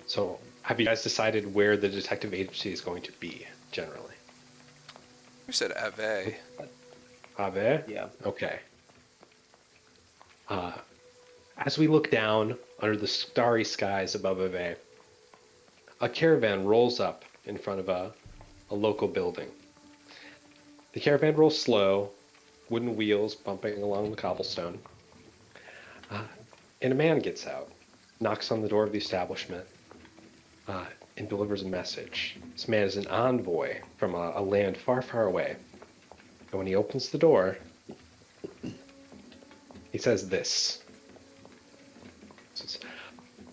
So, have you guys decided where the detective agency is going to be, generally? You said Ave. Ave? Yeah. Okay. Uh, as we look down under the starry skies above Ave, a caravan rolls up in front of a local building. The caravan rolls slow, wooden wheels bumping along the cobblestone. Uh, and a man gets out, knocks on the door of the establishment, uh, and delivers a message. This man is an envoy from a land far, far away. And when he opens the door, he says this. He says,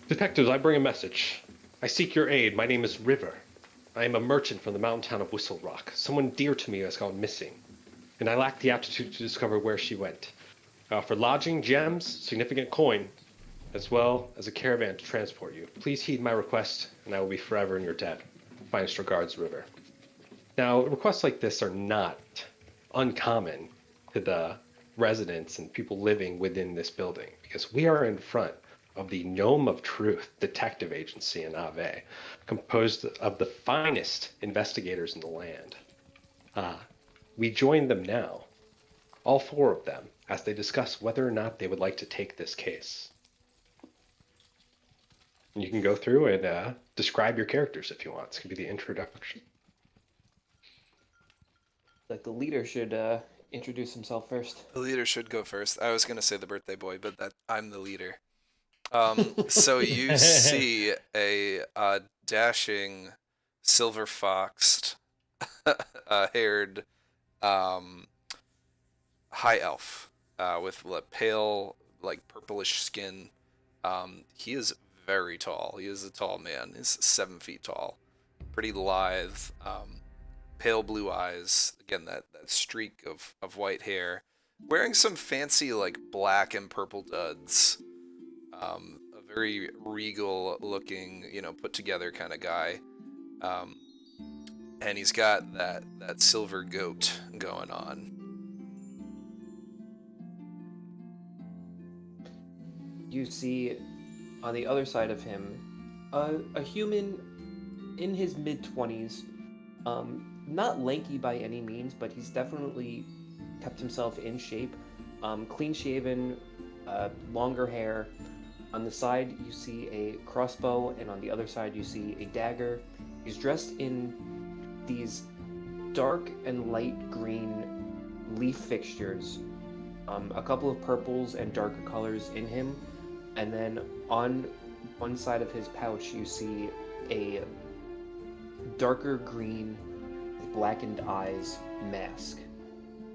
Detectives, I bring a message. I seek your aid. My name is River. I am a merchant from the mountain town of Whistlerock. Someone dear to me has gone missing, and I lack the aptitude to discover where she went. For lodging, gems, significant coin, as well as a caravan to transport you. Please heed my request, and I will be forever in your debt. Finest regards, River. Now, requests like this are not uncommon to the residents and people living within this building because we are in front of the Gnome of Truth detective agency in Ave, composed of the finest investigators in the land. We join them now, all four of them, as they discuss whether or not they would like to take this case. And you can go through and describe your characters if you want. It's going to be the introduction. Like the leader should introduce himself first. The leader should go first. I was gonna say the birthday boy, but that I'm the leader. So you see a dashing, silver-foxed, haired, um, high elf with pale, like purplish skin. He is very tall. He is a tall man. He's 7 feet tall, pretty lithe, pale blue eyes. Again, that streak of white hair. Wearing some fancy like black and purple duds. A very regal looking, put together kind of guy. Um, and he's got that silver goat going on. You see on the other side of him a human in his mid-20s, not lanky by any means, but he's definitely kept himself in shape, clean shaven, longer hair. On the side you see a crossbow, and on the other side you see a dagger. He's dressed in these dark and light green leaf fixtures, a couple of purples and darker colors in him, and then on one side of his pouch you see a darker green blackened eyes mask.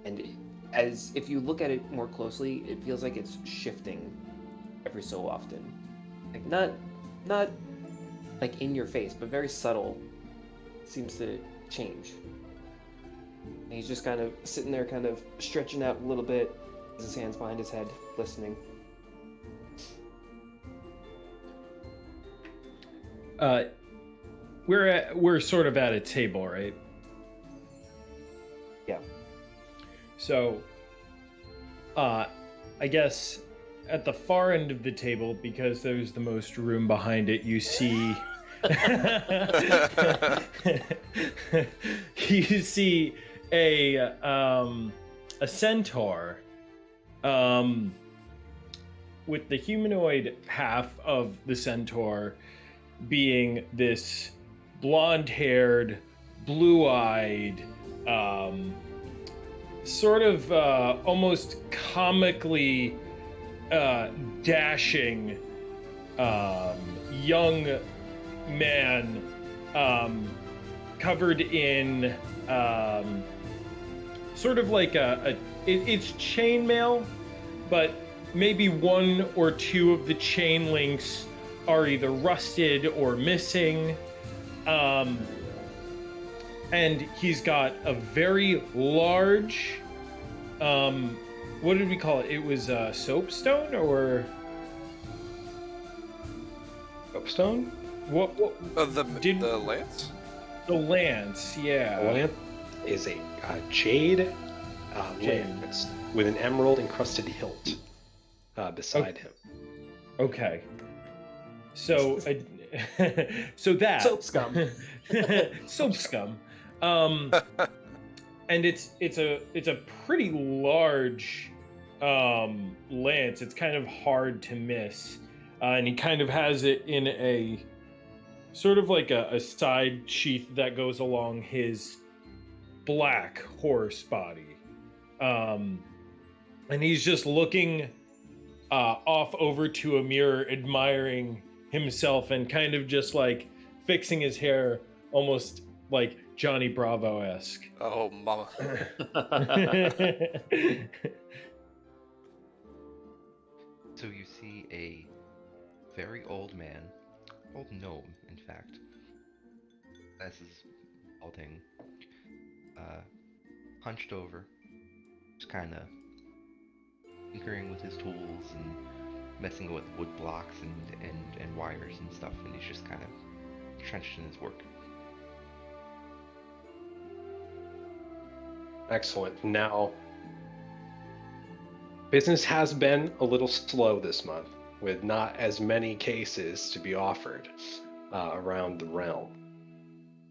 And as if you look at it more closely, it feels like it's shifting every so often. Like not like in your face, but very subtle. Seems to change. And he's just kind of sitting there, kind of stretching out a little bit, his hands behind his head, listening. We're sort of at a table, right? Yeah. So, I guess at the far end of the table, because there's the most room behind it, you see. You see a centaur, with the humanoid half of the centaur being this blonde-haired, blue-eyed, sort of almost comically dashing young man, covered in sort of like it's chainmail, but maybe one or two of the chain links are either rusted or missing. And he's got a very large, what did we call it? It was soapstone or Soapstone? what The lance? the lance, yeah. The lamp is a jade lance with an emerald encrusted hilt beside him. Okay. So So that Soap scum. soap scum. And it's a pretty large lance. It's kind of hard to miss, and he kind of has it in a sort of like a side sheath that goes along his black horse body, and he's just looking off over to a mirror, admiring himself and kind of just like fixing his hair, almost like Johnny Bravo-esque. Oh, mama. So you see a very old man, old gnome, in fact. That's his balding, hunched over, just kind of tinkering with his tools and messing with wood blocks and wires and stuff, and he's just kind of entrenched in his work. Excellent. Now, business has been a little slow this month, with not as many cases to be offered around the realm.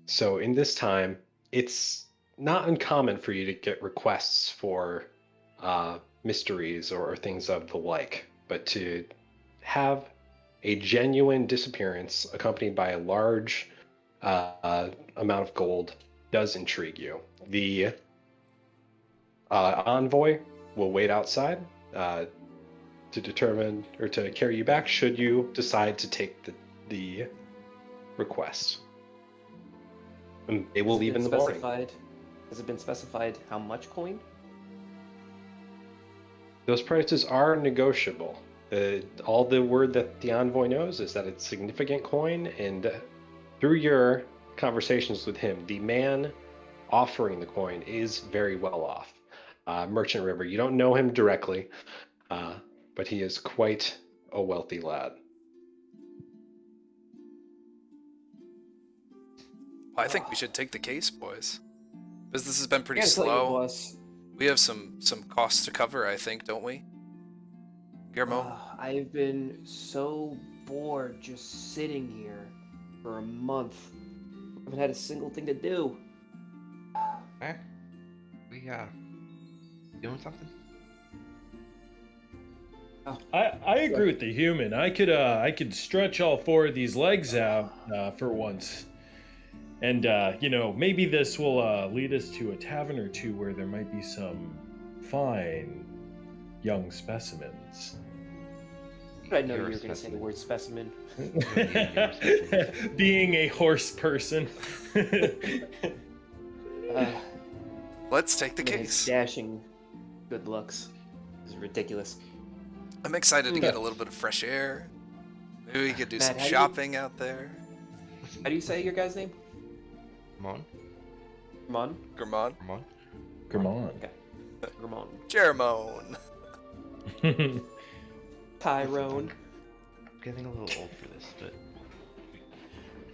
So in this time, it's not uncommon for you to get requests for mysteries or things of the like, but to have a genuine disappearance accompanied by a large amount of gold does intrigue you. The envoy will wait outside to determine or to carry you back should you decide to take the request. And they will leave in the morning. Has it been specified how much coin? Those prices are negotiable. All the word that the envoy knows is that it's significant coin, and through your conversations with him, the man offering the coin is very well off. Merchant River, you don't know him directly, but he is quite a wealthy lad. I think we should take the case, boys. Business has been pretty Can't tell you, slow. boss. We have some costs to cover, I think, don't we? Guillermo? I've been so bored just sitting here for a month. I haven't had a single thing to do. Okay. We doing something? I agree with the human. I could stretch all four of these legs out for once, and maybe this will lead us to a tavern or two where there might be some fine young specimens. I know you You're were a going to say the specimen. word specimen. Being a horse person. Let's take the Man, his case. dashing good looks is ridiculous. I'm excited to get a little bit of fresh air. Maybe we could do Matt, some how do you- shopping out there. How do you say your guy's name? Come Gramon? Gramon? on. Come on. Okay. Gramon. Jeramone. Tyrone. I'm getting a little old for this, but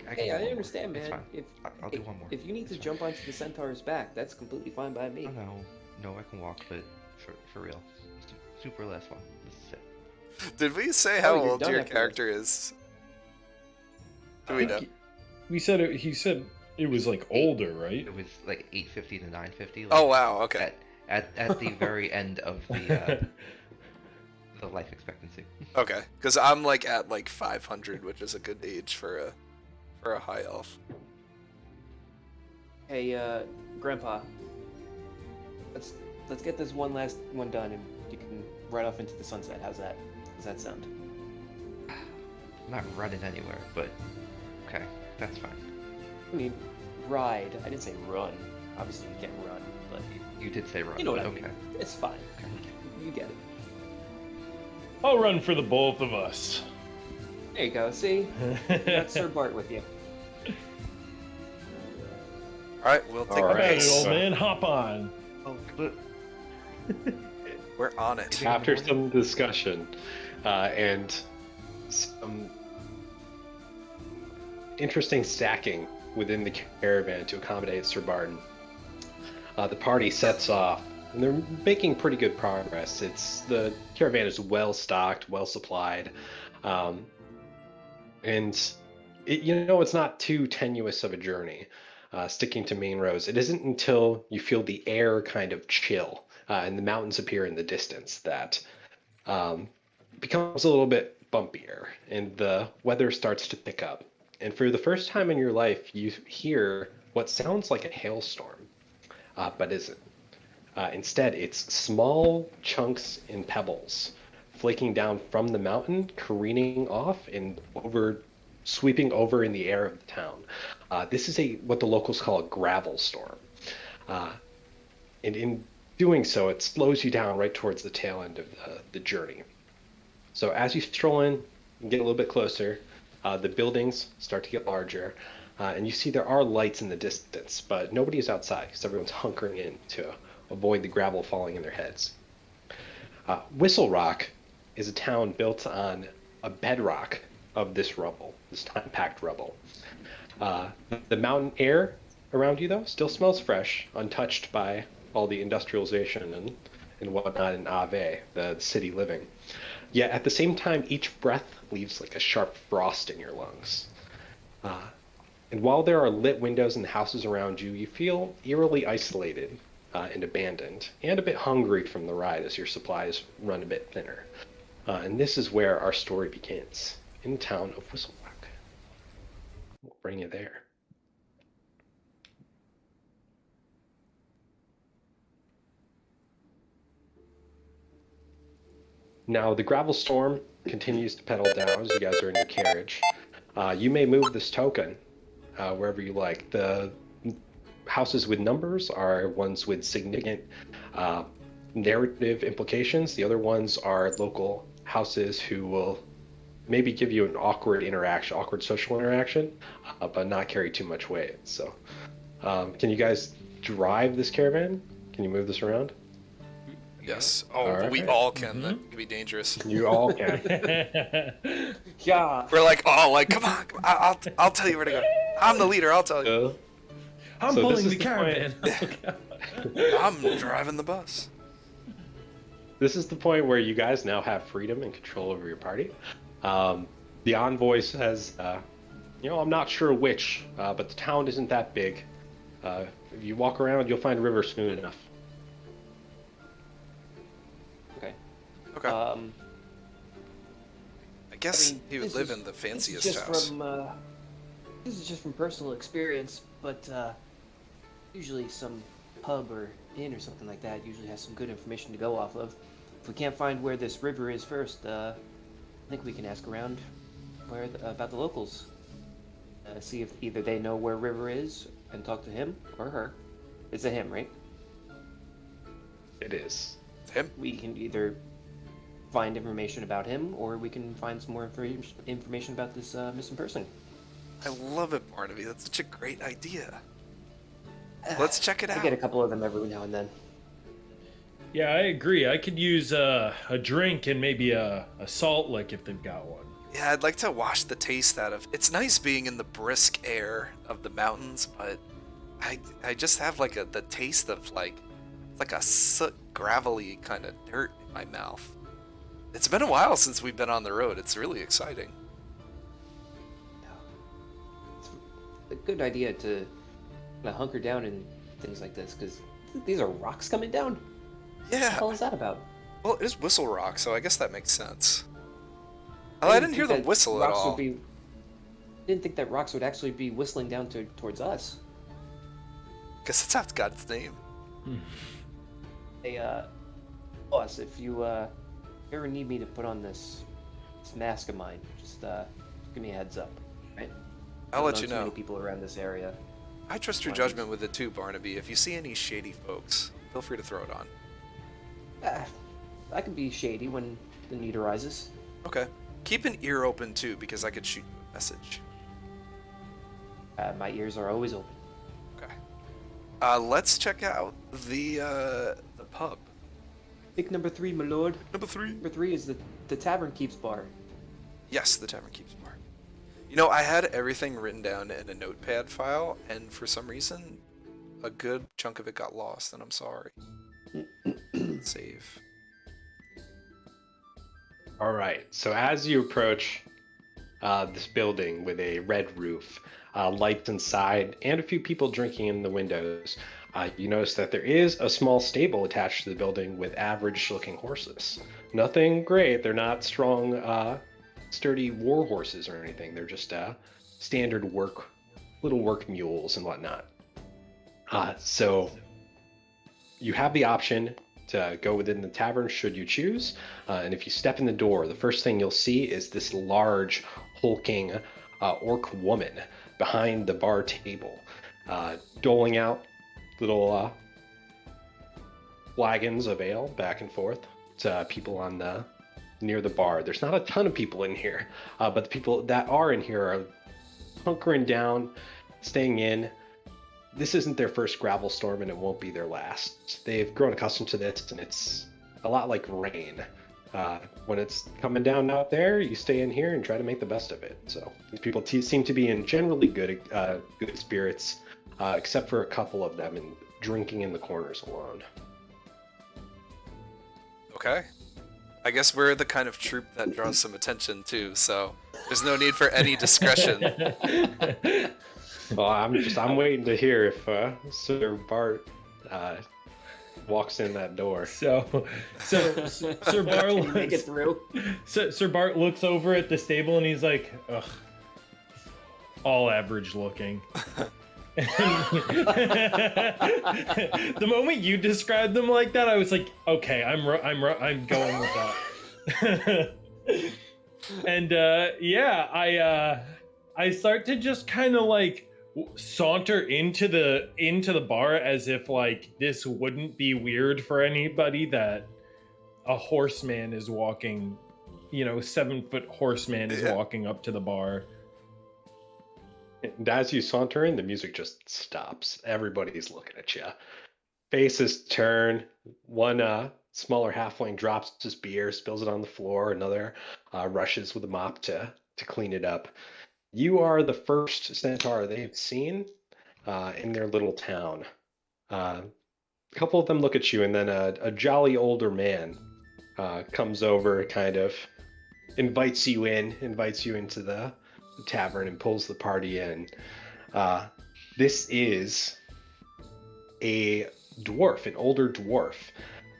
Hey, can do I one more. understand, It's man. fine. I'll do one more. If you need to It's jump onto the centaur's back, that's completely fine by me. fine. No, I can walk, but for real, super last one. This is it. Did we say how you're old done your after character is? Do we know? He said it was like older, right? It was like 850 to 950. Oh wow, okay. At the very end of the life expectancy. Okay, because I'm like at like 500, which is a good age for a high elf. Hey, Grandpa. Let's get this one last one done, and you can ride off into the sunset. How's that? Does that sound? I'm not running anywhere, but okay, that's fine. I mean, ride. I didn't say run. Obviously, you can't run, but You did say run. you know what but I okay. mean. It's fine. You get it. I'll run for the both of us. There you go. See, you got Sir Bart with you. All right, we'll take All the right. Hey, case. old man, hop on. Oh, but We're on it. After some discussion and some interesting stacking within the caravan to accommodate Sir Barton, the party sets off, and they're making pretty good progress. The caravan is well stocked, well supplied, and It's not too tenuous of a journey, sticking to main roads. It isn't until you feel the air kind of chill and the mountains appear in the distance that um, becomes a little bit bumpier and the weather starts to pick up. And for the first time in your life, you hear what sounds like a hailstorm, but isn't. Instead, it's small chunks and pebbles flaking down from the mountain, careening off and sweeping over in the air of the town. This is what the locals call a gravel storm. Uh, and in doing so, it slows you down right towards the tail end of the journey. So as you stroll in and get a little bit closer, the buildings start to get larger, and you see there are lights in the distance, but nobody is outside because everyone's hunkering in to avoid the gravel falling in their heads. Whistlerock is a town built on a bedrock of this rubble, this time-packed rubble. Uh, the mountain air around you, though, still smells fresh, untouched by all the industrialization and whatnot in Ave, the city living. Yet at the same time, each breath leaves like a sharp frost in your lungs. Uh, and while there are lit windows in the houses around you, you feel eerily isolated and abandoned, and a bit hungry from the ride as your supplies run a bit thinner. And this is where our story begins, in the town of Whistlerock. We'll bring you there. Now, the gravel storm continues to pedal down as you guys are in your carriage. You may move this token wherever you like. The houses with numbers are ones with significant narrative implications. The other ones are local houses who will maybe give you an awkward social interaction, but not carry too much weight. So, can you guys drive this caravan? Can you move this around? Yes. All Oh, right. we all can. That could be dangerous. You all can. Yeah. We're like, oh, like, come on. I'll tell you where to go. I'm the leader. I'll tell you. I'm So this pulling is the the caravan. I'm driving the bus. This is the point where you guys now have freedom and control over your party. The envoy says, I'm not sure which, but the town isn't that big. If you walk around, you'll find a river soon enough. Okay. Okay. I guess mean, he would this live is- in the this is fanciest just house. This is just from personal experience, but usually some pub or inn or something like that usually has some good information to go off of. If we can't find where this river is first, I think we can ask around about the locals. See if either they know where river is and talk to him or her. It's a him, right? It is. Him? We can either find information about him or we can find some more information about this missing person. I love it, Barnaby. That's such a great idea. Let's check it I out. get a couple of them every now and then. Yeah, I agree. I could use a drink and maybe a salt lick if they've got one. Yeah, I'd like to wash the taste out of. It's nice being in the brisk air of the mountains, but I just have like the taste of like a soot, gravelly kind of dirt in my mouth. It's been a while since we've been on the road. It's really exciting. It's a good idea to kind of hunker down in things like this because these are rocks coming down. What the Yeah. hell is that about? Well, it is Whistlerock, so I guess that makes sense. Oh, I didn't hear the think that whistle at rocks all. Would be, didn't think that rocks would actually be whistling down towards us. Guess that's how it got its name. Hey, boss, if you ever need me to put on this mask of mine, just give me a heads up, right? I'll let Don't you too many know. people around this area. I trust your Fine. judgment with it too, Barnaby. If you see any shady folks, feel free to throw it on. I can be shady when the need arises. Okay. Keep an ear open too, because I could shoot you a message. My ears are always open. Okay. Let's check out the pub. Pick number 3, my lord. Number 3. Number 3 is the Tavern Keeps bar. Yes, the Tavern Keeps Bar. You know, I had everything written down in a notepad file, and for some reason, a good chunk of it got lost, and I'm sorry. Save. All right. So as you approach this building with a red roof, lights inside, and a few people drinking in the windows. You notice that there is a small stable attached to the building with average-looking horses. Nothing great. They're not strong, sturdy war horses or anything. They're just standard little work mules and whatnot. So you have the option to go within the tavern should you choose. And if you step in the door, the first thing you'll see is this large, hulking orc woman behind the bar table, doling out little flagons of ale back and forth to people on the near the bar. There's not a ton of people in here, but the people that are in here are hunkering down, staying in. This isn't their first gravel storm, and it won't be their last. They've grown accustomed to this, and it's a lot like rain. When it's coming down out there, you stay in here and try to make the best of it. So these people seem to be in generally good spirits, except for a couple of them and drinking in the corners alone. Okay. I guess we're the kind of troop that draws some attention too, so there's no need for any discretion. Well, I'm waiting to hear if Sir Bart walks in that door. So Sir Bart Make it through. Sir Bart looks over at the stable and he's like, ugh, all average looking. The moment you described them like that, I was like, okay, I'm going with that. And yeah, I start to just kind of like saunter into the bar as if like this wouldn't be weird for anybody that a horseman is walking, 7-foot horseman is walking up to the bar. And as you saunter in, the music just stops. Everybody's looking at you. Faces turn. One smaller halfling drops his beer, spills it on the floor. Another rushes with a mop to clean it up. You are the first centaur they've seen in their little town. A couple of them look at you, and then a jolly older man comes over, kind of invites you into the tavern and pulls the party in. This is a dwarf, an older dwarf,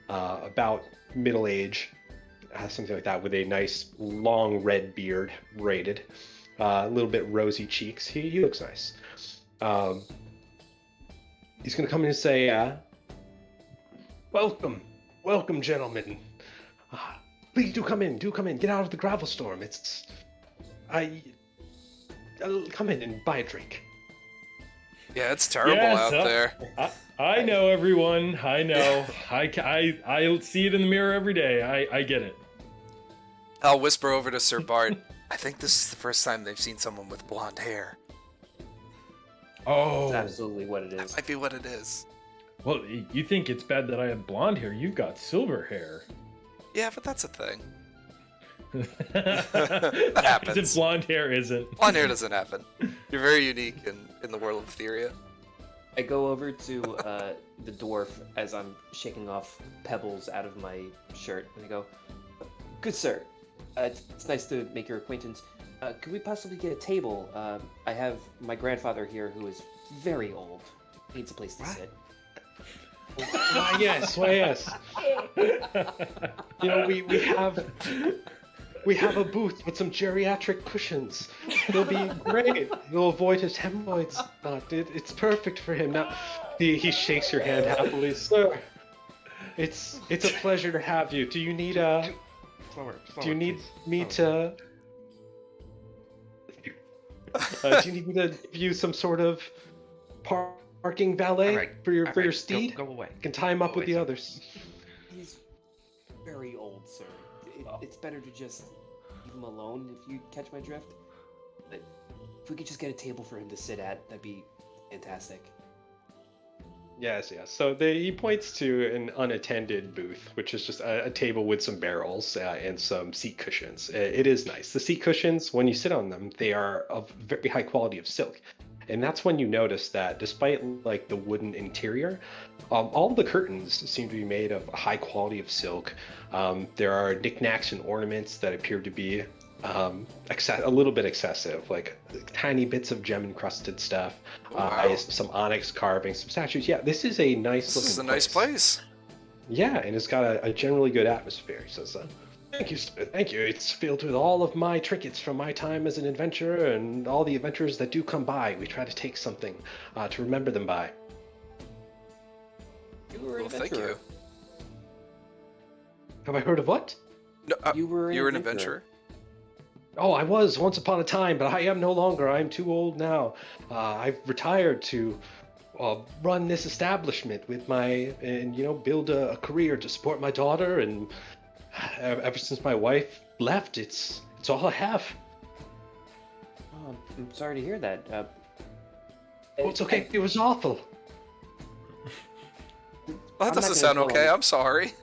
about middle age, something like that, with a nice long red beard, braided, a little bit rosy cheeks. He looks nice. He's gonna come in and say, welcome, gentlemen. Please do come in, get out of the gravel storm. Come in and buy a drink. Yeah, it's terrible out there. I know, everyone. I know. I see it in the mirror every day. I get it. I'll whisper over to Sir Bart. I think this is the first time they've seen someone with blonde hair. Oh, That's absolutely what it That is. might be what it is. well, you think it's bad that I have blonde hair? You've got silver hair. Yeah, but that's a thing. That happens. Blonde hair isn't. Blonde hair doesn't happen. You're very unique in the world of Etheria. I go over to the dwarf as I'm shaking off pebbles out of my shirt, and I go, "Good sir, it's nice to make your acquaintance. Could we possibly get a table? I have my grandfather here who is very old. Needs a place to sit." Why yes. We have a booth with some geriatric cushions. They'll be great. You'll avoid his hemorrhoids. It's perfect for him. Now, he shakes your hand happily, sir. It's a pleasure to have you. Do you need Slower, Do you need please. me Slower. to? Do you need me to give you some sort of parking valet All right, for your all right, steed? Go away. I can tie him up Go with away, the sir. others. He's very old, sir. It's better to just leave him alone, if you catch my drift. But if we could just get a table for him to sit at, that'd be fantastic. Yes. So he points to an unattended booth, which is just a table with some barrels and some seat cushions. It is nice. The seat cushions, when you sit on them, they are of very high quality of silk. And that's when you notice that despite like the wooden interior, all the curtains seem to be made of high quality of silk. There are knickknacks and ornaments that appear to be a little bit excessive, like tiny bits of gem encrusted stuff, Oh, wow. some onyx carving, some statues. Yeah, this is a nice This looking is a nice place. Yeah, and it's got a generally good atmosphere. He says, "Thank you, thank you. It's filled with all of my trinkets from my time as an adventurer and all the adventurers that do come by. We try to take something to remember them by." You were an Well, thank adventurer. you. Have I heard of what? No, You were an adventurer. Oh, I was once upon a time, but I am no longer. I am too old now. I've retired to run this establishment with and build a career to support my daughter. And ever since my wife left, it's all I have. Oh, I'm sorry to hear that. Oh, it's okay. It was awful. Well, I'm that not doesn't gonna sound go okay. on- I'm sorry.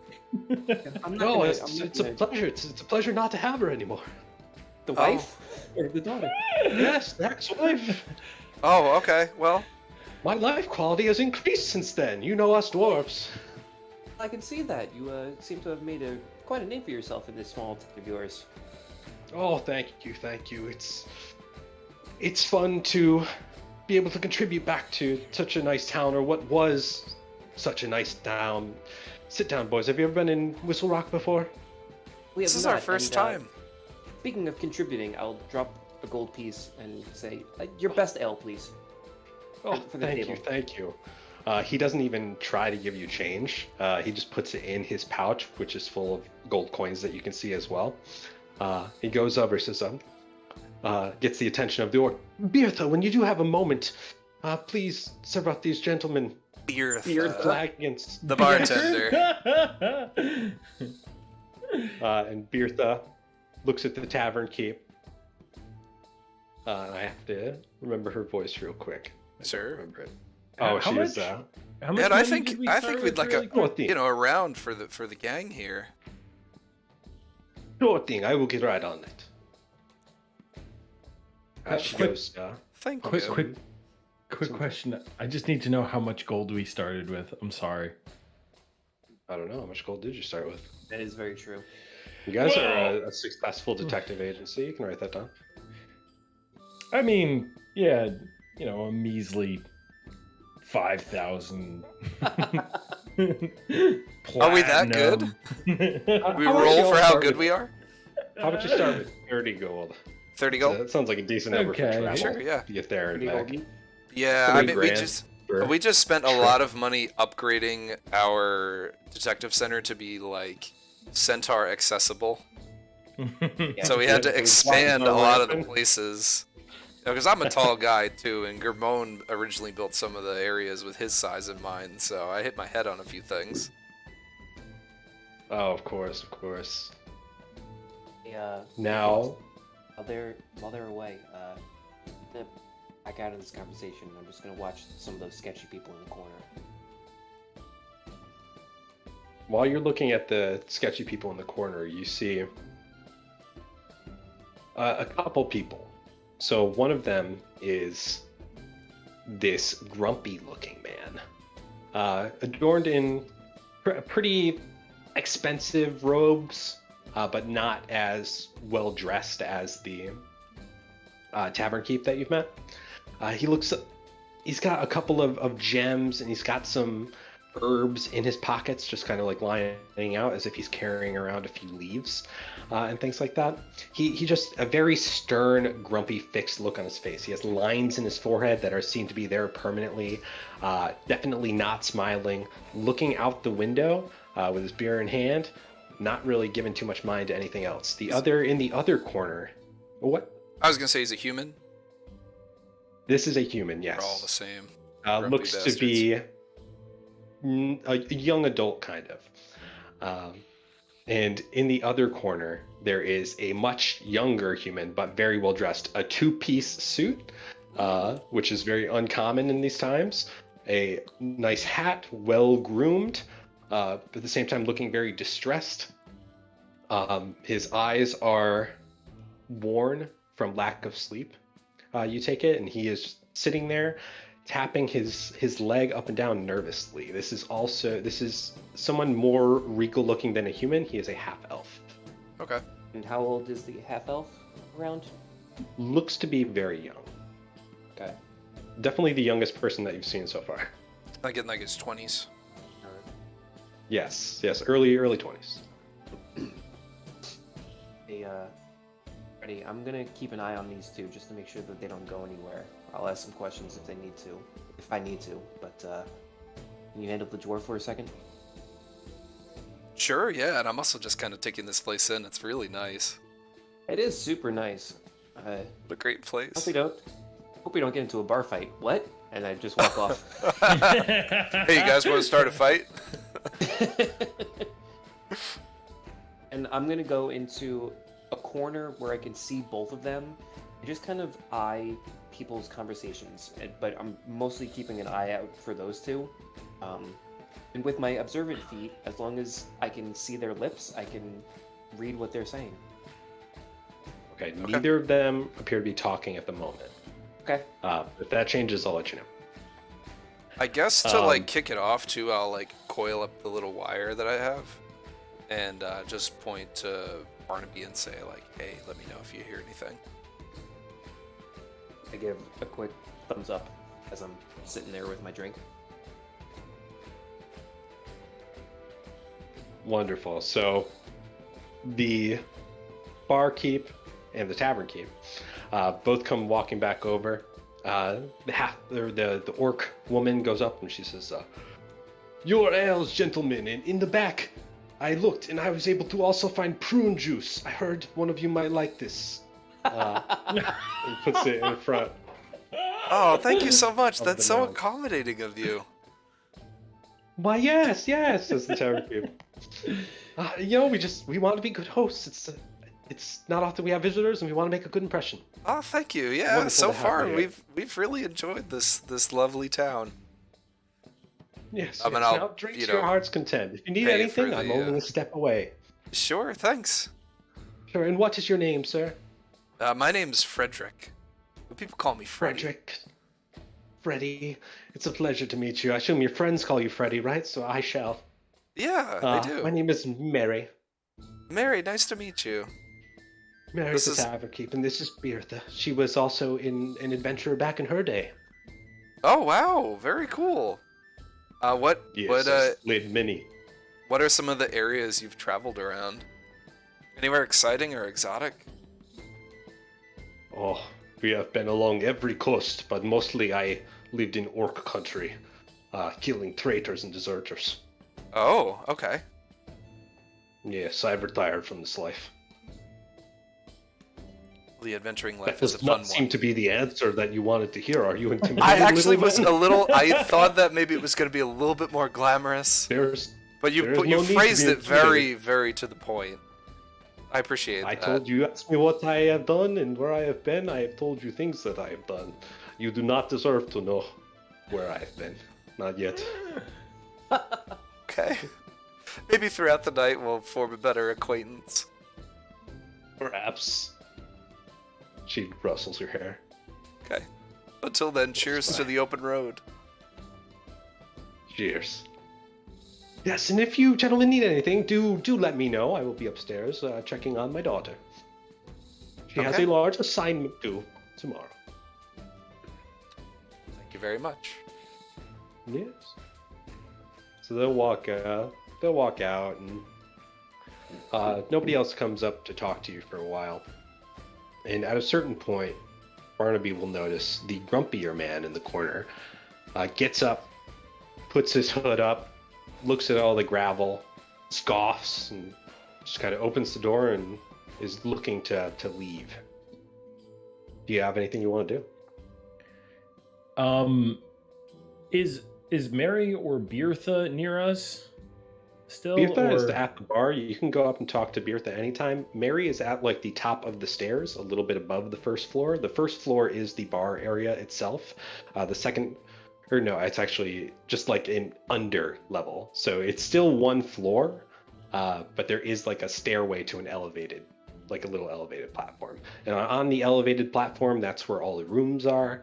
I'm not No, gonna, it's a pleasure. It's a pleasure not to have her anymore. The wife or the daughter? Yes, the ex-wife. Oh, okay. Well, My life quality has increased since then. You know us dwarves. I can see that. You seem to have made quite a name for yourself in this small town of yours. Oh, thank you. It's fun to be able to contribute back to such a nice town, or what was such a nice town. Sit down, boys. Have you ever been in Whistlerock before? We this have is our not, first and, time. Speaking of contributing, I'll drop a gold piece and say, your best ale, please. Oh, For the thank table. you. He doesn't even try to give you change. He just puts it in his pouch, which is full of gold coins that you can see as well. He goes over, says, gets the attention of the orc. Bertha, when you do have a moment, please serve out these gentlemen Beer flagons. the bartender. And Bertha looks at the tavern keep. And I have to remember her voice real quick. I don't Sure. remember it. How Oh, she was. much? How much And I money think did we I start think we'd with like really a quick? a round for the gang here. Sure thing. I will get right on it. She quick- goes. Thank Quick, you. quick question. I just need to know how much gold we started with. I'm sorry. I don't know how much gold did you start with. That is very true. You guys are Well- a successful detective agency. You can write that down. I mean, yeah, a measly 5,000. Are we that good? good? We How about roll you all for how start good with- we are. How about you start with 30 gold? 30 gold. That sounds like a decent number Okay. for travel. Sure, yeah. To get there and Pretty back. golden. Yeah, 3 I mean grand. we just spent a lot of money upgrading our detective center to be like centaur accessible. Yeah. So we had to Yeah, expand a so lot of the rampant. places. Because I'm a tall guy too, and Germone originally built some of the areas with his size in mind, so I hit my head on a few things. Oh, of course. Yeah. Now, While they're away, to back out of this conversation, I'm just gonna watch some of those sketchy people in the corner. while you're looking at the sketchy people in the corner, you see a couple people. So one of them is this grumpy-looking man, adorned in pretty expensive robes, but not as well dressed as the tavern keep that you've met. He's got a couple of gems, and he's got some herbs in his pockets, just kind of like lying out as if he's carrying around a few leaves and things like that. He just a very stern, grumpy, fixed look on his face. He has lines in his forehead that are seen to be there permanently. Definitely not smiling, looking out the window with his beer in hand, not really giving too much mind to anything else. In the other corner, what? I was gonna say he's a human. This is a human, yes. We're all the same. grumpy Looks bastards. to be a young adult, kind of. And in the other corner, there is a much younger human, but very well dressed. A two-piece suit, which is very uncommon in these times. A nice hat, well groomed, but at the same time looking very distressed. His eyes are worn from lack of sleep. You take it, and he is sitting there, tapping his leg up and down nervously. This is someone more regal looking than a human. He is a half elf. Okay. And how old is the half-elf around? Looks to be very young. Okay. Definitely the youngest person that you've seen so far. Like in like his 20s. Yes, early 20s. Hey, Freddy, I'm gonna keep an eye on these two just to make sure that they don't go anywhere. I'll ask some questions if I need to. But can you handle the dwarf for a second? Sure, yeah, and I'm also just kind of taking this place in. It's really nice. It is super nice. What a great place. Hope we don't get into a bar fight. What? And I just walk off. Hey, you guys want to start a fight? And I'm gonna go into a corner where I can see both of them and just kind of eye people's conversations. But I'm mostly keeping an eye out for those two. And with my observant feat, as long as I can see their lips, I can read what they're saying. Okay, neither of them appear to be talking at the moment. Okay. If that changes, I'll let you know. I guess to like kick it off too, I'll like coil up the little wire that I have and just point to Barnaby and say like, hey, let me know if you hear anything. I give a quick thumbs up as I'm sitting there with my drink. Wonderful. So the barkeep and the tavern keep both come walking back over. The orc woman goes up and she says, "Your ales, gentlemen, and in the back, I looked and I was able to also find prune juice. I heard one of you might like this." And puts it in front. Oh, thank you so much. Of That's the so gnome. accommodating of you. Why, yes, says the tavern keep. We want to be good hosts. It's not often we have visitors, and we want to make a good impression. Oh, thank you. Yeah, Wonderful so to have far you here. we've really enjoyed this lovely town. Yes. I mean, yes. I'll, Now drink you to your know, heart's content. If you need pay for anything, I'm the, only a step away. Sure, thanks. Sure. And what is your name, sir? My name's Frederick. But people call me Freddy. Frederick. Freddy. It's a pleasure to meet you. I assume your friends call you Freddy, right? So I shall. Yeah, they do. My name is Mary. Mary, nice to meet you. Mary's This the is- tavern keep, and this is Bertha. She was also an adventurer back in her day. Oh wow, very cool. What Lady Minnie. what are some of the areas you've traveled around? Anywhere exciting or exotic? Oh, we have been along every coast, but mostly I lived in orc country, killing traitors and deserters. Oh, okay. Yes, I've retired from this life. The adventuring That life is a does fun not seem one. to be the answer that you wanted to hear. Are you intimidated? I actually little was man? a little. I thought that maybe it was going to be a little bit more glamorous, There's. but you There's no need to phrased be it very, intimidated. very to the point. I appreciate I that. told you, asked me what I have done and where I have been. I have told you things that I have done. You do not deserve to know where I have been. Not yet. Okay. Maybe throughout the night we'll form a better acquaintance. Perhaps. She rustles her hair. Okay. Until then, cheers to the open road. Cheers. Yes, and if you gentlemen need anything, do let me know. I will be upstairs checking on my daughter. She has Okay. a large assignment due tomorrow. Thank you very much. Yes. So they'll walk out, and nobody else comes up to talk to you for a while. And at a certain point, Barnaby will notice the grumpier man in the corner gets up, puts his hood up, looks at all the gravel, scoffs, and just kind of opens the door and is looking to leave. Do you have anything you want to do? Is Mary or Bertha near us still? Bertha is or- at the bar. You can go up and talk to Bertha anytime. Mary is at like the top of the stairs, a little bit above the first floor. The first floor is the bar area itself. The second, or no, it's actually just like an under level. So it's still one floor, but there is like a stairway to an elevated, like a little elevated platform. And on the elevated platform, that's where all the rooms are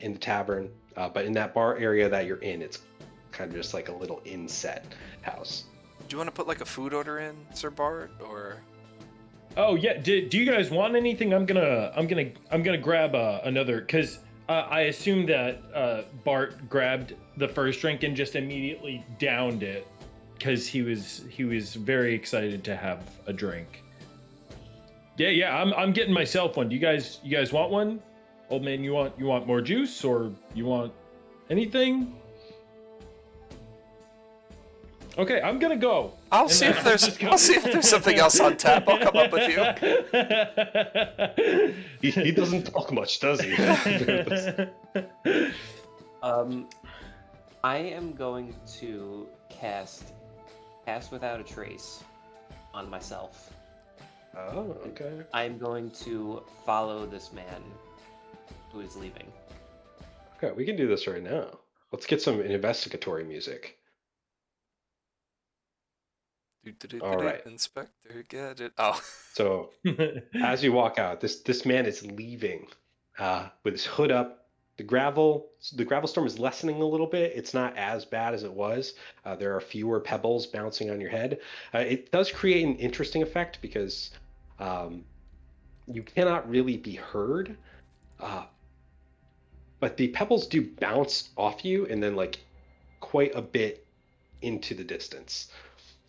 in the tavern. But in that bar area that you're in, it's kind of just like a little inset house. Do you want to put like a food order in, Sir Bart, or? Oh yeah. Do you guys want anything? I'm gonna grab another because I assume that Bart grabbed the first drink and just immediately downed it because he was very excited to have a drink. Yeah. I'm getting myself one. Do you guys want one? Old man, you want more juice or you want anything? Okay, I'm gonna go. I'll And see then if there's just go- I'll see if there's something else on tap. I'll come up with you. He doesn't talk much, does he? I am going to cast Without a Trace on myself. Oh, okay. I'm going to follow this man who is leaving. Okay, we can do this right now. Let's get some investigatory music. All right. Inspector Gadget. Oh. So as you walk out, this man is leaving with his hood up. The gravel storm is lessening a little bit. It's not as bad as it was. There are fewer pebbles bouncing on your head. It does create an interesting effect because you cannot really be heard, but the pebbles do bounce off you and then like quite a bit into the distance,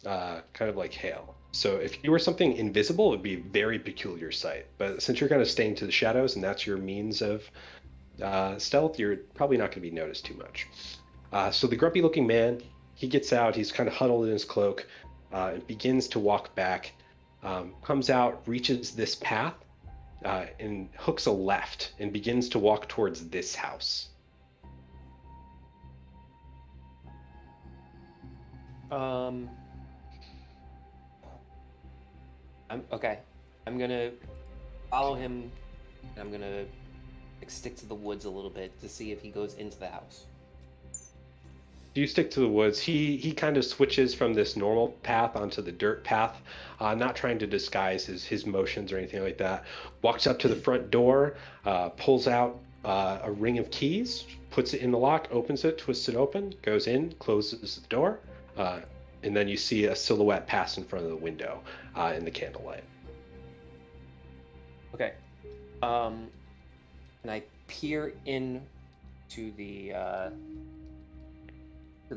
kind of like hail. So if you were something invisible, it would be a very peculiar sight. But since you're kind of staying to the shadows and that's your means of stealth, you're probably not going to be noticed too much. So the grumpy looking man, he gets out, he's kind of huddled in his cloak, and begins to walk back, comes out, reaches this path, and hooks a left and begins to walk towards this house. I'm gonna follow him, and I'm gonna stick to the woods a little bit to see if he goes into the house. You stick to the woods. He kind of switches from this normal path onto the dirt path, not trying to disguise his motions or anything like that. Walks up to the front door, pulls out a ring of keys, puts it in the lock, opens it, twists it open, goes in, closes the door, and then you see a silhouette pass in front of the window in the candlelight. Okay. And I peer in to the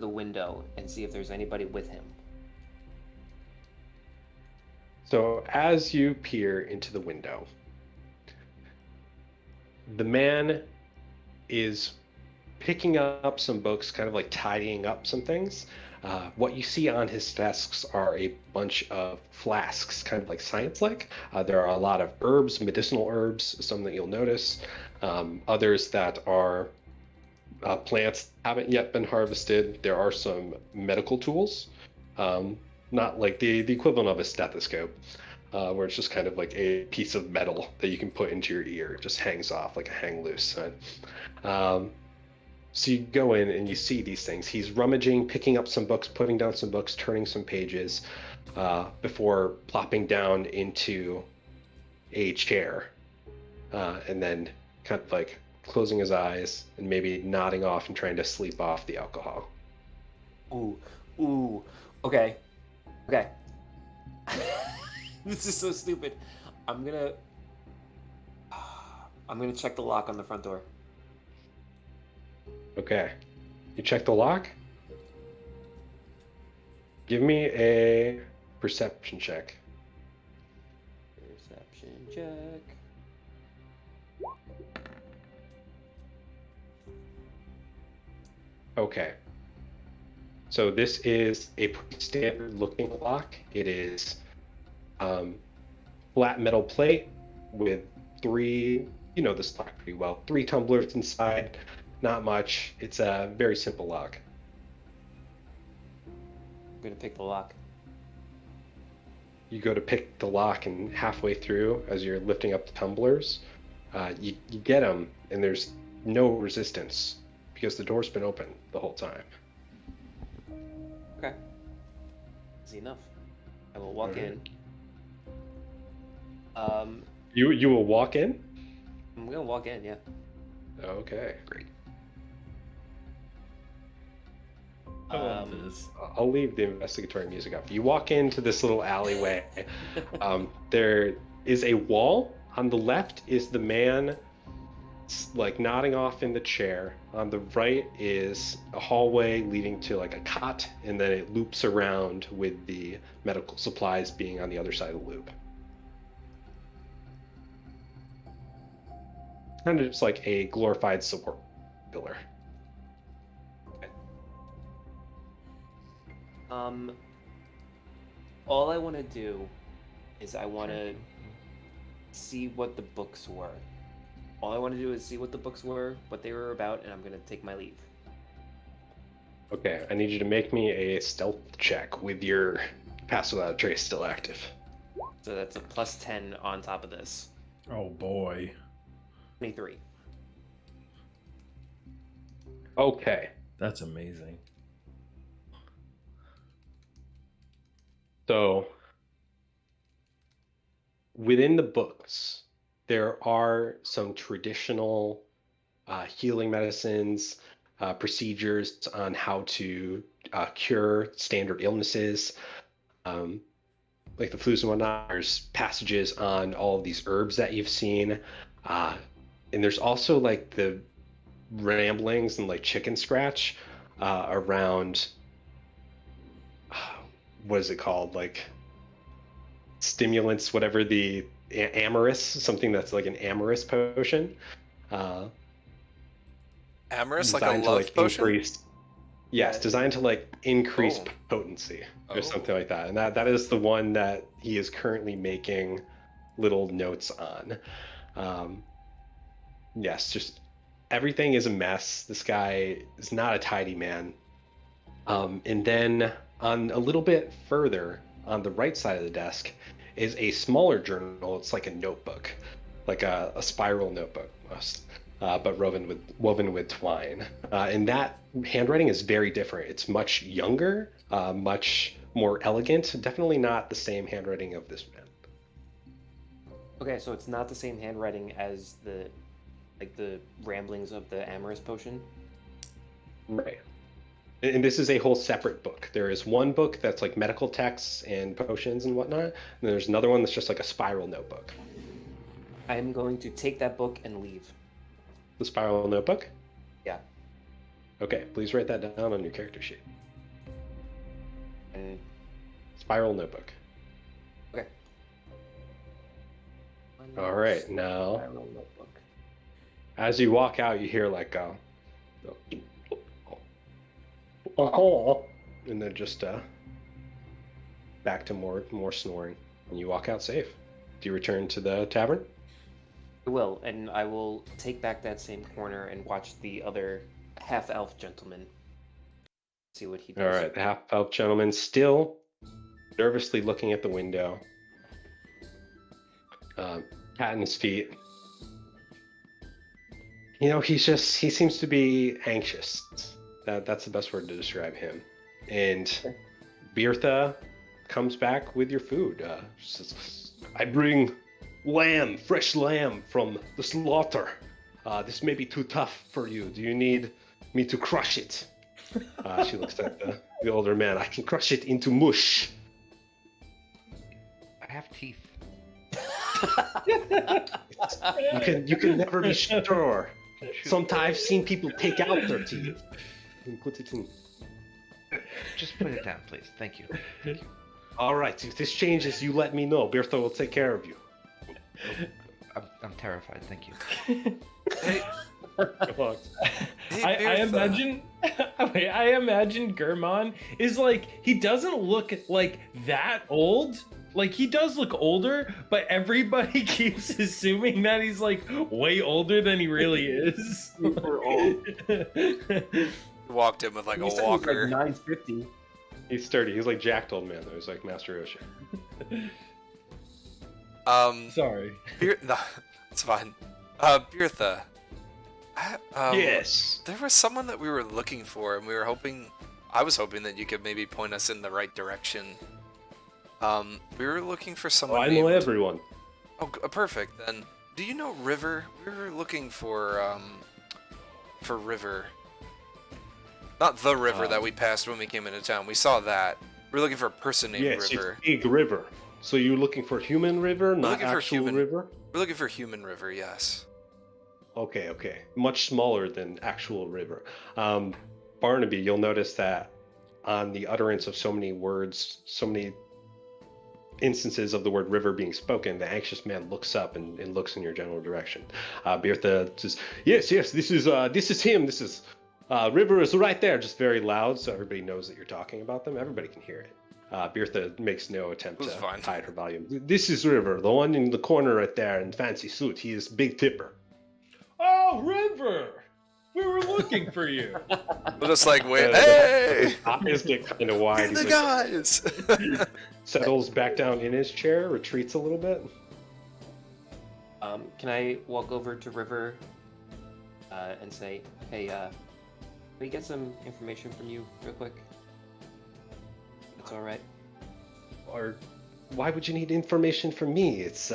window and see if there's anybody with him. So as you peer into the window, the man is picking up some books, kind of like tidying up some things. What you see on his desks are a bunch of flasks, kind of like science-like. There are a lot of herbs, medicinal herbs, some that you'll notice, others that are plants haven't yet been harvested. There are some medical tools, not like the equivalent of a stethoscope, where it's just kind of like a piece of metal that you can put into your ear. It just hangs off like a hang loose. So you go in and you see these things. He's rummaging, picking up some books, putting down some books, turning some pages, before plopping down into a chair, and then kind of like closing his eyes and maybe nodding off and trying to sleep off the alcohol. Ooh. Okay. This is so stupid. I'm gonna check the lock on the front door. Okay. You check the lock? Give me a perception check. Perception check. Okay. So this is a pretty standard looking lock. It is flat metal plate with three, you know this lock pretty well, 3 tumblers inside, not much. It's a very simple lock. I'm gonna pick the lock. You go to pick the lock and halfway through, as you're lifting up the tumblers, you get them and there's no resistance because the door's been open the whole time. Okay. Easy enough. I will walk in. You will walk in? I'm gonna walk in, yeah. Okay, great. I love this. I'll leave the investigatory music up. You walk into this little alleyway. There is a wall. On the left is the man like nodding off in the chair. On the right is a hallway leading to like a cot, and then it loops around with the medical supplies being on the other side of the loop. Kind of just like a glorified support pillar. All I want to do is I want to see what the books were. All I want to do is see what the books were, what they were about, and I'm gonna take my leave. Okay, I need you to make me a stealth check with your pass without a trace still active. So that's a +10 on top of this. Oh boy. 23. Okay, That's amazing. so within the books, there are some traditional healing medicines, procedures on how to cure standard illnesses, like the flus and whatnot. There's passages on all of these herbs that you've seen, and there's also like the ramblings and like chicken scratch around what is it called, like stimulants, whatever, the amorous, something that's like an amorous potion, Amorous, like a designed to love like potion? increase, yes, Yeah. designed to like increase Oh. potency or Oh. something like that. And that is the one that he is currently making little notes on. Yes, just everything is a mess. This guy is not a tidy man. And then on a little bit further on the right side of the desk is a smaller journal. It's like a notebook, like a spiral notebook, but woven with twine. And that handwriting is very different. It's much younger, much more elegant. Definitely not the same handwriting of this man. Okay, so it's not the same handwriting as the ramblings of the amorous potion. Right. And this is a whole separate book. There is one book that's like medical texts and potions and whatnot, and there's another one that's just like a spiral notebook. I am going to take that book and leave. The spiral notebook? Yeah. Okay, please write that down on your character sheet. And Spiral notebook. okay. All right, now Spiral notebook. as you walk out, you hear like oh, and then just back to more snoring, and you walk out safe. Do you return to the tavern? I will, and I will take back that same corner and watch the other half-elf gentleman. See what he does. All right, the half-elf gentleman still nervously looking at the window, patting his feet. You know, he seems to be anxious. That's the best word to describe him. And Bertha comes back with your food. Says, I bring fresh lamb from the slaughter. This may be too tough for you. Do you need me to crush it? She looks at the older man. I can crush it into mush. I have teeth. You can never be sure. Sometimes I've seen people take out their teeth and put it in. Just put it down, please. Thank you. All right, if this changes, you let me know. Bertha will take care of you. I'm terrified. Thank you. Hey, hey, I Bertha. imagine wait, I imagine Gurman is like, he doesn't look like that old. Like, he does look older, but everybody keeps assuming that he's like way older than he really is. Super old. Walked in with like He a said he was, like, walker. 950. He's sturdy. He's like jacked old man, though. He's like Master Roshi. Sorry. No, it's fine. Bertha. Yes. There was someone that we were looking for, and I was hoping that you could maybe point us in the right direction. We were looking for someone I know named... everyone. Oh, perfect. Then, do you know River? We were looking for River. Not the river that we passed when we came into town. We saw that. We're looking for a person named Yes, River. it's big river. So you're looking for human river, not looking for actual human- river? We're looking for human river, yes. Okay. Much smaller than actual river. Barnaby, you'll notice that on the utterance of so many words, so many instances of the word river being spoken, the anxious man looks up and looks in your general direction. Bertha says, yes, this is him. This is, river is right there, just very loud so everybody knows that you're talking about them. Everybody can hear it. Bertha makes no attempt to fine. hide her volume. This is River, the one in the corner right there in fancy suit. He is big tipper. Oh, River! We were looking for you. We're just like, wait, The hey! eyes get kind of wide. You're the He's like, guys! settles back down in his chair, retreats a little bit. Can I walk over to River and say, hey, can we get some information from you real quick? That's all right. Or why would you need information from me? It's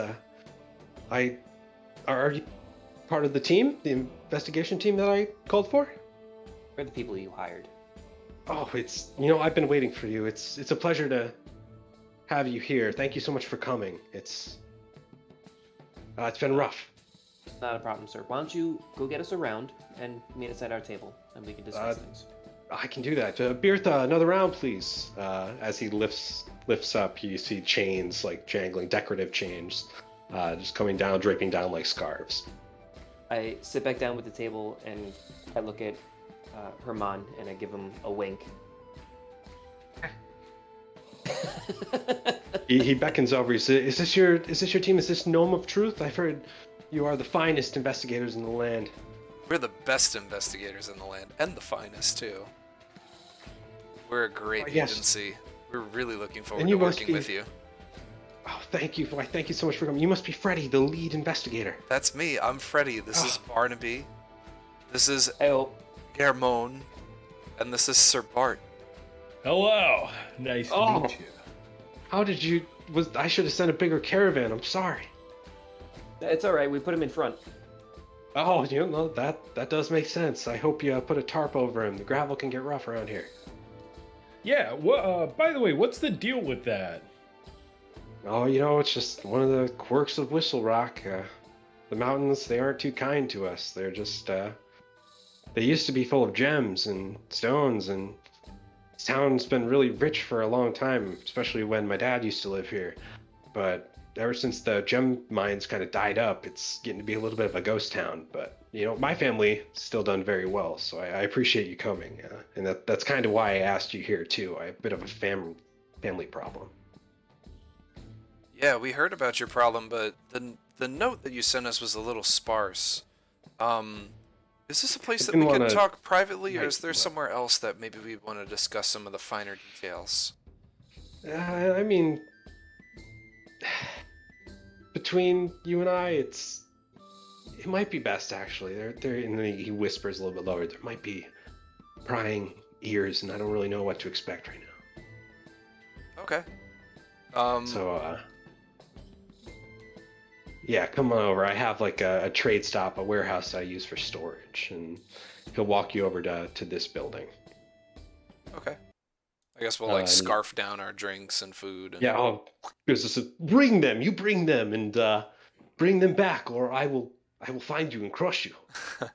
are you part of the team, the investigation team that I called for? We're the people you hired. Oh, it's I've been waiting for you. It's a pleasure to have you here. Thank you so much for coming. It's been rough. Not a problem, sir. Why don't you go get us around and meet us at our table, and we can discuss things. I can do that. Bertha, another round, please. As he lifts up, you see chains, like jangling, decorative chains, just coming down, draping down like scarves. I sit back down with the table and I look at Herman and I give him a wink. He beckons over. He says, "Is this your team? Is this Gnome of Truth? I've heard you are the finest investigators in the land." We're the best investigators in the land, and the finest, too. We're a great yes. agency. We're really looking forward And to you must working be- with you. Oh, thank you. Why, thank you so much for coming. You must be Freddy, the lead investigator. That's me. I'm Freddy. This is Barnaby. This is Oh, Germon. And this is Sir Bart. Hello. Nice to Oh. meet you. How did you? I should have sent a bigger caravan. I'm sorry. it's all right. We put him in front. Oh, that does make sense. I hope you put a tarp over him. The gravel can get rough around here. Yeah, by the way, what's the deal with that? Oh, it's just one of the quirks of Whistlerock. The mountains, they aren't too kind to us. They're just, they used to be full of gems and stones, and this town's been really rich for a long time, especially when my dad used to live here. But ever since the gem mines kind of died up, it's getting to be a little bit of a ghost town. But, my family still done very well, so I appreciate you coming. And that's kind of why I asked you here, too. I have a bit of a family problem. Yeah, we heard about your problem, but the note that you sent us was a little sparse. Is this a place that we didn't could wanna talk privately, or write is there too much. somewhere else that maybe we want to discuss some of the finer details? I mean, between you and I, it might be best actually. And then he whispers a little bit lower. There might be prying ears, and I don't really know what to expect right now. Okay. So, yeah, come on over. I have like a trade stop, a warehouse that I use for storage, and he'll walk you over to this building. Okay. I guess we'll like and- scarf down our drinks and food. And... Yeah, bring them. You bring them, and bring them back, or I will find you and crush you.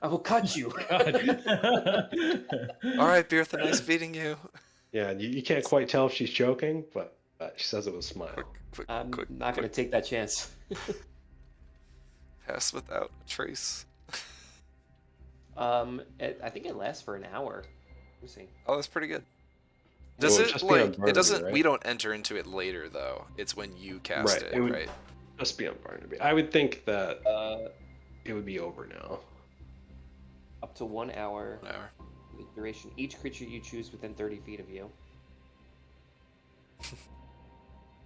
I will cut you. All right, Bertha, nice meeting you. Yeah, you can't quite tell if she's joking, but she says it with a smile. I'm quick, not going to take that chance. pass without a trace. I think it lasts for an hour. Let me see. Oh, that's pretty good. Does Well, it just be on like Barnaby, it doesn't? right? We don't enter into it later though. It's when you cast Right, it, it would- right? Just be on Barnaby. I would think that Uh, it would be over now. up to 1 hour. An hour. Duration. Each creature you choose within 30 feet of you.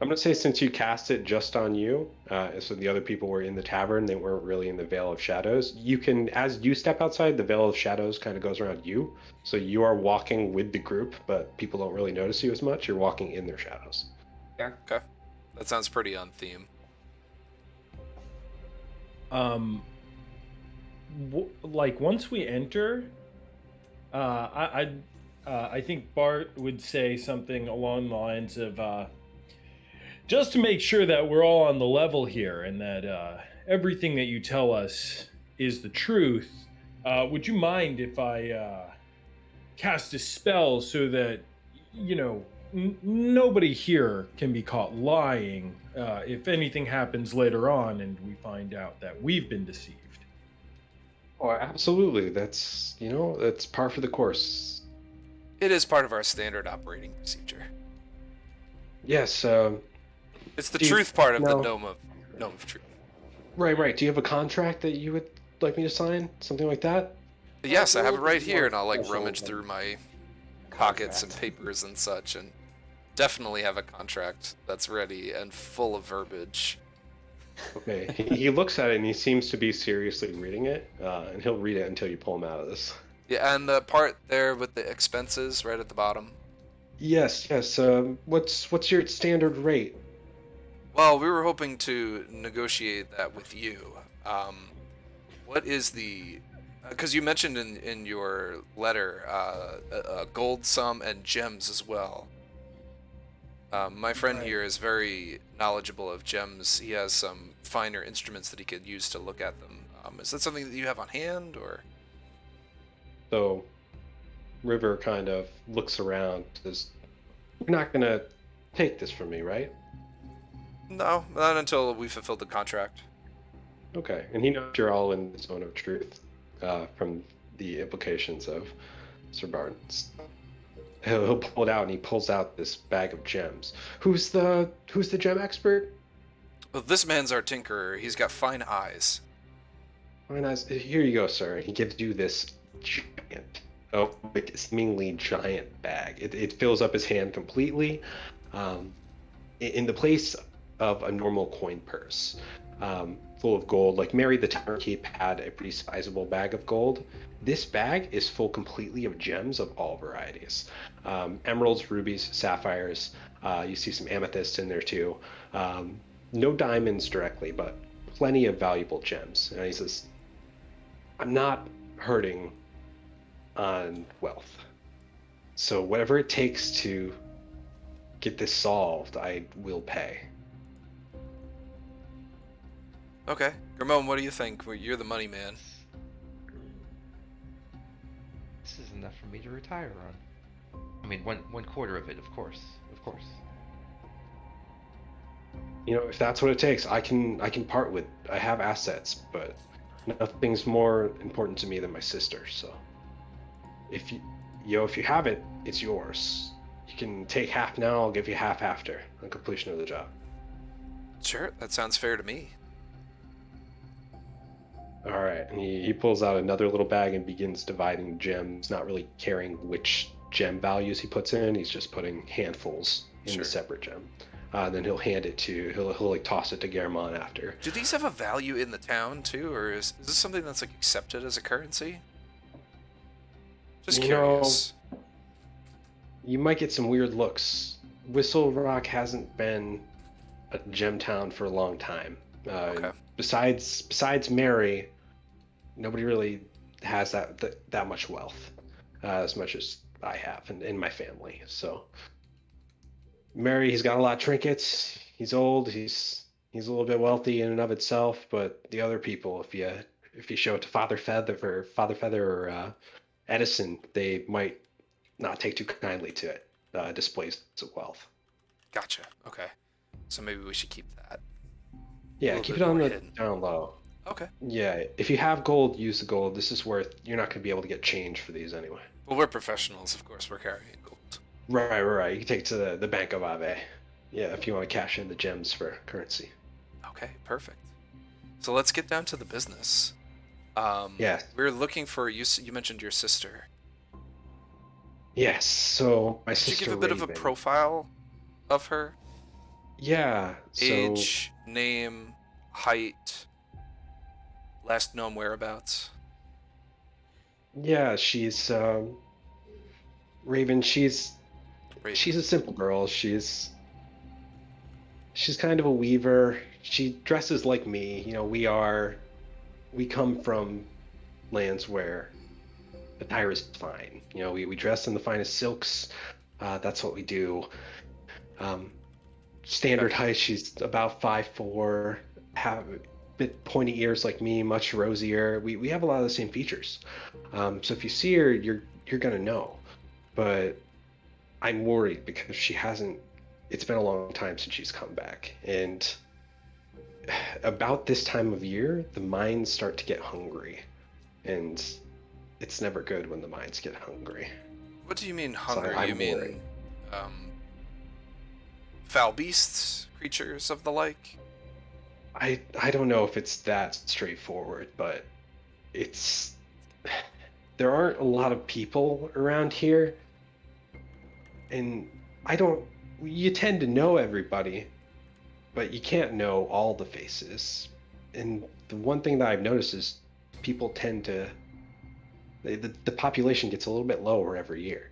I'm gonna say since you cast it just on you, so the other people were in the tavern, they weren't really in the Veil of Shadows. You can, as you step outside, the Veil of Shadows kind of goes around you, so you are walking with the group, but people don't really notice you as much. You're walking in their shadows. Fair. Okay, that sounds pretty on theme. Like once we enter, I think Bart would say something along the lines of, just to make sure that we're all on the level here and that everything that you tell us is the truth, would you mind if I cast a spell so that, you know, nobody here can be caught lying if anything happens later on and we find out that we've been deceived? Oh, absolutely. That's par for the course. It is part of our standard operating procedure. Yes. It's the Do you- truth part of the no. gnome of truth. Right. Do you have a contract that you would like me to sign? Something like that? Yes, I have it Well, right it's here, more and I'll like special rummage than through my pockets and contract. papers and such, and definitely have a contract that's ready and full of verbiage. Okay. He looks at it and he seems to be seriously reading it, and he'll read it until you pull him out of this. Yeah, and the part there with the expenses right at the bottom. Yes. What's your standard rate? Well, we were hoping to negotiate that with you. What is the? Because you mentioned in your letter a gold sum and gems as well. My friend Right. here is very knowledgeable of gems. He has some finer instruments that he could use to look at them. Is that something that you have on hand, or? So, River kind of looks around. Says, "You're not gonna take this from me, right?" No, not until we fulfilled the contract. Okay. And he knows you're all in the zone of truth, from the implications of Sir Barnes. He'll pull it out and he pulls out this bag of gems. Who's the gem expert? Well, this man's our tinkerer. He's got fine eyes. Fine eyes. Here you go, sir. He gives you this seemingly giant bag. It fills up his hand completely, in the place of a normal coin purse, full of gold. Like Mary the Towerkeep had a pretty sizable bag of gold. This bag is full completely of gems of all varieties, emeralds, rubies, sapphires. You see some amethysts in there too. No diamonds directly, but plenty of valuable gems. And he says, I'm not hurting on wealth. So whatever it takes to get this solved, I will pay. Okay, Gramon, what do you think? Well, you're the money man. This is enough for me to retire on. I mean, one quarter of it, of course. If that's what it takes, I can part with. I have assets, but nothing's more important to me than my sister. So if you have it, it's yours. You can take half now. I'll give you half after the completion of the job. Sure, that sounds fair to me. All right, and he pulls out another little bag and begins dividing gems, not really caring which gem values he puts in. He's just putting handfuls in Sure. the separate gem. Then he'll hand it to, he'll like toss it to Garamond after. Do these have a value in the town too, or is this something that's like accepted as a currency? Just You know, curious. You might get some weird looks. Whistlerock hasn't been a gem town for a long time. Okay. Besides Mary, nobody really has that much wealth, as much as I have in my family. So Mary, he's got a lot of trinkets. He's old. He's a little bit wealthy in and of itself. But the other people, if you show it to Father Feather or Edison, they might not take too kindly to it. Displays of wealth. Gotcha. Okay. So maybe we should keep that. Yeah, little keep bit it on more the hidden. down low. Okay. Yeah, if you have gold, use the gold. This is worth. You're not going to be able to get change for these anyway. Well, we're professionals, of course. We're carrying gold. Right. You can take it to the Bank of Ave. Yeah, if you want to cash in the gems for currency. Okay, perfect. So let's get down to the business. Yes. We're looking for you. You mentioned your sister. Yes. So my Could you sister give a bit of a Raven. profile of her? Yeah. So Age, name, height, last known whereabouts. yeah, she's Raven. She's Raven. a simple girl. She's kind of a weaver. She dresses like me. We come from lands where attire is fine. You know, we dress in the finest silks. That's what we do. Um, Standard height, she's about 5'4", have a bit pointy ears like me, much rosier. We have a lot of the same features. So if you see her, you're gonna know. But I'm worried because she hasn't. It's been a long time since she's come back, and about this time of year, the mines start to get hungry, and it's never good when the mines get hungry. What do you mean So hungry? I'm You mean worried. foul beasts, creatures of the like? I don't know if it's that straightforward, but it's there aren't a lot of people around here, and I don't. You tend to know everybody, but you can't know all the faces. And the one thing that I've noticed is people tend to the population gets a little bit lower every year.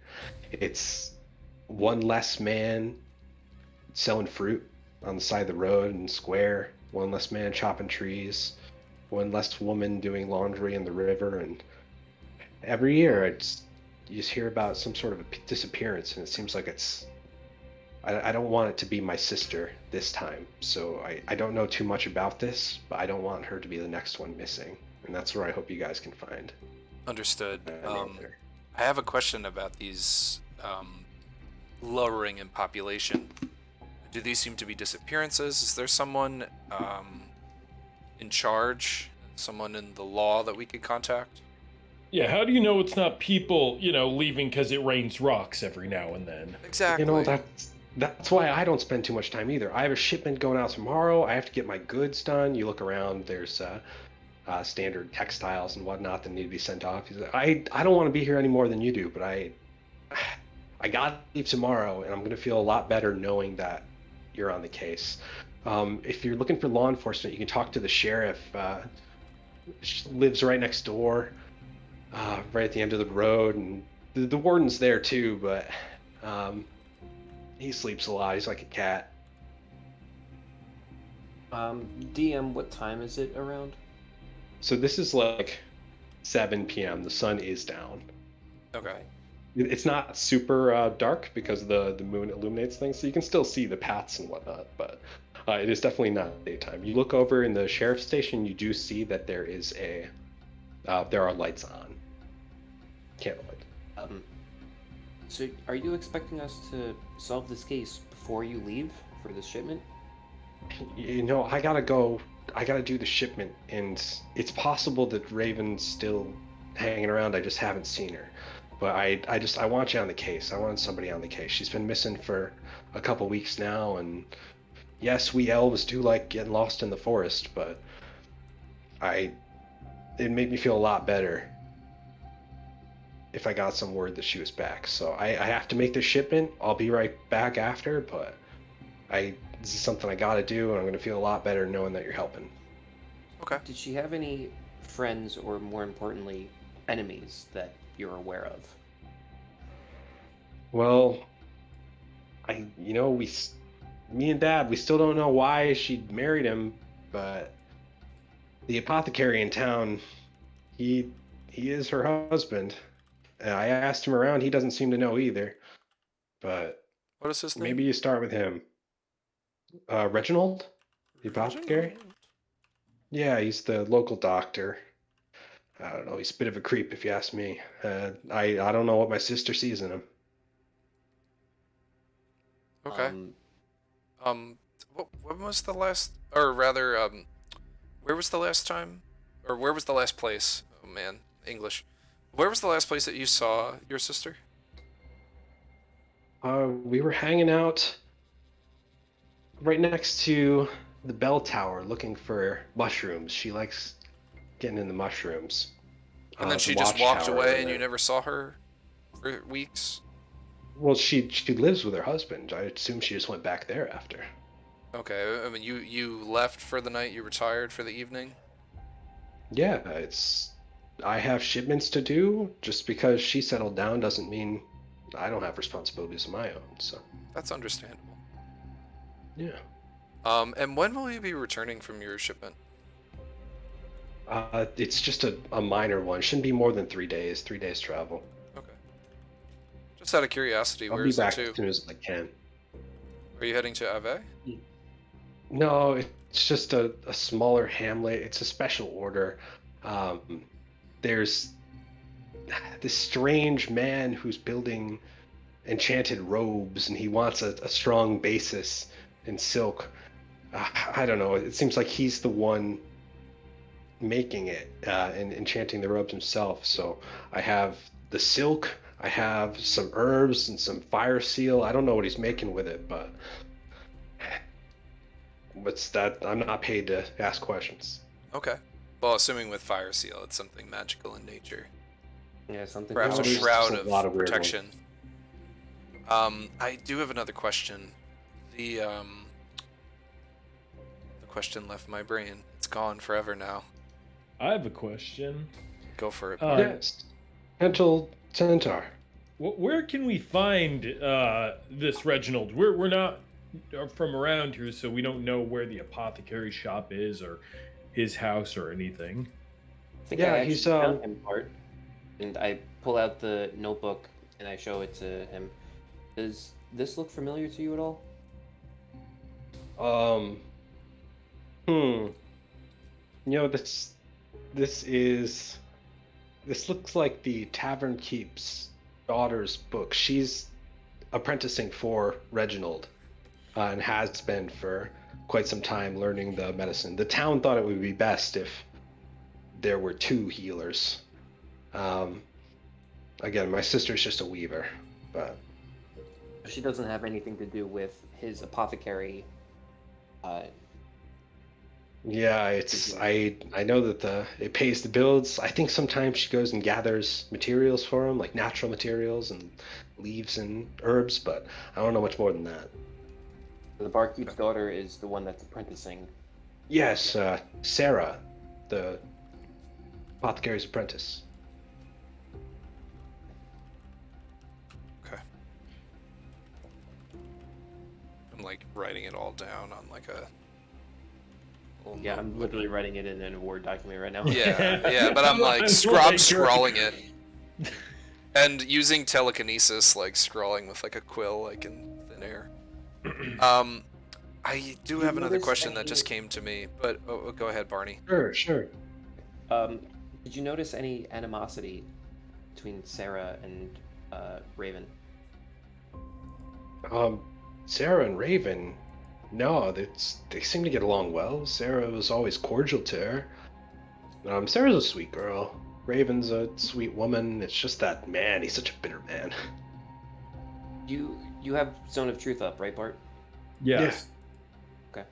It's one less man selling fruit on the side of the road and square, one less man chopping trees, one less woman doing laundry in the river, and every year it's you just hear about some sort of a disappearance, and it seems like it's I don't want it to be my sister this time, so I don't know too much about this, but I don't want her to be the next one missing, and that's where I hope you guys can find Understood. an answer. I have a question about these lowering in population. Do these seem to be disappearances? Is there someone in charge, someone in the law that we could contact? Yeah, how do you know it's not people, leaving because it rains rocks every now and then? Exactly. You know, that's why I don't spend too much time either. I have a shipment going out tomorrow. I have to get my goods done. You look around, there's standard textiles and whatnot that need to be sent off. He's like, I don't want to be here any more than you do, but I gotta leave tomorrow, and I'm gonna feel a lot better knowing that you're on the case. If you're looking for law enforcement, you can talk to the sheriff. She lives right next door, right at the end of the road, and the warden's there too, but he sleeps a lot. He's like a cat. DM, what time is it around? So this is like 7 p.m. The sun is down. Okay. It's not super dark because the moon illuminates things, so you can still see the paths and whatnot, but it is definitely not daytime. You look over in the sheriff's station, you do see that there is there are lights on. Candlelight. So are you expecting us to solve this case before you leave for this shipment? You know, I gotta go. I gotta do the shipment, and it's possible that Raven's still hanging around. I just haven't seen her. But I want you on the case. I want somebody on the case. She's been missing for a couple weeks now, and yes, we elves do like getting lost in the forest, but it made me feel a lot better if I got some word that she was back. So I have to make this shipment. I'll be right back after, but this is something I gotta do, and I'm gonna feel a lot better knowing that you're helping. Okay. Did she have any friends, or more importantly, enemies that you're aware of? Well, me and Dad, we still don't know why she married him, but the apothecary in town, he is her husband. I asked him around, he doesn't seem to know either. But What is his name? maybe you start with him. Reginald, the apothecary. Reginald. Yeah, he's the local doctor. I don't know. He's a bit of a creep, if you ask me. I don't know what my sister sees in him. Okay. When was the last, or rather, where was the last time, or where was the last place? Oh man, English. Where was the last place that you saw your sister? We were hanging out right next to the bell tower looking for mushrooms. She likes getting in the mushrooms. And then The she just walked watchtower away, over and you there. never saw her for weeks. Well, she lives with her husband. I assume she just went back there after. Okay, I mean, you left for the night. You retired for the evening. Yeah, I have shipments to do. Just because she settled down doesn't mean I don't have responsibilities of my own. So That's understandable. yeah. And when will you be returning from your shipment? It's just a minor one. Shouldn't be more than 3 days. 3 days travel. Okay. Just out of curiosity, I'll where be is it back to? as soon as I can. Are you heading to Ave? No, it's just a smaller hamlet. It's a special order. Um, there's this strange man who's building enchanted robes, and he wants a strong basis in silk. I don't know. It seems like he's the one making it and enchanting the robes himself. So I have the silk. I have some herbs and some fire seal. I don't know what he's making with it, but what's that? I'm not paid to ask questions. Okay. Well, assuming with Fire Seal, it's something magical in nature. Yeah, something. Perhaps No, a there's shroud just a lot of of weird protection. I do have another question. The question left my brain. It's gone forever now. I have a question. Go for it. Yes, Gentle Centaur. Where can we find this Reginald? We're not from around here, so we don't know where the apothecary shop is or his house or anything. I think Yeah, I actually he's, found him, Bart. And I pull out the notebook and I show it to him. Does this look familiar to you at all? Um, hmm. This is this looks like the Tavern Keep's daughter's book. She's apprenticing for Reginald, and has been for quite some time learning the medicine. The town thought it would be best if there were two healers. Um, Again, my sister's just a weaver, but She doesn't have anything to do with his apothecary. yeah, I know that it pays the bills. I think sometimes she goes and gathers materials for him, like natural materials and leaves and herbs, but I don't know much more than that. The barkeep's daughter is the one that's apprenticing. Yes, Sarah, the apothecary's apprentice. Okay. I'm like writing it all down on like a. little Yeah, I'm notebook. literally writing it in a Word document right now. Yeah, but I'm like I'm scrawling it, and using telekinesis, like scrawling with like a quill, like in thin air. I do have another notice question that any- just came to me, but go ahead, Barney. Sure. Did you notice any animosity between Sarah and Raven? Sarah and Raven, no, they seem to get along well. Sarah was always cordial to her. Sarah's a sweet girl. Raven's a sweet woman. It's just that man, he's such a bitter man. You have Zone of Truth up, right, Bart? Yes. Okay.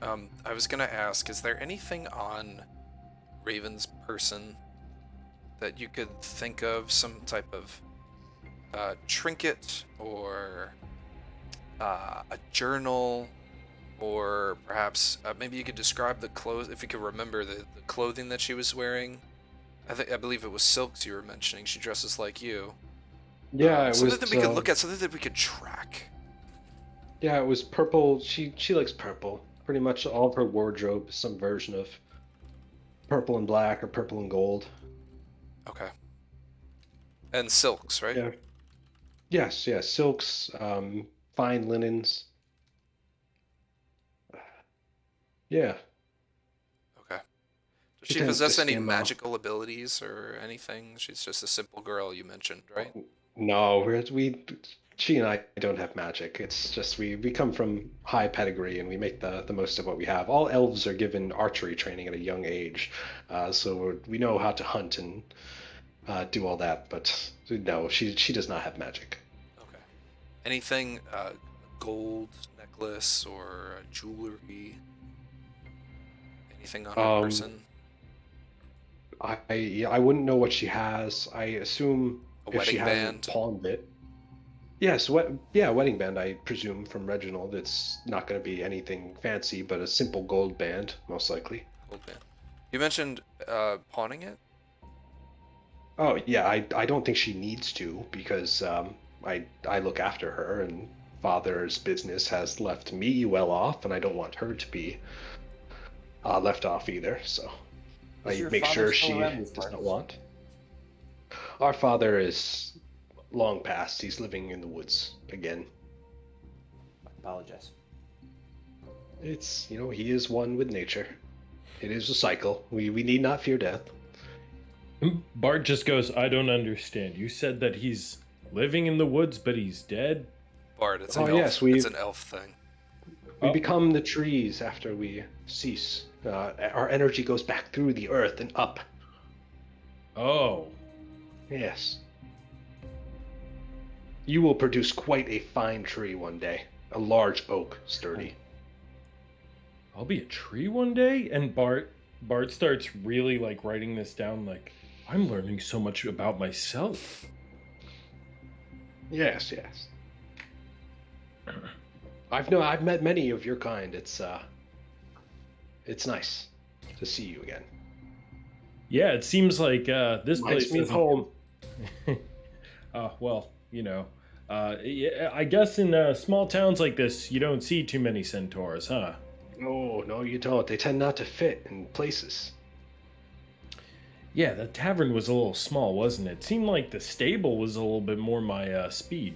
I was gonna ask, is there anything on Raven's person that you could think of, some type of trinket or a journal, or perhaps maybe you could describe the clothes, if you could remember the clothing that she was wearing. I believe it was silks you were mentioning. She dresses like you. Yeah, it something was. that we could look at, something that we could track. Yeah, it was purple. She likes purple. Pretty much all of her wardrobe is some version of purple and black or purple and gold. Okay. And silks, right? Yeah. Yes, silks, fine linens. Yeah. Okay. Does She she tends to possess any skim off. magical abilities or anything? She's just a simple girl, you mentioned, right? No, she and I don't have magic. It's just we come from high pedigree and we make the most of what we have. All elves are given archery training at a young age, so we know how to hunt and do all that. But no, she does not have magic. Okay. Anything, gold necklace or jewelry? Anything on her person? I wouldn't know what she has. I assume A if she wedding hasn't band? pawned it. Yes, wedding band. I presume from Reginald. It's not going to be anything fancy, but a simple gold band, most likely. Gold band. You mentioned pawning it? Oh yeah, I don't think she needs to because I look after her and father's business has left me well off, and I don't want her to be left off either, so I Is your make father sure still she around these does not parts? want. Our father is long past. He's living in the woods again. I apologize. It's, he is one with nature. It is a cycle. We need not fear death. Bart just goes, I don't understand. You said that he's living in the woods, but he's dead? Bard, it's Oh, an elf. yes, It's an elf thing. we Oh. become the trees after we cease. Our energy goes back through the earth and up. Oh. Yes. You will produce quite a fine tree one day. A large oak, sturdy. I'll be a tree one day? And Bart starts really like writing this down like, I'm learning so much about myself. Yes, yes. I've met many of your kind. It's nice to see you again. Yeah, it seems like this Reminds place me of doesn't. home. Well, yeah, I guess in small towns like this, you don't see too many centaurs, huh? No, no, you don't. They tend not to fit in places. Yeah, the tavern was a little small, wasn't it? Seemed like the stable was a little bit more my speed.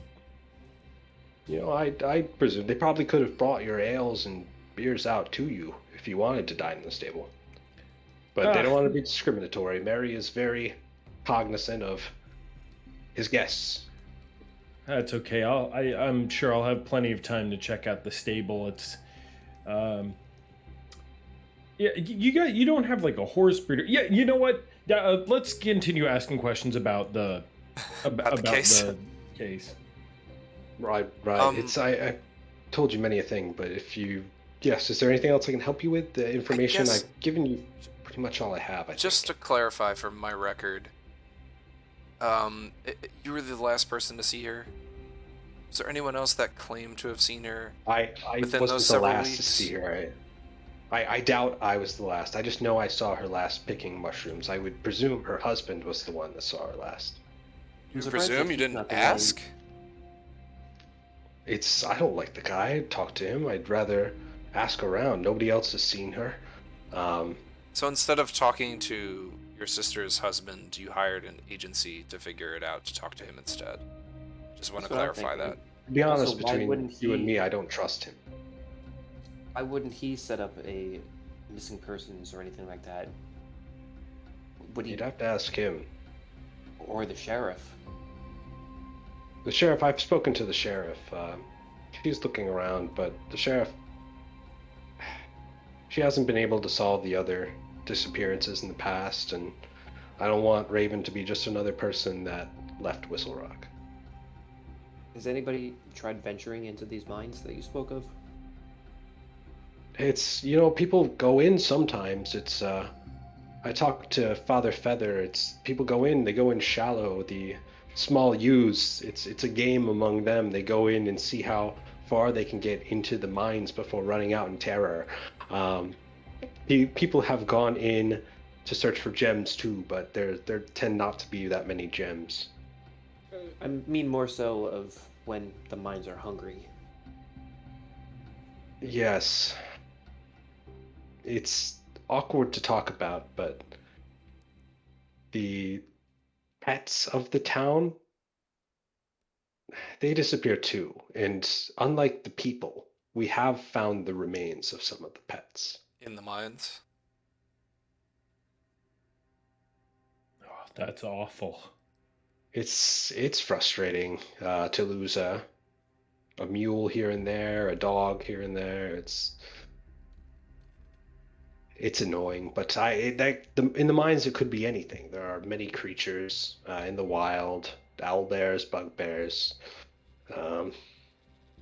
I presume they probably could have brought your ales and beers out to you if you wanted to dine in the stable. But they don't want to be discriminatory. Mary is very cognizant of his guests. That's okay. I'm sure I'll have plenty of time to check out the stable. It's, yeah, you don't have like a horse breeder. Yeah, you know what? Let's continue asking questions about the About the case. the case. Right. Um, It's I told you many a thing, but yes, is there anything else I can help you with? The information guess- I've given you pretty much all I have. I Just think. to clarify for my record, you were the last person to see her. Was there anyone else that claimed to have seen her? I within wasn't those the several last to weeks? see her. I doubt I was the last. I just know I saw her last picking mushrooms. I would presume her husband was the one that saw her last. You surprised that presume you he's didn't not the one- ask? I don't like the guy. I'd talk to him. I'd rather ask around. Nobody else has seen her. So instead of talking to your sister's husband, you hired an agency to figure it out to talk to him instead. Just want to That's what I'm clarify that. thinking. To be honest, Also, why between wouldn't you and he- me, I don't trust him. Why wouldn't he set up a missing persons or anything like that? Would he, You'd have to ask him. or the sheriff? The sheriff, I've spoken to the sheriff. She's looking around, but the sheriff, she hasn't been able to solve the other disappearances in the past, and I don't want Raven to be just another person that left Whistlerock. Has anybody tried venturing into these mines that you spoke of? It's, people go in sometimes. I talked to Father Feather. It's, people go in, they go in shallow. The small youths, it's a game among them. They go in and see how far they can get into the mines before running out in terror. People have gone in to search for gems too, but there tend not to be that many gems. I mean more so of when the mines are hungry. Yes. It's awkward to talk about, but the pets of the town, they disappear too. And unlike the people, we have found the remains of some of the pets. In the mines? Oh, that's awful. It's frustrating to lose a mule here and there, a dog here and there. It's annoying, but in the mines it could be anything. There are many creatures in the wild: owl bears, bugbears,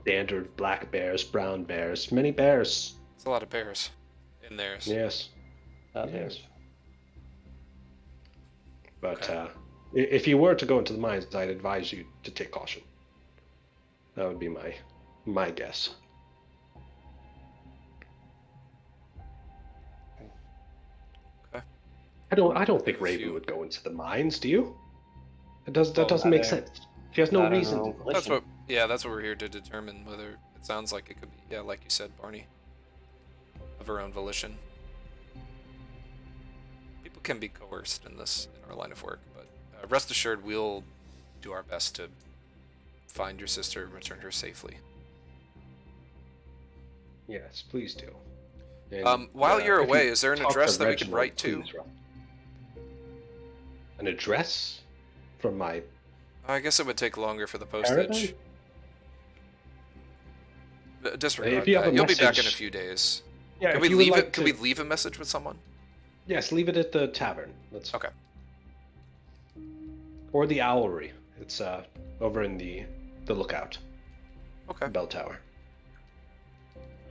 standard black bears, brown bears, many bears. It's a lot of bears in theirs. Yes, There's but Okay. If you were to go into the mines, I'd advise you to take caution. That would be my guess. Okay. I don't think If Raven you- would go into the mines. Do you? That Well, doesn't make not a- sense. She has no not on her reason own to. That's volition. that's what we're here to determine, whether it sounds like it could be, yeah, like you said, Barney. Of her own volition. people can be coerced in our line of work, but rest assured, we'll do our best to find your sister and return her safely. Yes, please do. And, While you're if you away, is there an talk to address that we could Reginald, write to? please, an address from my I guess it would take longer for the postage. caravan? Disregard If you have that. a You'll be back in a message- few days. Yeah, Can if we you would leave like it? Can to- we leave a message with someone? Yes, leave it at the tavern. Okay. Or the owlery. It's over in the lookout. Okay. Bell tower.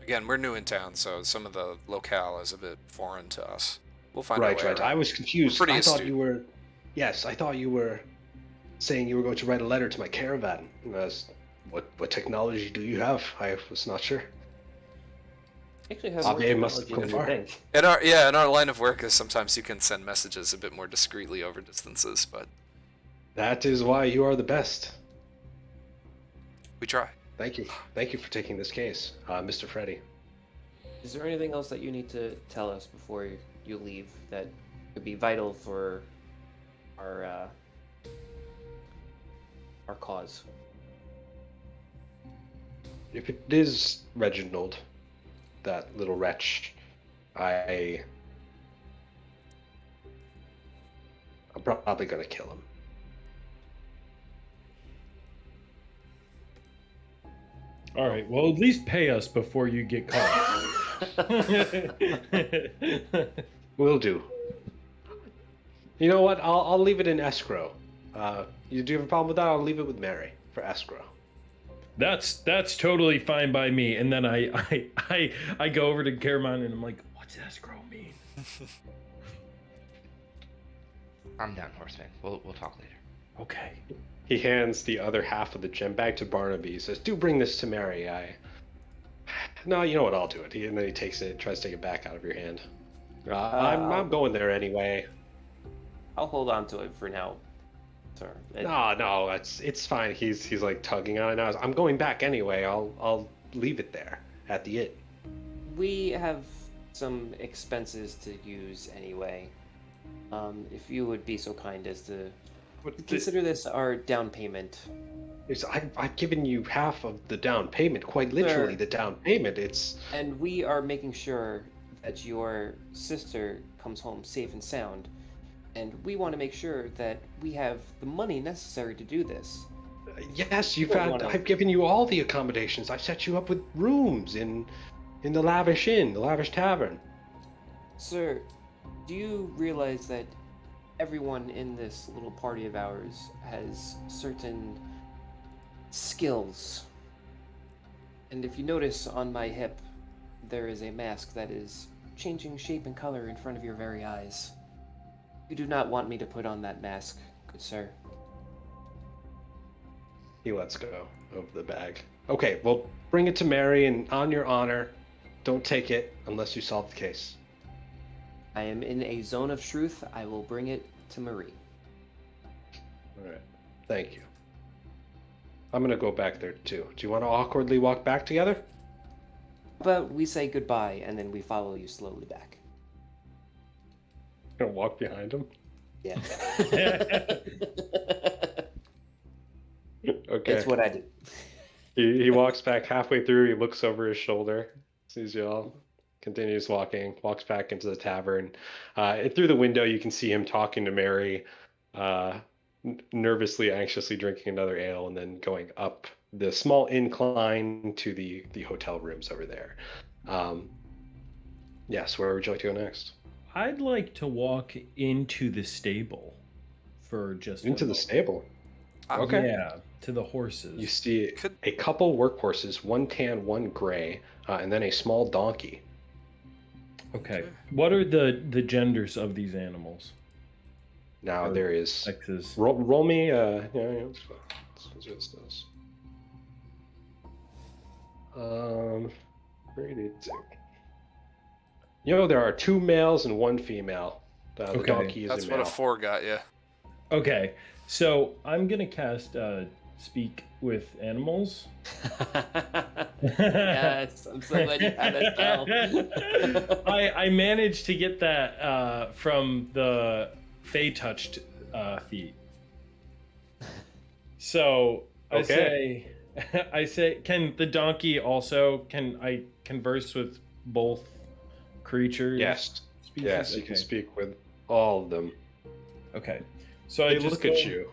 Again, we're new in town, so some of the locale is a bit foreign to us. We'll find Right, our way right. around. I was confused. Pretty I thought astute. you were. Yes, I thought you were saying you were going to write a letter to my caravan. And I was, what technology do you have? I was not sure. Actually have Ah, more they must have technology come than far. you think. In our line of work is sometimes you can send messages a bit more discreetly over distances, but That is why you are the best. we try. Thank you. Thank you for taking this case, Mr. Freddy. Is there anything else that you need to tell us before you leave that could be vital for our cause? If it is Reginald, that little wretch, I'm probably gonna kill him. All right. Well, at least pay us before you get caught. Will do. You know what? I'll leave it in escrow. You do have a problem with that? I'll leave it with Mary for escrow. That's totally fine by me. And then I go over to Caramon and I'm like, what's escrow mean? I'm down, Horseman. We'll talk later. Okay. He hands the other half of the gem bag to Barnaby. He says, "Do bring this to Mary." No, you know what? I'll do it. And then he takes it, tries to take it back out of your hand. I'm going there anyway. I'll hold on to it for now, sir. No, it's fine. He's like tugging on it now. I'm going back anyway. I'll leave it there at the inn. We have some expenses to use anyway. If you would be so kind as to consider this our down payment. I've given you half of the down payment, quite literally Sir. the down payment. It's And we are making sure that your sister comes home safe and sound. And we want to make sure that we have the money necessary to do this. yes, I've given you all the accommodations. I've set you up with rooms in the lavish inn, the lavish tavern. Sir, do you realize that everyone in this little party of ours has certain skills? And if you notice on my hip, there is a mask that is changing shape and color in front of your very eyes. You do not want me to put on that mask, good sir. He lets go of the bag. Okay, well, bring it to Mary, and on your honor, don't take it unless you solve the case. I am in a zone of truth. I will bring it to Marie. All right, thank you. I'm gonna go back there too. Do you want to awkwardly walk back together? But we say goodbye, and then we follow you slowly back. Gonna walk behind him. Yeah. Okay. It's what I do. He walks back halfway through. He looks over his shoulder, sees you all, continues walking, walks back into the tavern. And through the window, you can see him talking to Mary, nervously, anxiously drinking another ale, and then going up the small incline to the hotel rooms over there. Yes, where would you like to go next? I'd like to walk into the stable for just Into a the moment. stable. Okay. Yeah, to the horses. You see Could- a couple workhorses, one tan, one gray, and then a small donkey. Okay. What are the genders of these animals? Now Or there is. Sexes. Roll me. Yeah, let's see what this does. 32. There are 2 males and 1 female. The Okay. donkey is That's a what male. a 4 got you. Okay, so I'm gonna cast speak with animals? Yes, I'm so glad you had that spell. I managed to get that from the Fey touched feat. So I Okay. say, I say, can the donkey also? Can I converse with both creatures, Yes. species? Yes, you can Okay. speak with all of them. Okay. So I They just look at you,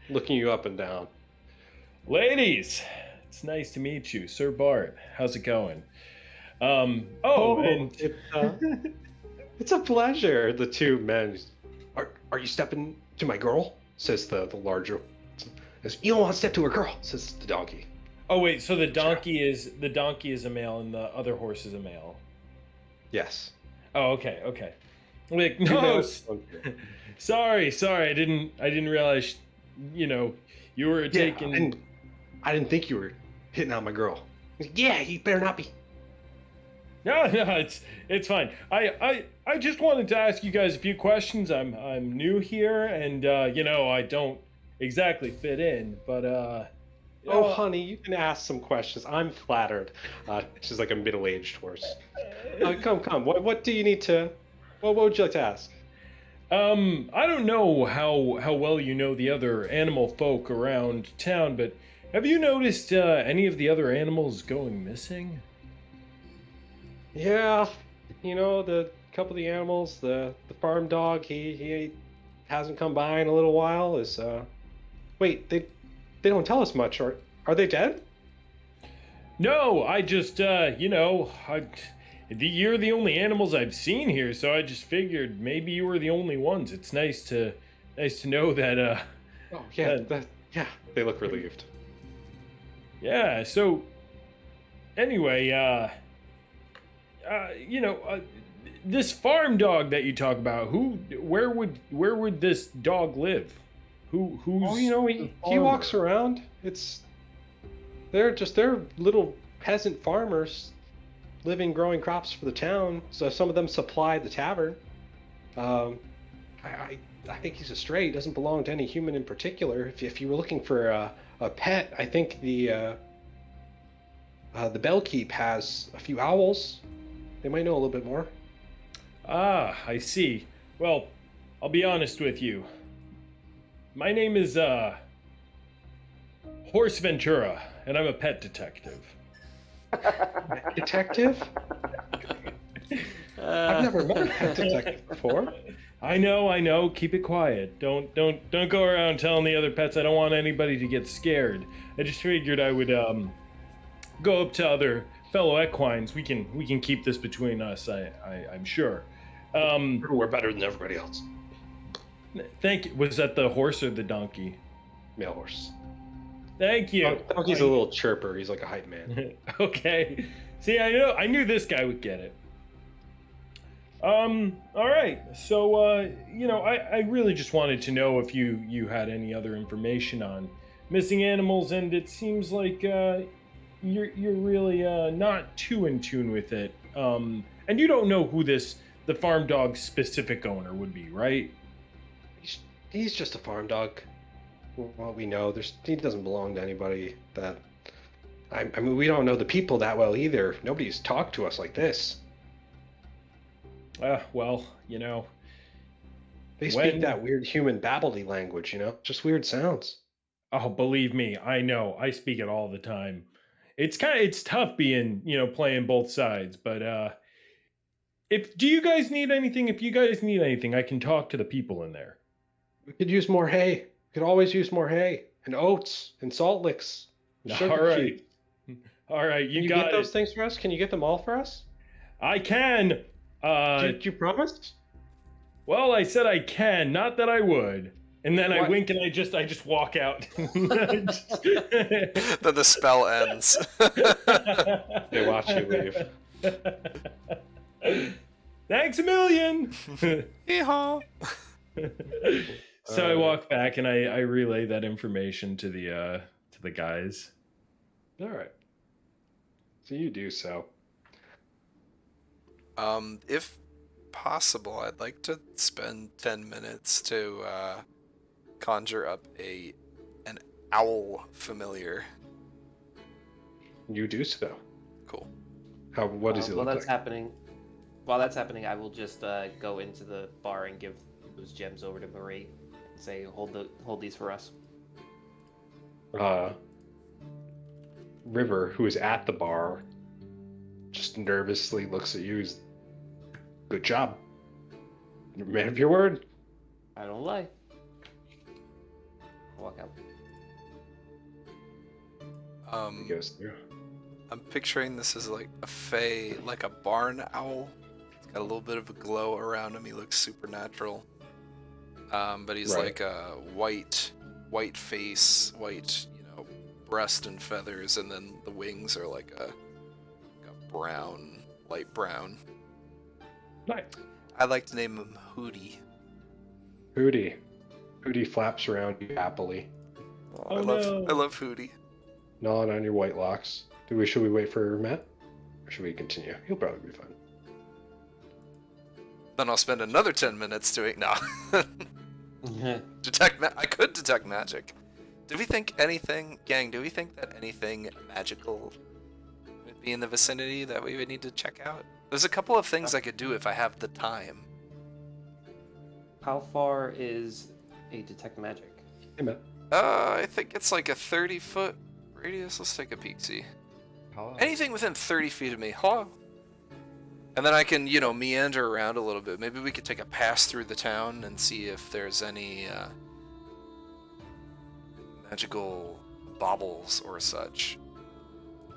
looking you up and down. ladies, it's nice to meet you, Sir Bart. How's it going? Oh, and It's a pleasure. The two men. Are you stepping to my girl? Says the larger. Says, you don't want to step to a girl. Says the donkey. oh wait, so the donkey is a male and the other horse is a male. Yes. Oh, okay, okay. Like Two no, males, one female. sorry, I didn't realize, you know, you were Yeah, taking. and I didn't think you were hitting on my girl. Yeah, he better not be. No, no, it's fine. I just wanted to ask you guys a few questions. I'm new here, and you know, I don't exactly fit in, but you Oh, know, honey, you can ask some questions. I'm flattered. She's like a middle-aged horse. Come. What do you need to? What would you like to ask? I don't know how well you know the other animal folk around town, but have you noticed any of the other animals going missing? Yeah, the couple of the animals, the farm dog, he hasn't come by in a little while. Is wait, they don't tell us much. Are they dead? No, I just you know, you're the only animals I've seen here, so I just figured maybe you were the only ones. It's nice to know that Oh yeah, that yeah. They look relieved. yeah. So anyway, you know, this farm dog that you talk about, where would this dog live? Who's Oh, the he walks farmer? around. They're little peasant farmers living growing crops for the town. So some of them supply the tavern. Um, I think he's a stray. He doesn't belong to any human in particular. If you were looking for a pet, I think the Bellkeep has a few owls. They might know a little bit more. Ah, I see. Well, I'll be honest with you. My name is Horse Ventura, and I'm a pet detective. Detective? I've never met a pet detective before. I know. Keep it quiet. Don't go around telling the other pets. I don't want anybody to get scared. I just figured I would go up to other fellow equines. We can keep this between us. I'm sure. We're better than everybody else. Thank you. Was that the horse or the donkey? Male horse. Thank you. Donkey's a little chirper. He's like a hype man. Okay. See, I knew this guy would get it. All right. So, you know, I really just wanted to know if you had any other information on missing animals, and it seems like you're really not too in tune with it. And you don't know who the farm dog's specific owner would be, right? He's just a farm dog. What we know, he doesn't belong to anybody that. I mean, we don't know the people that well either. Nobody's talked to us like this. Well, you know, They speak when that weird human babbly language, just weird sounds. oh, believe me, I know. I speak it all the time. It's tough being, you know, playing both sides, but if you guys need anything, I can talk to the people in there. We could use more hay. We could always use more hay and oats and salt licks and All sugar right. cubes. All right, Can you you get got those it. things for us? Can you get them all for us? I can. Uh Do you promise? well, I said I can, not that I would. And then I What? wink and I just walk out. Then the spell ends. They watch you leave. Thanks a million. Hee-haw. So I walk back and I relay that information to the guys. All right. So you do so. If possible, I'd like to spend 10 minutes to conjure up an owl familiar. You do so. Cool. What does he While look that's like? happening, I will just go into the bar and give those gems over to Marie. And say, hold these for us. River, who is at the bar, just nervously looks at you. He's, good job. You're a man of your word. I don't lie. I'll walk out. He goes through. I'm picturing this as like a fae, like a barn owl. He's got a little bit of a glow around him. He looks supernatural. But he's Right. like a white face, white, breast and feathers, and then the wings are like a brown, light brown. Nice. I like to name him Hootie. Hootie. Hootie flaps around you happily, Oh, I no. love Hootie. gnawing on your white locks. Should we wait for Matt? Or should we continue? He'll probably be fine. Then I'll spend another 10 minutes doing I could detect magic. Do we think anything, gang? Do we think that anything magical would be in the vicinity that we would need to check out? There's a couple of things I could do if I have the time. How far is a detect magic? Hey, Matt. I think it's like a 30-foot radius. Let's take a peek-see. Anything within 30 feet of me. Hello? And then I can, meander around a little bit. Maybe we could take a pass through the town and see if there's any magical baubles or such.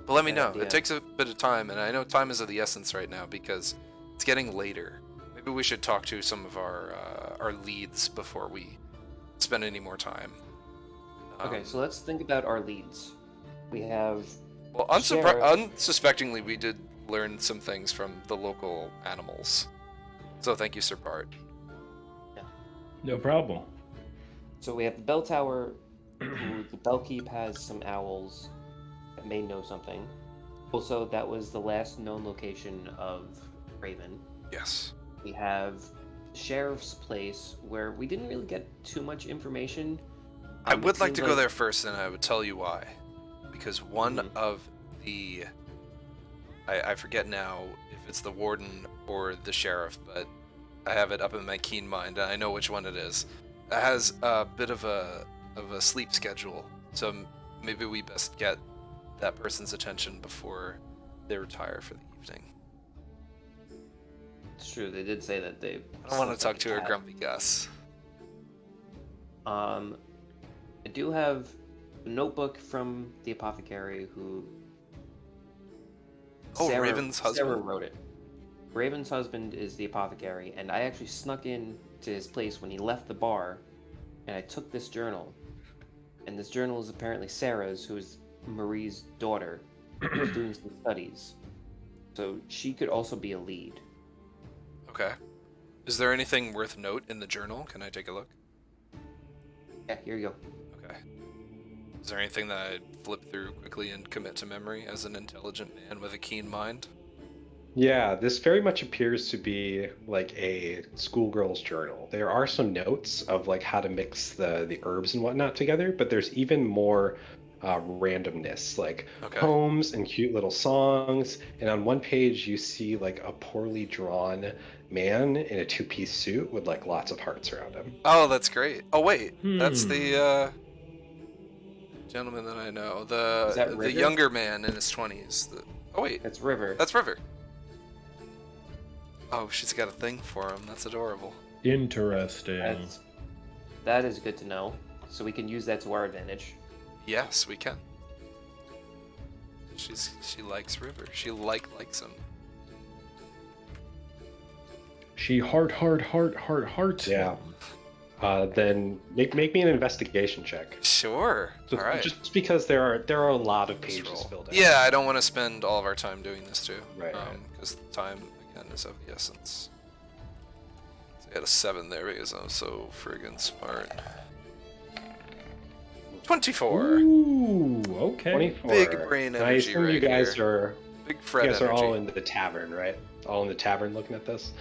But let me know. idea. It takes a bit of time, and I know time is of the essence right now because it's getting later. Maybe we should talk to some of our leads before we spend any more time. Okay, so let's think about our leads. We have Well, Sheriff. unsuspectingly, we did learn some things from the local animals. So thank you, Sir Bart. No problem. So we have the bell tower, who the bellkeep has some owls that may know something. Also, that was the last known location of Raven. Yes. We have Sheriff's place, where we didn't really get too much information. I It would like seems to go there first, and I would tell you why. Because one Mhm. of the... I forget now if it's the warden or the sheriff, but I have it up in my keen mind, and I know which one it is. It has a bit of a sleep schedule, so maybe we best get that person's attention before they retire for the evening. It's true, they did say that they... I don't want to slept talk like to a cat. grumpy Gus. I do have a notebook from the apothecary who... Oh, Raven's husband? Sarah wrote it. Raven's husband is the apothecary, and I actually snuck in to his place when he left the bar, and I took this journal. And this journal is apparently Sarah's, who is Marie's daughter, who's doing some studies. So she could also be a lead. Okay. Is there anything worth note in the journal? Can I take a look? Yeah, here you go. Okay. Is there anything that I'd flip through quickly and commit to memory as an intelligent man with a keen mind? Yeah, this very much appears to be like a schoolgirl's journal. There are some notes of like how to mix the herbs and whatnot together, but there's even more randomness, like Okay. poems and cute little songs. And on one page, you see like a poorly drawn man in a two-piece suit with like lots of hearts around him. Oh, that's great. Oh, wait. That's Hmm. the gentleman that I know. Is that The River? younger man in his 20s. Oh, wait. That's River. That's River. Oh, she's got a thing for him. That's adorable. Interesting. That is good to know. So we can use that to our advantage. Yes, we can. She likes River. She likes him. She heart. Yeah. Then make me an investigation check. Sure. So All right. Just because there are a lot of Let's pages roll. filled out. Yeah, I don't want to spend all of our time doing this too. Right. Because time again is of the essence. So I had a 7 there because I'm so friggin' smart. 24. Ooh, okay. 24. Big brain And I energy assume you right guys here. are Big Fred you guys energy. are all in the tavern, right? All in the tavern looking at this.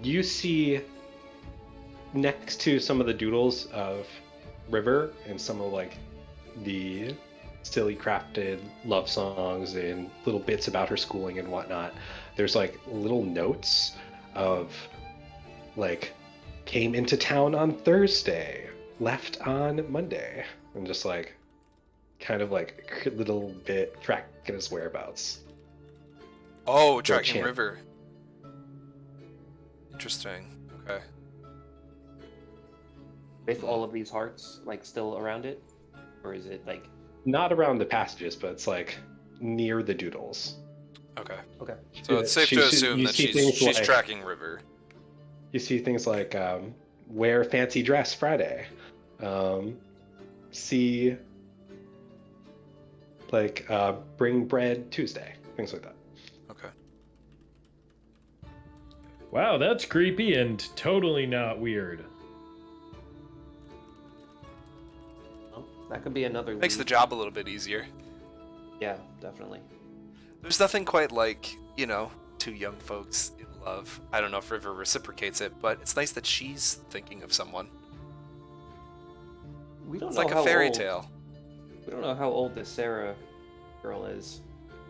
You see next to some of the doodles of River and some of like the silly crafted love songs and little bits about her schooling and whatnot, there's like little notes of like came into town on Thursday, left on Monday, and just like kind of like a little bit tracking his whereabouts. Oh, Little tracking chant. river. Interesting. Okay. With all of these hearts like still around it, or is it like Not around the passages, but it's like near the doodles. Okay. okay? So it's safe to assume you that see she's things like tracking river. you see things like wear fancy dress Friday, see like bring bread Tuesday, things like that. Okay. Wow, that's creepy and totally not weird. Well, that could be another Makes the lead. job a little bit easier. Yeah, definitely. There's nothing quite like, two young folks in love. I don't know if River reciprocates it, but it's nice that she's thinking of someone. We don't It's know like how a fairy old, tale. We don't know how old this Sarah girl is.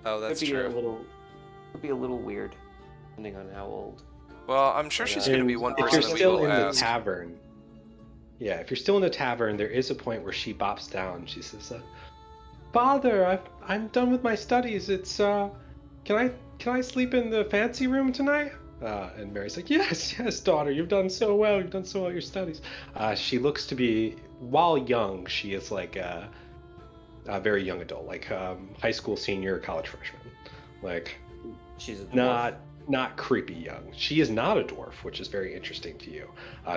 Oh, that's could be a true. little, could be a little weird, depending on how old. Well, I'm sure But, she's going to be And one if person you're that we still will in the ask. tavern, yeah, if you're still in the tavern, there is a point where she bops down. She says, "Father, I'm done with my studies. It's can I sleep in the fancy room tonight?" And Mary's like, "Yes, yes, daughter. You've done so well. You've done so well at your studies." She looks to be, while young, she is like a very young adult, like high school senior, college freshman, like She's a dwarf. not creepy young. She is not a dwarf, which is very interesting to you.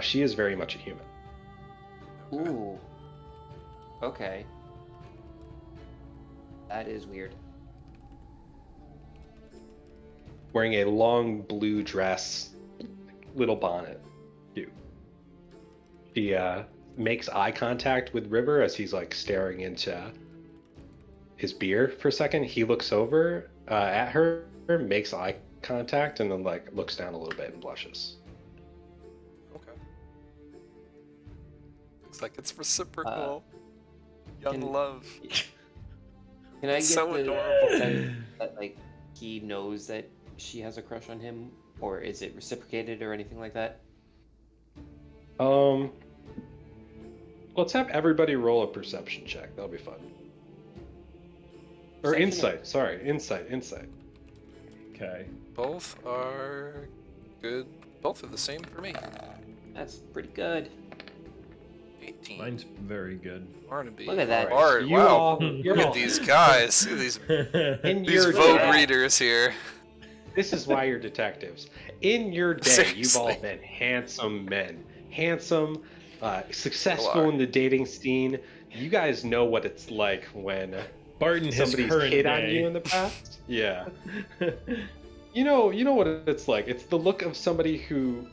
She is very much a human. Okay. Ooh. Okay. That is weird. Wearing a long blue dress, little bonnet. Cute. She makes eye contact with River as he's like staring into his beer for a second. He looks over at her, makes eye contact, and then like looks down a little bit and blushes. Okay. Looks like it's reciprocal. Young can- love. Can I get It's so the adorable. sense that like he knows that she has a crush on him, or is it reciprocated or anything like that? Let's have everybody roll a perception check. That'll be fun. Or Perception insight. Sorry, insight. Okay. Both are good. Both are the same for me. That's pretty good. 18. Mine's very good. Barnaby. Look at that. Bart, You wow. all- Look you're at all- these guys. Look at these In these your Vogue day, readers here. this is why you're detectives. In your day, you've all Seriously. been handsome men. Handsome, successful are. in the dating scene. You guys know what it's like when Barton his somebody's current hit day. on you in the past. Yeah. You know what it's like. It's the look of somebody who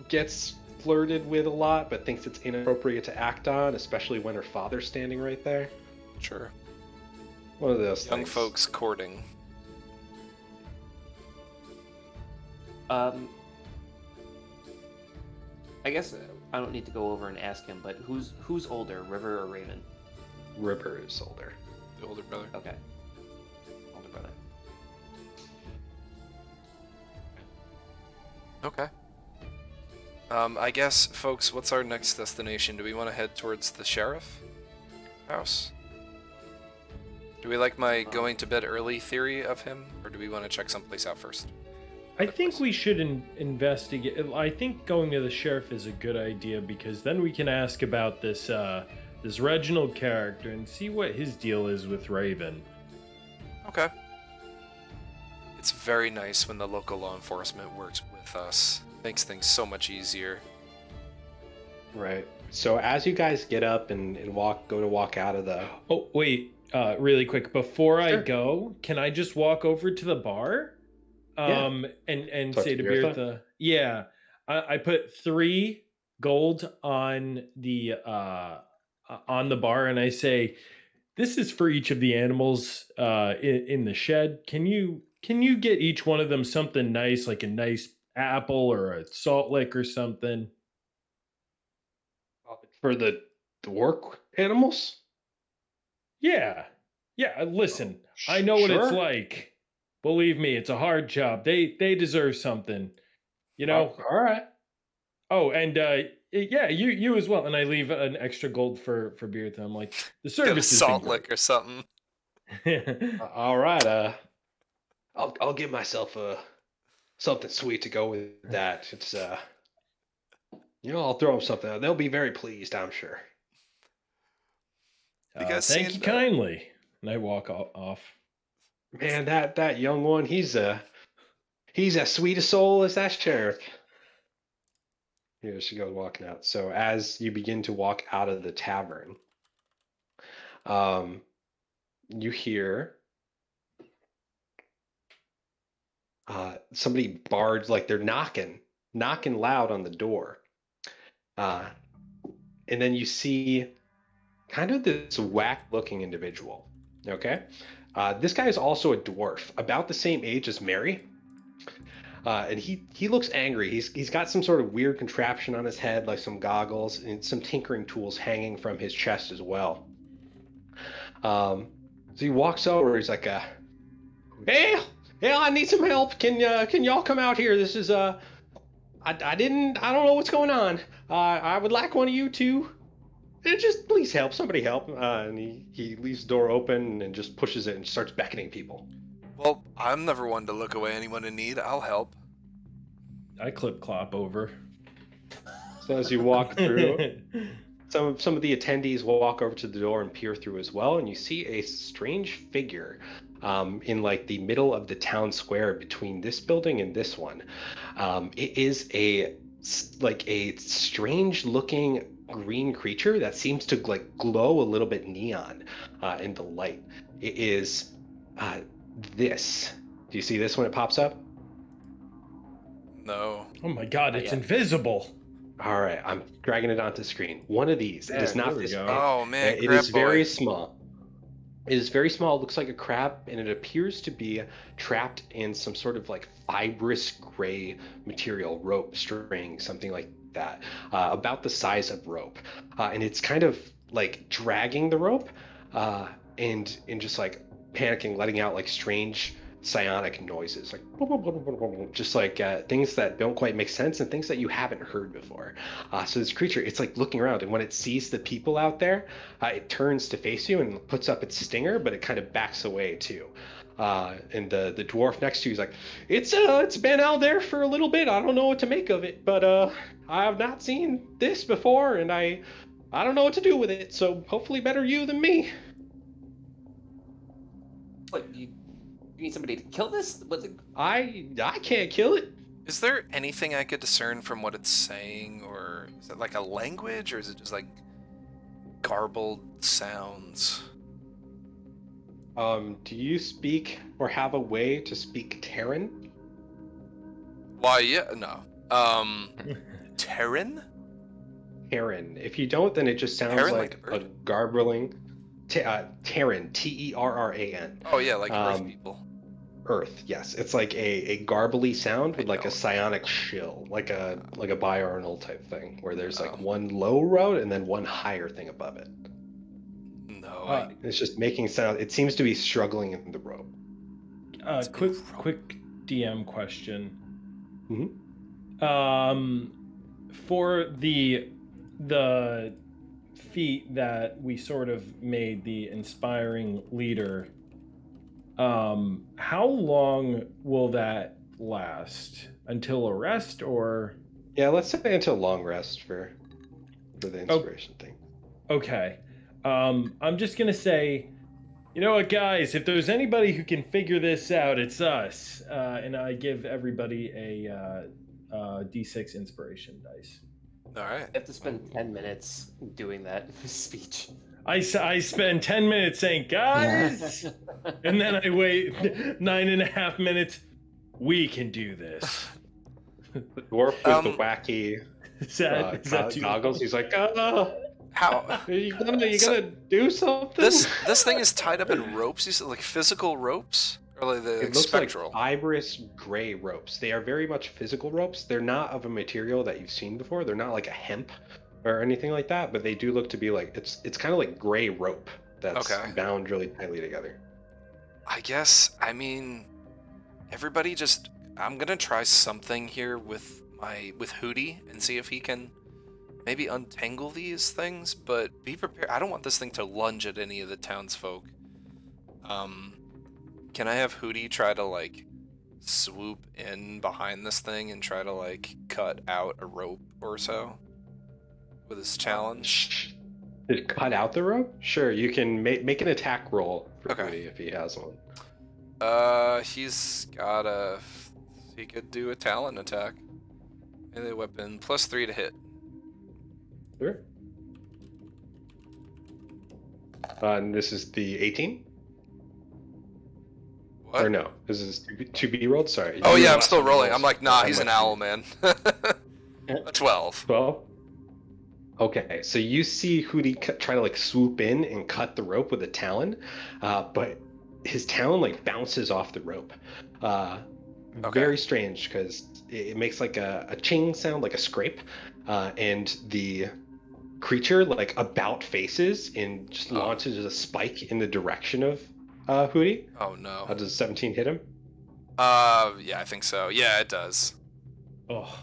gets flirted with a lot but thinks it's inappropriate to act on, especially when her father's standing right there. Sure. One of those Young things. folks courting. I guess I don't need to go over and ask him, but who's older, River or Raven? River is older. The older brother. Okay. Older brother. Okay. I guess, folks, what's our next destination? Do we want to head towards the sheriff house? Do we like my going to bed early theory of him, or do we want to check someplace out first? I think we should investigate. I think going to the sheriff is a good idea because then we can ask about this this Reginald character and see what his deal is with Raven. Okay. It's very nice when the local law enforcement works with us. Makes things so much easier. Right. So as you guys get up and go to walk out of the Oh wait, really quick before I Sure. go, can I just walk over to the bar? Yeah. And Talk say to to Beertha? Beertha, yeah, I put 3 gold on the bar, and I say, this is for each of the animals in the shed. Can you get each one of them something nice, like a nice apple or a salt lick or something? for the The work animals? Yeah. Yeah, listen, I know what it's Sure. like. Believe me, it's a hard job. They deserve something, you know? All right. Oh, and yeah, you as well. And I leave an extra gold for beer. I'm like, the Get a service has been salt great. lick or something. All right. I'll give myself something sweet to go with that. It's I'll throw them something. They'll be very pleased, I'm sure. You guys Thank you seen kindly. And I walk off. Man, that young one, he's as sweet a soul as that sheriff. Here she goes walking out. So as you begin to walk out of the tavern, um, you hear somebody barge, like they're knocking loud on the door. Uh, and then you see kind of this whack-looking individual. Okay, this guy is also a dwarf, about the same age as Mary. And he looks angry. He's got some sort of weird contraption on his head, like some goggles and some tinkering tools hanging from his chest as well. So he walks over. He's like, "Hey, hey, I need some help. Can y'all come out here? This is I don't know what's going on. I would like one of you to just please help. Somebody help." And he leaves the door open and just pushes it and starts beckoning people. Well, I'm never one to look away anyone in need. I'll help. I clip clop over. So as you walk through, some of the attendees will walk over to the door and peer through as well, and you see a strange figure in like the middle of the town square between this building and this one. It is like a strange looking green creature that seems to like glow a little bit neon in the light. It is this. Do you see this when it pops up? No. Oh my god, Not it's yet. invisible. All right, I'm dragging it onto screen. One of these. It is There not we this go. big. Oh man, It crab is very boy. small. It is very small. It looks like a crab, and it appears to be trapped in some sort of like fibrous gray material, rope, string, something like that, about the size of rope. And it's kind of like dragging the rope, uh, and just like panicking, letting out like strange psionic noises, like just like things that don't quite make sense and things that you haven't heard before. So this creature, it's like looking around, and when it sees the people out there, it turns to face you and puts up its stinger, but it kind of backs away too. And the dwarf next to you is like, it's been out there for a little bit. I don't know what to make of it, but I have not seen this before, and I don't know what to do with it. So hopefully, better you than me. What, you need somebody to kill this? I can't kill it. Is there anything I could discern from what it's saying, or is it like a language, or is it just like garbled sounds? Do you speak or have a way to speak Terran? Why, yeah, no. Terran? Terran. If you don't, then it just sounds Terran like like a a bird? garbling. Terran, Terran. Oh yeah, like Earth Um, people. Earth, yes. It's like a garbly sound I with like a don't. psionic shill, like a binaural type thing, where there's like Oh. one low road and then one higher thing above it. No, It's just making sound. It seems to be struggling in the rope. It's Quick in rope. quick DM question. Mhm. For the feat that we sort of made the inspiring leader, how long will that last? Until arrest, or Yeah, let's say until long rest for the inspiration thing. okay. I'm just gonna say, you know what, guys, if there's anybody who can figure this out, it's us. And I give everybody a d6 inspiration dice. All right. I have to spend 10 minutes doing that speech. I spend 10 minutes saying, guys, and then I wait 9.5 minutes. We can do this. The dwarf with the Um, wacky Is that too goggles. long? He's like, How? you gonna So- do something? This thing is tied up in ropes. You said like physical ropes, or like the It looks spectral. like fibrous gray ropes. They are very much physical ropes. They're not of a material that you've seen before. They're not like a hemp or anything like that, but they do look to be like it's kind of like gray rope that's Okay. bound really tightly together. I guess, I mean, everybody just, I'm gonna try something here with Hootie and see if he can maybe untangle these things, but be prepared. I don't want this thing to lunge at any of the townsfolk. Can I have Hootie try to, like, swoop in behind this thing and try to, like, cut out a rope or so with his challenge? Did it cut out the rope? Sure, you can make an attack roll for Okay. Hootie if he has one. He could do a talent attack. Melee weapon, +3 to hit. Sure. And this is the 18? What? Or no, this is 2B rolled? Sorry. Oh You yeah, I'm last still one rolling. was- I'm like, nah, I he's an went owl, to man. A 12. 12? Okay, so you see Hootie try to like swoop in and cut the rope with a talon, but his talon like bounces off the rope. Very strange because it makes like a ching sound, like a scrape, and the creature like about faces and just launches a spike in the direction of Hootie. Oh no. Does 17 hit him? Yeah, I think so. Yeah, it does. Oh,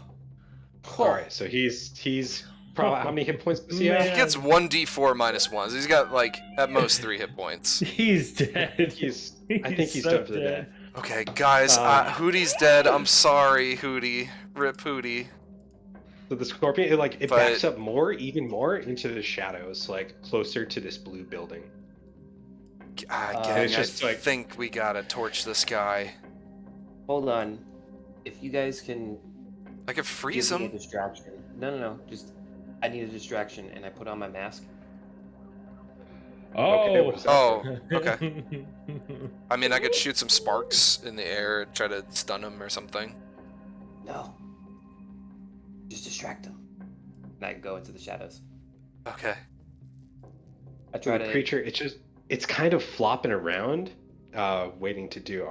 All right, so he's probably how many hit points does he have? He gets 1d4 -1s. He's got like at most 3 hit points. he's dead. I think he's so done for the day. dead. Okay, guys, Hootie's dead. I'm sorry, Hootie. Rip Hootie. So the scorpion, it But- backs up even more into the shadows, like closer to this blue building. Gang, it's just I like- think we gotta torch this guy. Hold on. If you guys can I could freeze give me a him. distraction. No. Just I need a distraction, and I put on my mask. Okay, Oh. what is that? Oh, okay. I mean, I could shoot some sparks in the air and try to stun him or something. No. Just distract him. And I go into the shadows. Okay. I try The to. creature, it's kind of flopping around, waiting to do.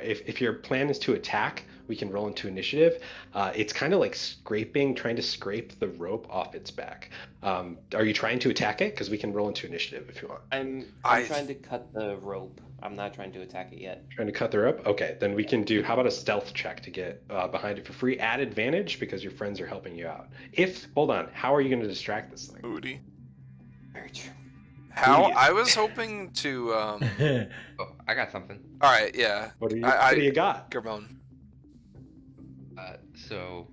If your plan is to attack, we can roll into initiative. It's kind of like trying to scrape the rope off its back. Are you trying to attack it? Because we can roll into initiative if you want. I'm I- trying to cut the rope. I'm not trying to attack it yet. Trying to cut the rope? Okay, then we can do. How about a stealth check to get behind it for free at advantage because your friends are helping you out. Hold on, how are you going to distract this thing? Hootie. Very true. How? Hootie is- I was hoping to. Oh, I got something. All right, yeah. What do you, I- what do you got? Garbone. So,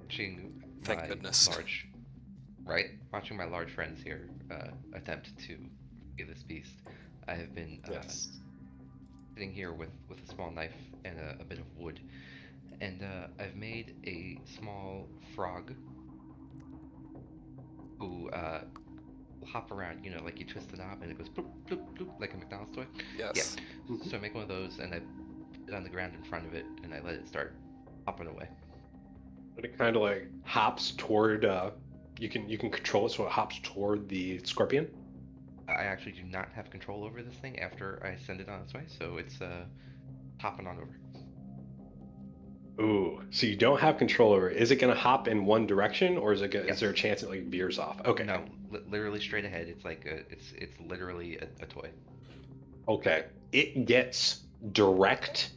watching Thank my goodness. watching my large friends here attempt to free this beast, I have been Yes. sitting here with a small knife and a bit of wood, and I've made a small frog who will hop around, like you twist the knob and it goes bloop, bloop, bloop, like a McDonald's toy. Yes. So I make one of those and I put it on the ground in front of it and I let it start hopping away. But it kind of like hops toward. You can control it so it hops toward the scorpion. I actually do not have control over this thing after I send it on its way, so it's hopping on over. Ooh, so you don't have control over it. Is it gonna hop in one direction, or is Yes. there a chance it like veers off? Okay. No, literally straight ahead. It's like it's literally a toy. Okay. It gets direct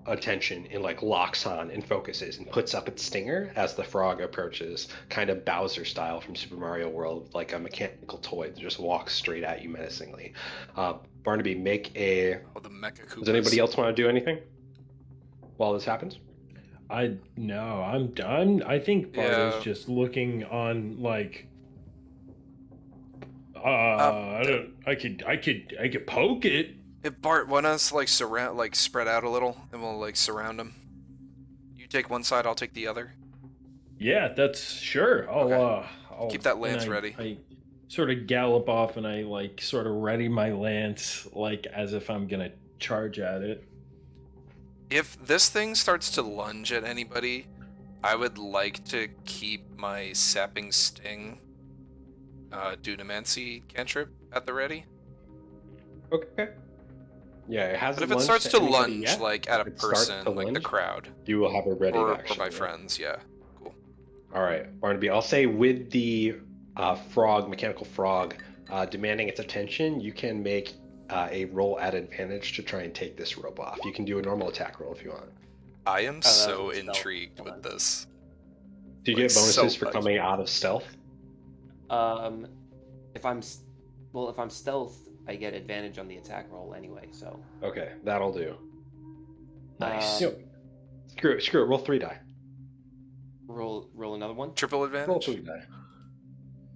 attention and like locks on and focuses and puts up its stinger as the frog approaches, kind of Bowser style from Super Mario World, like a mechanical toy that just walks straight at you menacingly. Barnaby, make a. Oh, the Mecha Koopas. Does anybody else want to do anything while this happens? I'm done. I think Bardo's Yeah. just looking on like I could poke it. Hey, Bart, why not us spread out a little, and we'll like surround him. You take one side, I'll take the other. Yeah, that's sure. I'll Keep that lance and ready. I sort of gallop off and I like sort of ready my lance like as if I'm gonna charge at it. If this thing starts to lunge at anybody, I would like to keep my sapping sting, Dunamancy cantrip at the ready. Okay. Yeah, it has. But if it starts to lunge like at a If it starts person, to like the lunge, crowd, you will have a ready or action. my yeah. friends, yeah, cool. All right, Barnaby. I'll say with the mechanical frog, demanding its attention, you can make a roll at advantage to try and take this rope off. You can do a normal attack roll if you want. I am that was so with stealth. intrigued Hold with on. this. Do you Like, get bonuses so for much. coming out of stealth? If I'm stealth, I get advantage on the attack roll anyway. So Okay, that'll do. Nice. Um, Screw it. Roll 3 die. roll another one. Triple Roll advantage? 3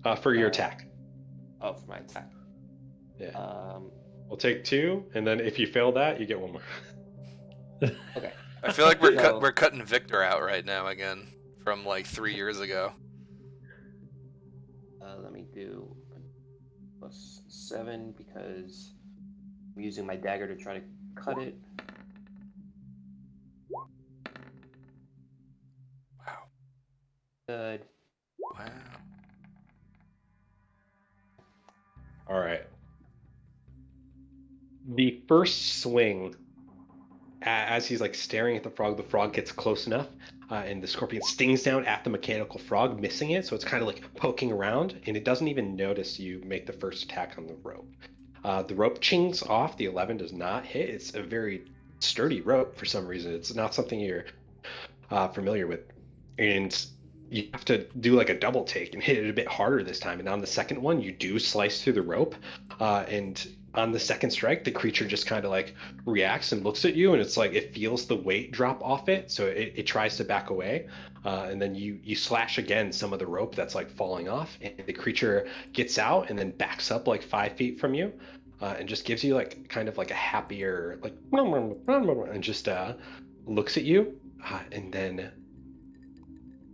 die. For your Uh, attack. Oh, for my attack. Yeah. We'll take 2, and then if you fail that, you get 1 more. Okay. I feel like we're So- we're cutting Victor out right now again from like 3 years ago. Let me do +7 because I'm using my dagger to try to cut it. Wow. Good. Wow. All right. The first swing, as he's like staring at the frog gets close enough, and the scorpion stings down at the mechanical frog, missing it. So it's kind of like poking around, and it doesn't even notice you make the first attack on the rope. The rope chings off. The 11 does not hit. It's a very sturdy rope for some reason. It's not something you're familiar with, and you have to do like a double take and hit it a bit harder this time. And on the second one, you do slice through the rope, and on the second strike, the creature just kind of like reacts and looks at you, and it's like it feels the weight drop off it, so it tries to back away, and then you slash again some of the rope that's like falling off, and the creature gets out and then backs up like 5 feet from you, and just gives you like kind of like a happier like and just looks at you, and then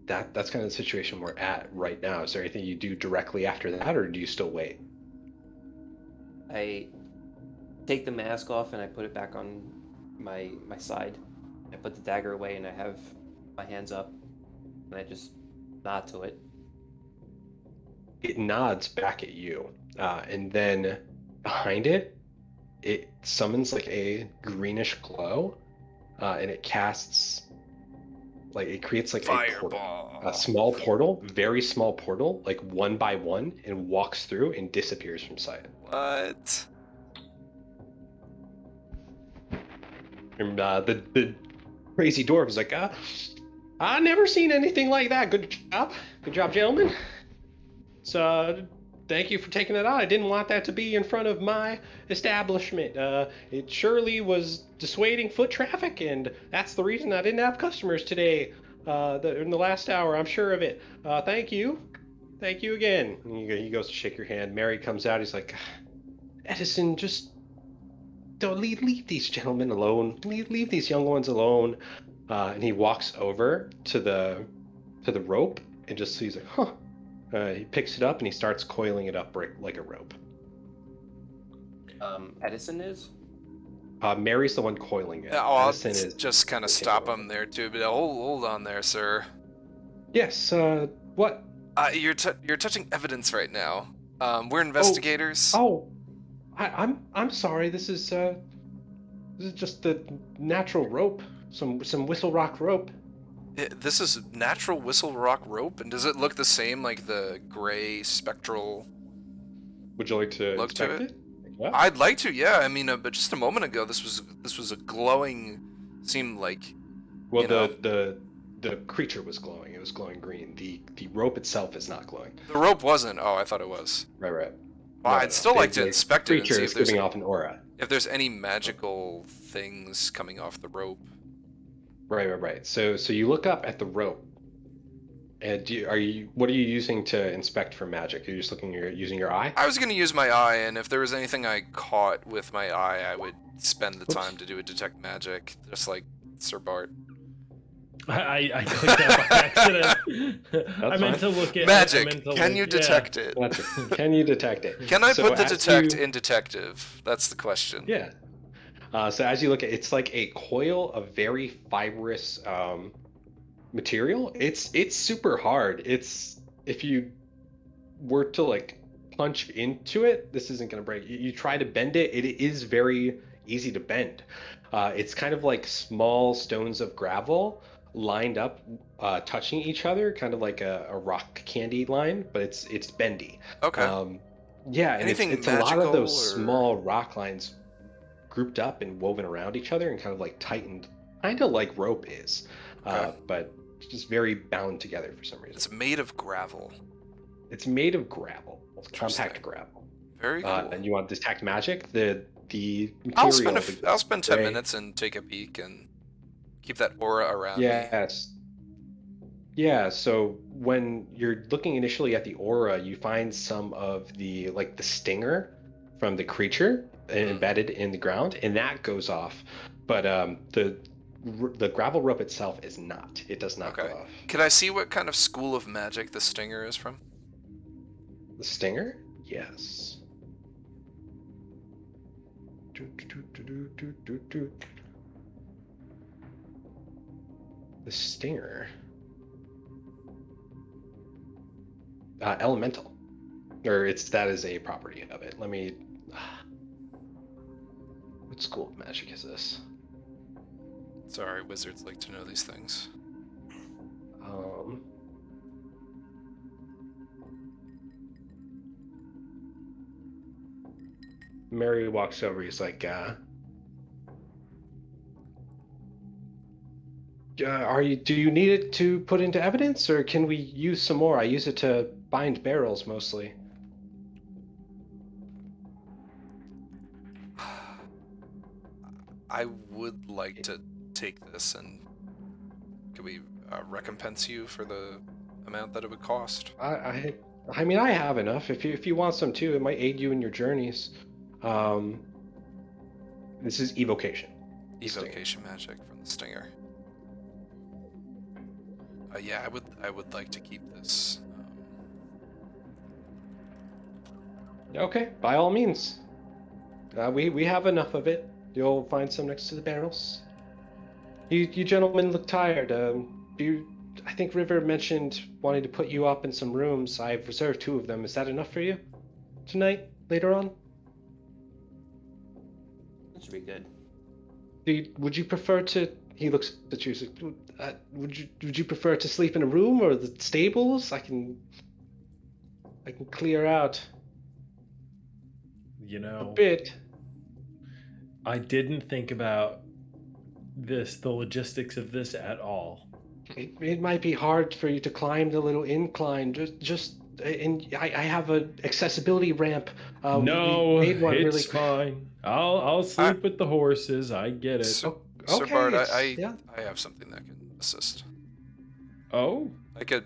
that's kind of the situation we're at right now. Is there anything you do directly after that, or do you still wait? I take the mask off and I put it back on my side. I put the dagger away and I have my hands up and I just nod to it. It nods back at you, and then behind it, it summons like a greenish glow, and it casts, like it creates like a portal, Fireball. a small portal, very small portal, like 1 by 1, and walks through and disappears from sight. What? And the crazy dwarf is like, I never seen anything like that. Good job, gentlemen. So, thank you for taking that on. I didn't want that to be in front of my establishment. It surely was dissuading foot traffic, and that's the reason I didn't have customers today. In the last hour, I'm sure of it. Thank you again. And he goes to shake your hand. Mary comes out. He's like, Edison, just don't leave these gentlemen alone. Leave these young ones alone. And he walks over to the rope and just sees like, huh. He picks it up and he starts coiling it up like a rope. Edison is? Mary's the one coiling it. I'll Edison is just kind of taking stop over. him there too. But hold on there, sir. Yes. What? You're touching evidence right now. We're investigators. Oh, I'm sorry. This is just the natural rope. Some Whistlerock rope. This is natural Whistlerock rope, and does it look the same like the gray spectral? Would you like to Look to inspect it? Yeah. I'd like to, yeah. I mean, but just a moment ago, this was a glowing. Seemed like. Well, you know. the creature was glowing. It was glowing green. The rope itself is not glowing. The rope wasn't. Oh, I thought it was. Right. Well, No, I'd still like to The inspect it and creature see is if there's giving off an aura. if there's any magical things coming off the rope. Right. So you look up at the rope, and what are you using to inspect for magic? Are you just using your eye? I was gonna use my eye, and if there was anything I caught with my eye, I would spend the time to do a detect magic, just like Sir Bart. I clicked that by accident. I meant to look at Magic. Can you detect it? That's it. Can you detect it? Can I So put the as detect you- in detective? That's the question. Yeah. So as you look at it's like a coil of very fibrous material. It's super hard. If you were to like punch into it, this isn't going to break. You try to bend it, it is very easy to bend. It's kind of like small stones of gravel, lined up, touching each other, kind of like a rock candy line, but it's bendy. Okay. Um, yeah, and Anything it's a lot of magical those or small rock lines grouped up and woven around each other and kind of like tightened, kind of like rope is, okay? but just very bound together for some reason. It's made of gravel. It's made of gravel, compact Interesting. gravel. Very cool. And you want detect magic? The I'll material. spend 10 gray- minutes and take a peek and keep that aura around me. Yes. Yeah, so when you're looking initially at the aura, you find some of the like the stinger from the creature embedded in the ground, and that goes off. But the gravel rope itself is not. It does not go Okay. off. Could I see what kind of school of magic the stinger is from? The stinger? Yes. Do, do, do, do, do, do, do. The stinger. Elemental, or that is a property of it. Let me. What school of magic is this? Sorry, wizards like to know these things. Mary walks over. He's like, do you need it to put into evidence, or can we use some more? I use it to bind barrels mostly. I would like to take this, and could we recompense you for the amount that it would cost? I mean, I have enough. If you want some too, it might aid you in your journeys. This is evocation. Evocation magic from the stinger. Yeah, I would like to keep this. Okay, by all means. We have enough of it. You'll find some next to the barrels. You gentlemen look tired. I think River mentioned wanting to put you up in some rooms. I've reserved 2 of them. Is that enough for you? Tonight? Later on? That should be good. Would you prefer to... He looks at you. Like, would you prefer to sleep in a room or the stables? I can clear out You a know, bit. I didn't think about the logistics of this at all. It might be hard for you to climb the little incline. And I have an accessibility ramp. No, we made one it's really. fine. I'll sleep with the horses. I get it. Sir, Oh, Sir okay, Bard, yeah. I have something that can assist. Oh, I could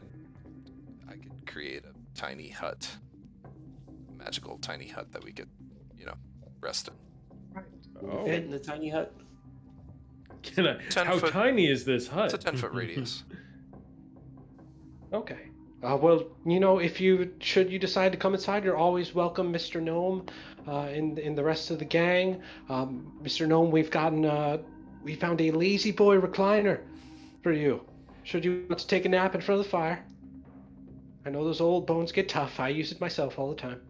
create a tiny hut, a magical tiny hut that we could, rest in. oh. Fit in the tiny hut. Can I? 10 How foot- tiny is this hut? It's a 10-foot radius. Okay. Well, if you decide to come inside, you're always welcome, Mr. Gnome, in the rest of the gang. Mr. Gnome, we found a lazy boy recliner for you. Should you want to take a nap in front of the fire? I know those old bones get tough. I use it myself all the time.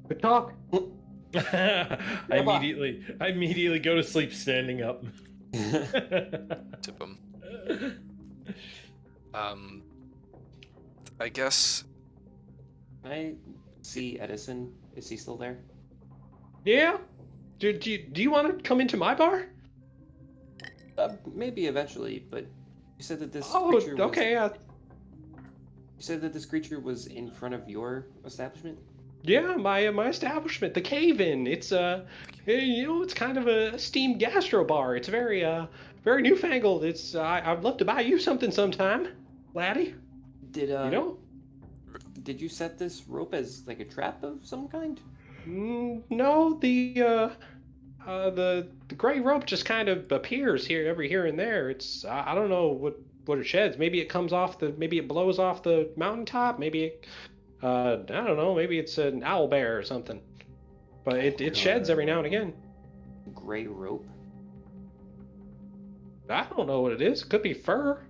Good talk. I immediately go to sleep standing up. Tip them. I guess. I see Edison. Is he still there? Yeah? Do you want to come into my bar? Maybe eventually, but you said that this Oh, creature was... okay. You said that this creature was in front of your establishment? Yeah, my establishment, the Cave Inn. It's it's kind of a steamed gastro bar. It's very very newfangled. It's I'd love to buy you something sometime, laddie. Did Did you set this rope as like a trap of some kind? No, the gray rope just kind of appears here and there. It's I don't know what it sheds. Maybe it comes off maybe it blows off the mountaintop. Maybe it, I don't know. Maybe it's an owl bear or something. But it sheds every now and again. Gray rope? I don't know what it is. It could be fur.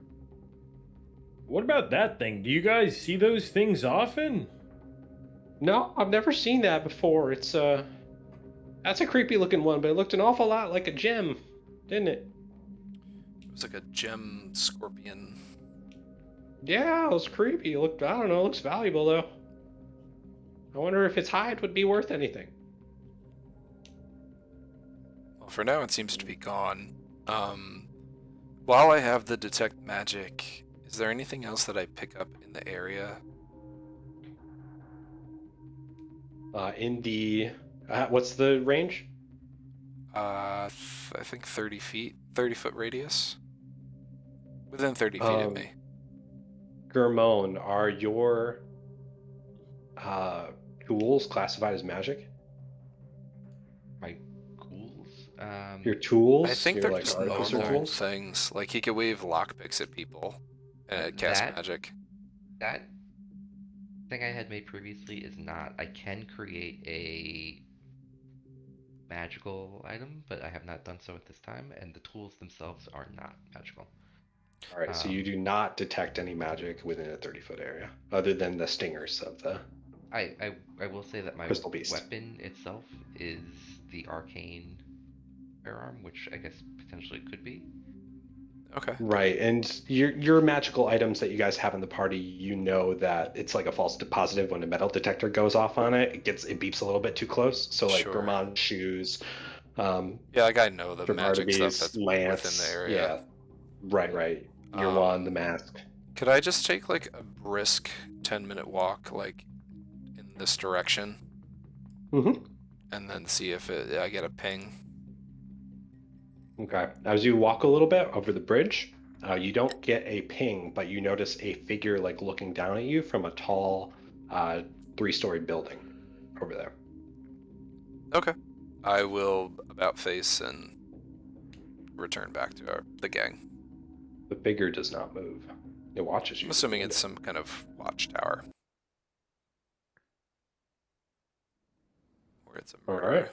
What about that thing? Do you guys see those things often? No, I've never seen that before. It's That's a creepy looking one, but it looked an awful lot like a gem, didn't it? It was like a gem scorpion. Yeah, it was creepy. It looked, I don't know, it looks valuable though. I wonder if its hide would be worth anything. Well, for now it seems to be gone. While I have the detect magic, is there anything else that I pick up in the area? In the, what's the range? I think 30 feet, 30-foot radius. Within 30 feet of me. Germone, are your uh, tools classified as magic? My ghouls? Your tools, I think your they're like just artificer normal tools. things. Like he could wave lockpicks at people and cast That magic. that thing I had made previously is not. I can create a magical item, but I have not done so at this time, and the tools themselves are not magical. All right, so you Um, do not detect any magic within a 30-foot area, other than the stingers of the I will say that my crystal beast. weapon itself is the arcane firearm, which I guess potentially could be. Okay. Right, and your magical items that you guys have in the party, you know that it's like a false positive when a metal detector goes off on it. It beeps a little bit too close. So like Sure. Gurman's shoes, Yeah, like I know the magic stuff Gerbardabe's that's within the lance, area. yeah, right. Your wand, the Um, mask. could I just take like a brisk 10-minute walk, like in this direction, Mm-hmm. and then see if I get a ping? Okay. As you walk a little bit over the bridge, you don't get a ping, but you notice a figure like looking down at you from a tall, 3-story building over there. Okay. I will about face and return back to the gang. The figure does not move. It watches you. I'm assuming it's some kind of watchtower. Or it's a All murderer. right.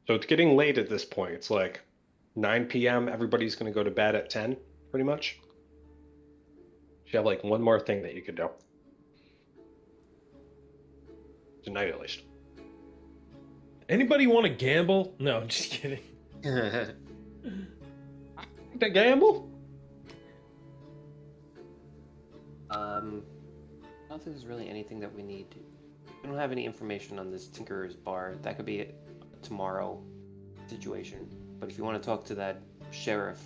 So it's getting late at this point. It's like 9 p.m. Everybody's going to go to bed at 10, pretty much. You have like one more thing that you could do. Tonight, at least. Anybody want to gamble? No, I'm just kidding. To gamble? I don't think there's really anything that we need. We don't have any information on this Tinker's bar. That could be a tomorrow situation. But if you want to talk to that sheriff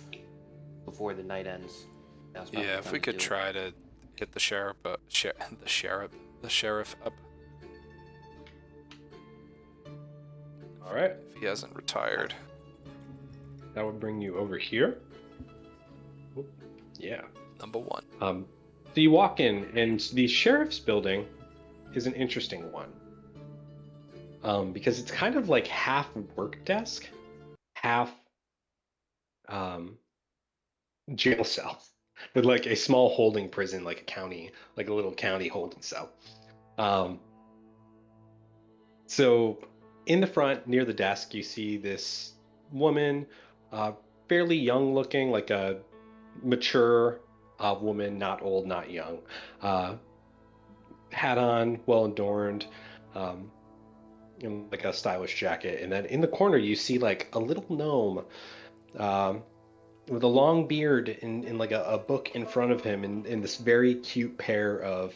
before the night ends, now's probably Yeah, the if time we to could do it. try to hit the sheriff up, the sheriff up All right. if he hasn't retired. That would bring you over here. Oop, yeah. Number one. So you walk in, and the sheriff's building is an interesting one. Because it's kind of like half work desk, half jail cell, with like a small holding prison, like a county, like a little county holding cell. So in the front, near the desk, you see this woman, fairly young looking, like a mature woman, not old, not young. Hat on, well adorned, in like a stylish jacket. And then in the corner, you see like a little gnome with a long beard in like a book in front of him, in this very cute pair of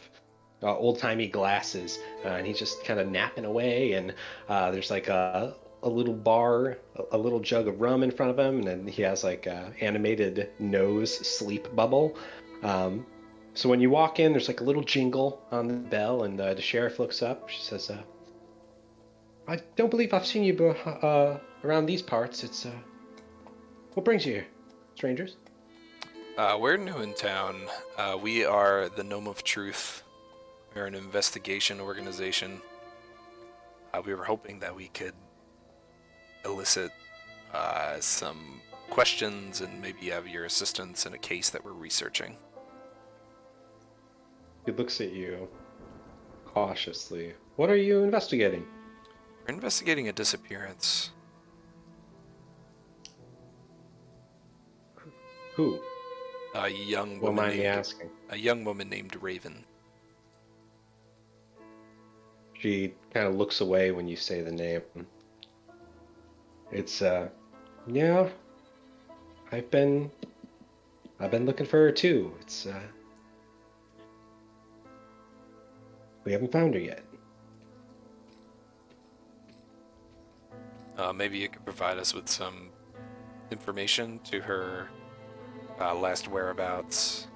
old-timey glasses. And he's just kind of napping away. And there's like a little bar, a little jug of rum in front of him. And then he has like a animated nose sleep bubble. So when you walk in, there's like a little jingle on the bell, and the sheriff looks up. She says, I don't believe I've seen you around these parts. It's what brings you here, strangers? We're new in town. We are the Gnome of Truth. We're an investigation organization. We were hoping that we could elicit some questions and maybe have your assistance in a case that we're researching. He looks at you cautiously. What are you investigating? We're investigating a disappearance. Who? A young Don't woman mind me named asking. Raven. She kind of looks away when you say the name. It's yeah, I've been looking for her too. It's we haven't found her yet. Maybe you could provide us with some information to her last whereabouts.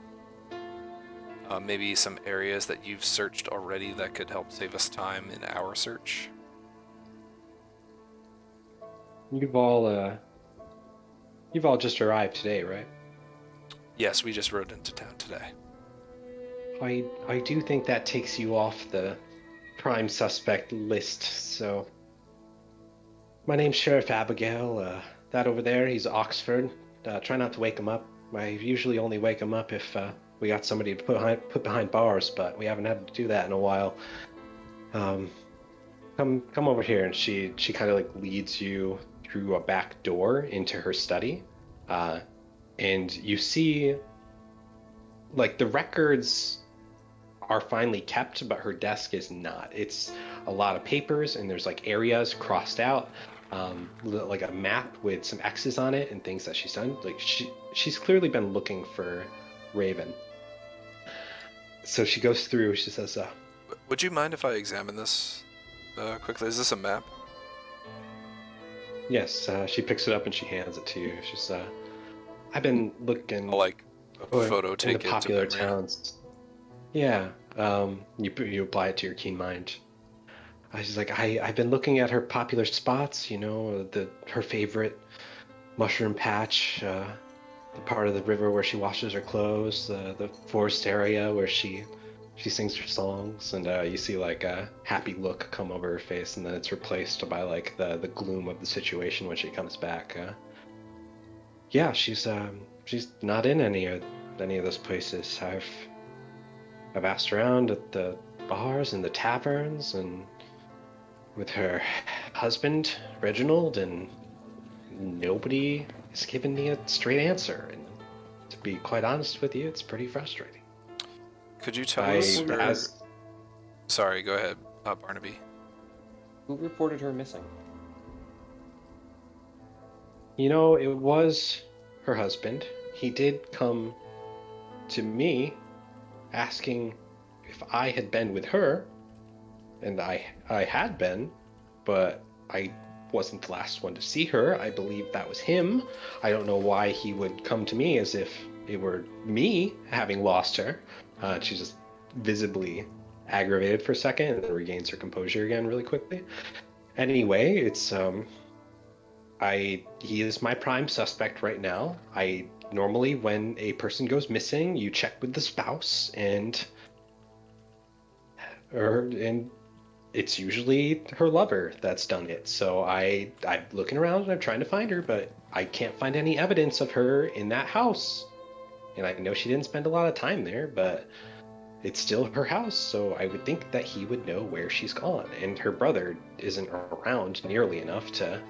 Maybe some areas that you've searched already that could help save us time in our search. You've all just arrived today, right? Yes, we just rode into town today. I do think that takes you off the prime suspect list. So, my name's Sheriff Abigail. That over there, he's Oxford. Try not to wake him up. I usually only wake him up if we got somebody to put behind bars, but we haven't had to do that in a while. Come over here, and she kind of like leads you through a back door into her study, and you see like the records are finally kept, but her desk is not. It's a lot of papers, and there's like areas crossed out, like a map with some X's on it and things that she's done. Like she's clearly been looking for Raven. So she goes through. She says, Would you mind if I examine this quickly? Is this a map? "Yes." She picks it up and she hands it to you. She's, "I've been looking I'll like photo in take the it popular to memory. towns." Yeah. You apply it to your keen mind. She's like, I've been looking at her popular spots, you know, her favorite mushroom patch, the part of the river where she washes her clothes, the forest area where she sings her songs, and you see like a happy look come over her face, and then it's replaced by like the gloom of the situation when she comes back. Yeah, she's not in any of those places. I've asked around at the bars and the taverns and with her husband, Reginald, and nobody has given me a straight answer. And to be quite honest with you, it's pretty frustrating. Could you tell us her... as Sorry, go ahead, Barnaby. Who reported her missing? you know, it was her husband. He did come to me asking if I had been with her, and I had been, but I wasn't the last one to see her. I believe that was him. I don't know why he would come to me as if it were me having lost her. She's just visibly aggravated for a second and then regains her composure again really quickly. Anyway, it's he is my prime suspect right now. I normally, when a person goes missing, you check with the spouse, and it's usually her lover that's done it. So I'm looking around and I'm trying to find her, but I can't find any evidence of her in that house. And I know she didn't spend a lot of time there, but it's still her house, so I would think that he would know where she's gone. And her brother isn't around nearly enough to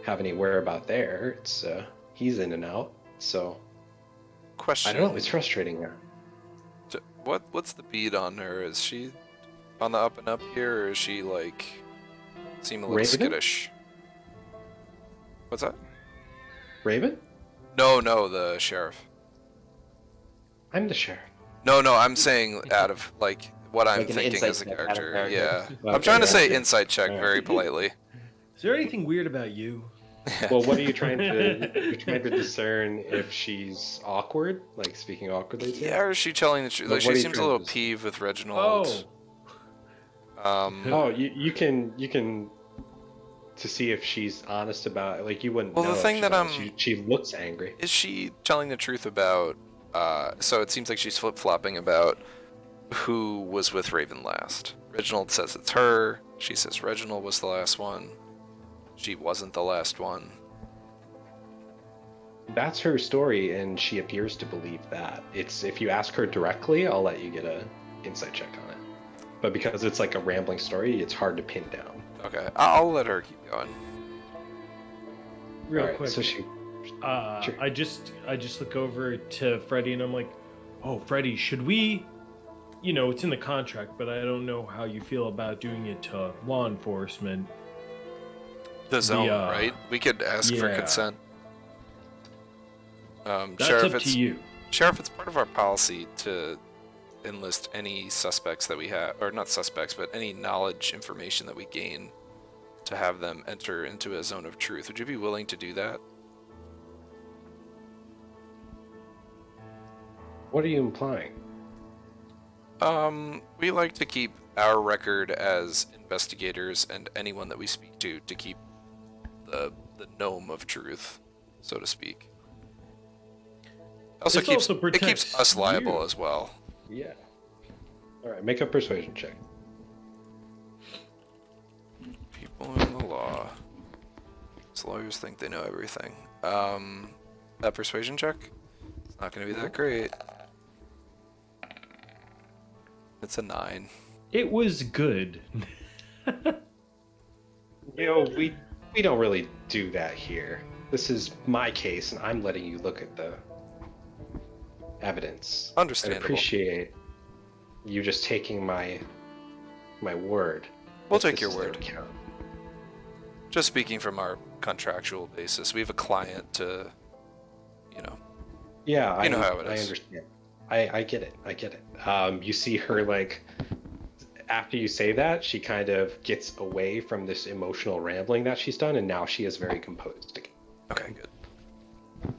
have any whereabout there. It's he's in and out, so Question. I don't know. It's frustrating. What's the beat on her? Is she on the up and up here, or is she like seem a little Raven? skittish? What's that? Raven? No, the sheriff. I'm the sheriff. No, I'm saying out of like what I'm Like an thinking insight as a check out of character. character. Yeah, I'm Okay, trying to say gotcha. insight check Alright. very politely. Is there anything weird about you? Well, what are you trying to? You're trying to discern if she's awkward, like speaking awkwardly to you? Yeah, or is she telling the truth? But Like what she are you seems a trying little to- peeved with Reginald. Oh, Oh, you can to see if she's honest about it. Like you wouldn't Well, know the if thing she's that honest. I'm- She looks angry. Is she telling the truth about? So it seems like she's flip-flopping about who was with Raven last. Reginald says it's her. She says Reginald was the last one. She wasn't the last one. That's her story, and she appears to believe that. It's if you ask her directly, I'll let you get a insight check on it. But because it's like a rambling story, it's hard to pin down. Okay, I'll let her keep going. real Alright, quick. so she Sure. I just look over to Freddie and I'm like, "Oh, Freddie, should we? You know, it's in the contract, but I don't know how you feel about doing it to law enforcement. The zone, The, right? We could ask for yeah. consent. That's Sheriff, up to you. Sheriff, it's part of our policy to enlist any suspects that we have, or not suspects, but any knowledge information that we gain to have them enter into a zone of truth. Would you be willing to do that? What are you implying? We like to keep our record as investigators and anyone that we speak to keep the gnome of truth, so to speak. Also This keeps also it keeps protects us liable you. as well. Yeah. All right, make a persuasion check. People in the law. These lawyers think they know everything. That persuasion check? It's not going to be that great. It's a 9. It was good. You know, we don't really do that here. This is my case, and I'm letting you look at the evidence. I Understandable. appreciate you just taking my word. We'll that take your this is word. their account. Just speaking from our contractual basis, we have a client to, you know. Yeah, You know how it I is. understand. I get it. I get it. You see her like after you say that, she kind of gets away from this emotional rambling that she's done, and now she is very composed again. Okay, good.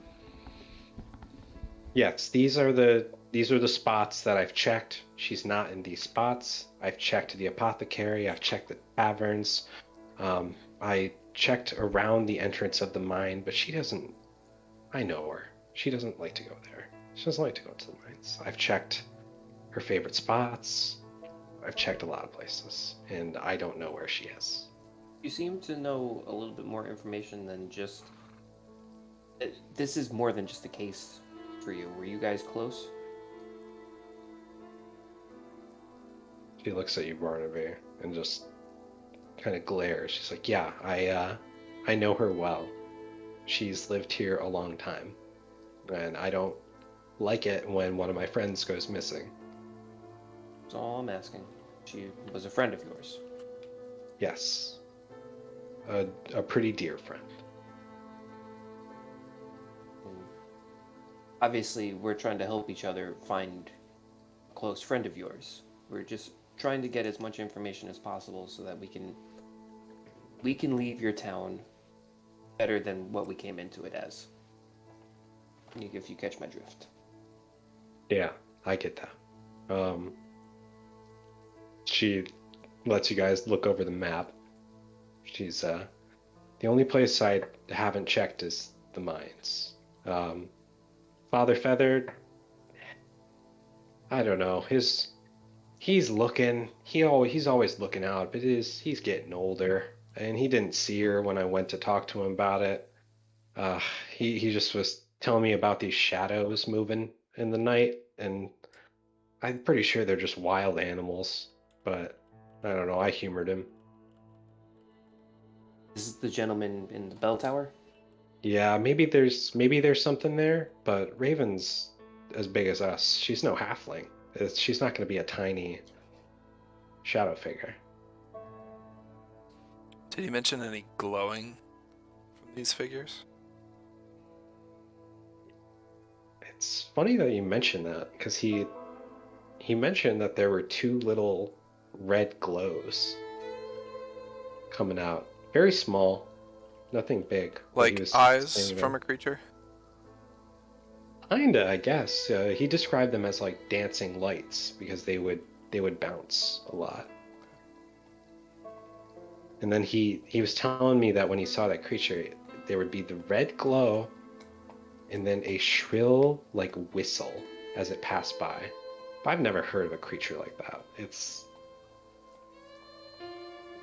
Yes, these are the spots that I've checked. She's not in these spots. I've checked the apothecary. I've checked the taverns. I checked around the entrance of the mine, but she doesn't. I know her. She doesn't like to go there. She doesn't like to go to the mines. I've checked her favorite spots. I've checked a lot of places, and I don't know where she is. You seem to know a little bit more information than just. This is more than just a case for you. Were you guys close? She looks at you, Barnaby, and just kind of glares. She's like, "Yeah, I know her well. She's lived here a long time, and I don't like it when one of my friends goes missing." That's all I'm asking. She was a friend of yours. Yes, a pretty dear friend. And obviously, we're trying to help each other find a close friend of yours. We're just trying to get as much information as possible so that we can leave your town better than what we came into it as. If you catch my drift. Yeah, I get that. She lets you guys look over the map. She's the only place I haven't checked is the mines. Father Feathered, I don't know. He's looking. He's always looking out, but he's getting older, and he didn't see her when I went to talk to him about it. He just was telling me about these shadows moving in the night, and I'm pretty sure they're just wild animals. But I don't know. I humored him. This is the gentleman in the bell tower? Yeah, maybe there's something there, but Raven's as big as us. She's no halfling. She's not going to be a tiny shadow figure. Did he mention any glowing from these figures? It's funny that you mentioned that because he mentioned that there were two little red glows coming out, very small, nothing big. but he Like was eyes saying from that- a creature? Kinda, I guess. He described them as like dancing lights because they would bounce a lot. And then he was telling me that when he saw that creature, there would be the red glow, and then a shrill like whistle as it passed by. But I've never heard of a creature like that.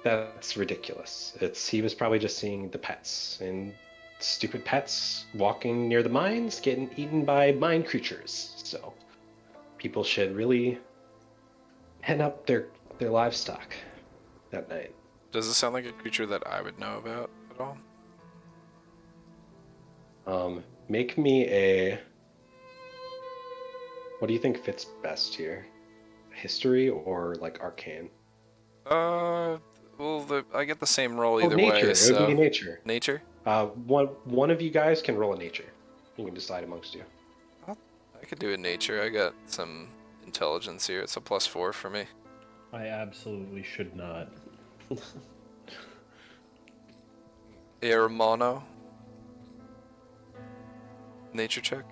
That's ridiculous. He was probably just seeing the pets and stupid pets walking near the mines getting eaten by mine creatures. So people should really pen up their livestock that night. Does this sound like a creature that I would know about at all? Make me a. What do you think fits best here? History or like arcane? Well, I get the same roll Oh, either nature. way. It So would be nature. nature. One of you guys can roll a nature. You can decide amongst you. I could do a nature. I got some intelligence here. It's a +4 for me. I absolutely should not. Hermano. Nature check.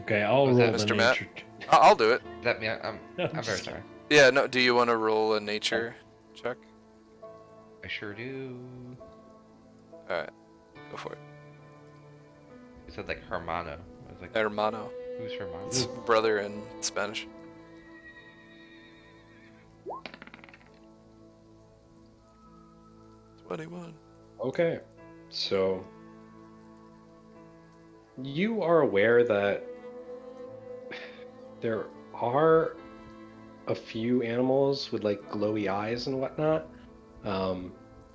Okay, I'll Was roll that the Mr. Matt? nature. I'll do it. Is that me? I'm very just sorry. Yeah. No. Do you want to roll a nature check? I sure do. All right. Go for it. You said like Hermano. I was like, Hermano. who's Hermano? It's brother in Spanish. $21. Okay, so you are aware that there are a few animals with like glowy eyes and whatnot.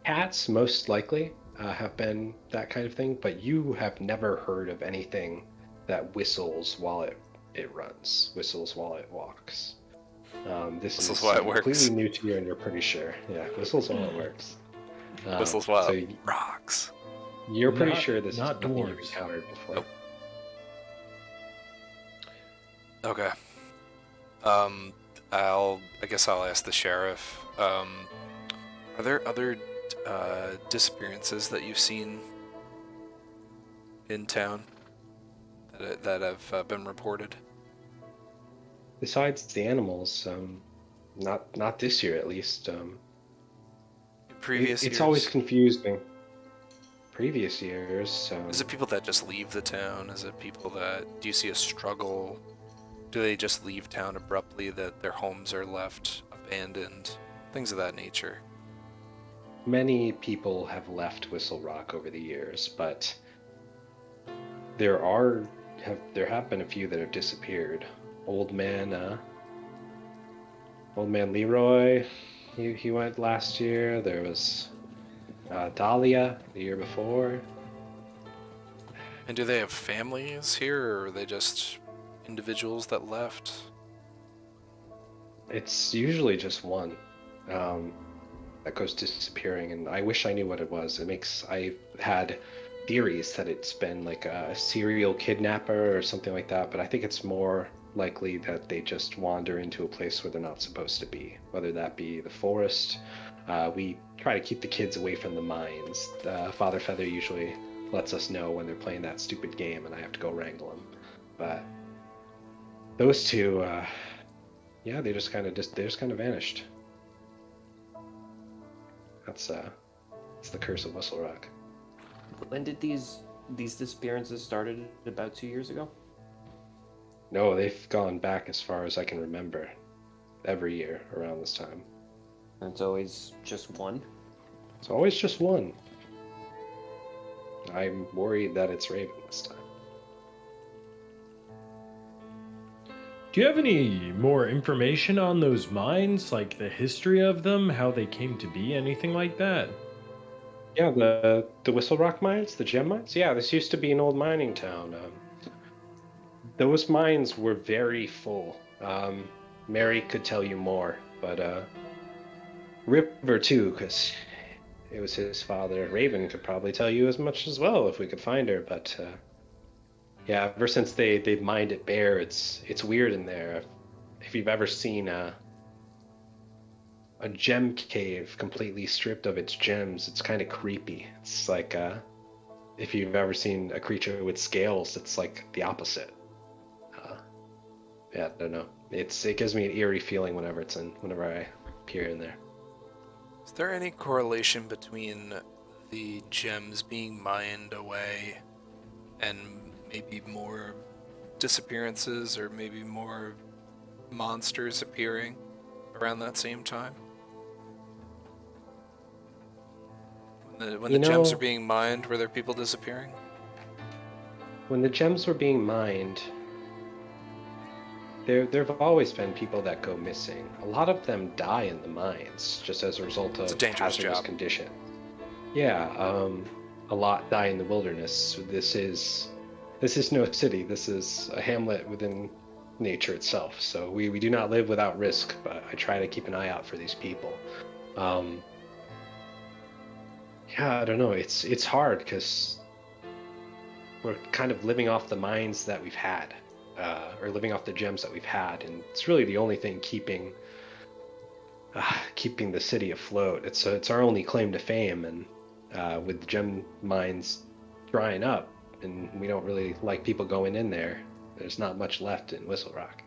Cats, most likely, have been that kind of thing, but you have never heard of anything that whistles while it runs, whistles while it walks. This Whistles is while it completely works. new to you, and you're pretty sure. Yeah, whistles while it works. Whistles while So it rocks. you're pretty Not- sure this is not something you've dwarves. encountered before. Nope. Okay. I guess I'll ask the sheriff. Are there other disappearances that you've seen in town that have been reported? Besides the animals, not this year at least. In previous It's years? always confusing. Previous years, Is it people that just leave the town? Is it people that... Do you see a struggle? Do they just leave town abruptly, that their homes are left abandoned? Things of that nature. many people have left Whistlerock over the years, but there have been a few that have disappeared. Old man Leroy, he went last year. There was Dahlia the year before. And do they have families here, or are they just individuals that left? It's usually just one that goes disappearing, and I wish I knew what it was. I had theories that it's been like a serial kidnapper or something like that, but I think it's more likely that they just wander into a place where they're not supposed to be, whether that be the forest. We try to keep the kids away from the mines. Father Feather usually lets us know when they're playing that stupid game, and I have to go wrangle them. But those two, yeah, they just kind of vanished. That's the curse of Whistlerock. When did these disappearances started? About 2 years ago? No, they've gone back as far as I can remember. Every year around this time. And it's always just one? It's always just one. I'm worried that it's Raven this time. Do you have any more information on those mines, like the history of them, how they came to be, anything like that? Yeah, the Whistlerock mines, the gem mines. Yeah, this used to be an old mining town. Those mines were very full. Mary could tell you more, but River too, because it was his father. Raven could probably tell you as much as well if we could find her. But yeah, ever since they mined it bare, it's weird in there. If you've ever seen a gem cave completely stripped of its gems, it's kind of creepy. It's like if you've ever seen a creature with scales, it's like the opposite. Yeah, I don't know. It gives me an eerie feeling whenever I appear in there. Is there any correlation between the gems being mined away and maybe more disappearances, or maybe more monsters appearing around that same time? When the gems are being mined, were there people disappearing? When the gems were being mined, there have always been people that go missing. A lot of them die in the mines just as a result It's a of dangerous hazardous job. conditions. Yeah, a lot die in the wilderness. This is no city. This is a hamlet within nature itself. So we do not live without risk, but I try to keep an eye out for these people. Um, yeah, I don't know. It's hard because we're kind of living off the mines that we've had, or living off the gems that we've had, and it's really the only thing keeping the city afloat. It's our only claim to fame, and with the gem mines drying up, and we don't really like people going in there. There's not much left in Whistlerock.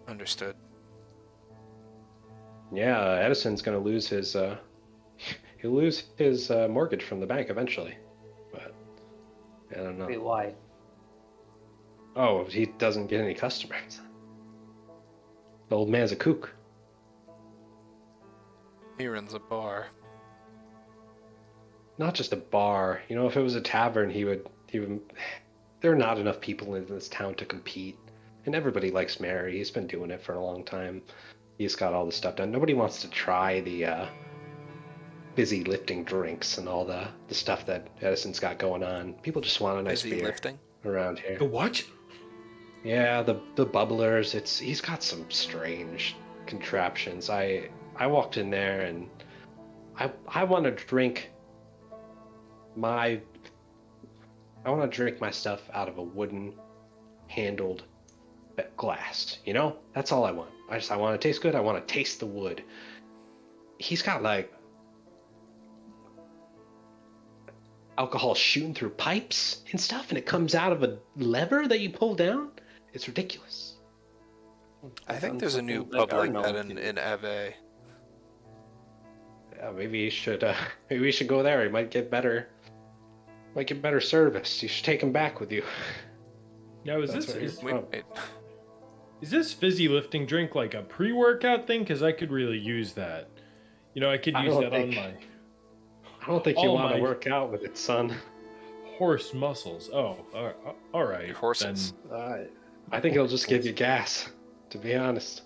Understood. Yeah, Edison's gonna lose his he'll lose his mortgage from the bank eventually, but I don't know. Wait, why? Oh, he doesn't get any customers. The old man's a kook. He runs a bar. Not just a bar. You know, if it was a tavern, he would. There are not enough people in this town to compete, and everybody likes Mary. He's been doing it for a long time. He's got all the stuff done. Nobody wants to try the busy lifting drinks and all the stuff that Edison's got going on. People just want a nice Busy beer lifting? around here. The what? Yeah, the bubblers. He's got some strange contraptions. I walked in there and I want to drink my stuff out of a wooden handled glass. You know, that's all I want. I want to taste good. I want to taste the wood. He's got like alcohol shooting through pipes and stuff, and it comes out of a lever that you pull down. It's ridiculous. I think there's a new Something pub our like that knowledge in Ave. Yeah, maybe you should. Maybe we should go there. He might get better. Might get better service. You should take him back with you. Now, That's what is you're- Wait. this fizzy lifting drink like a pre-workout thing? Because I could really use that. You know, I could I use don't that think- on my I don't think you All want to my- work out with it, son. horse muscles. Oh, all right. Your horses. I think it'll just give you gas. To be honest.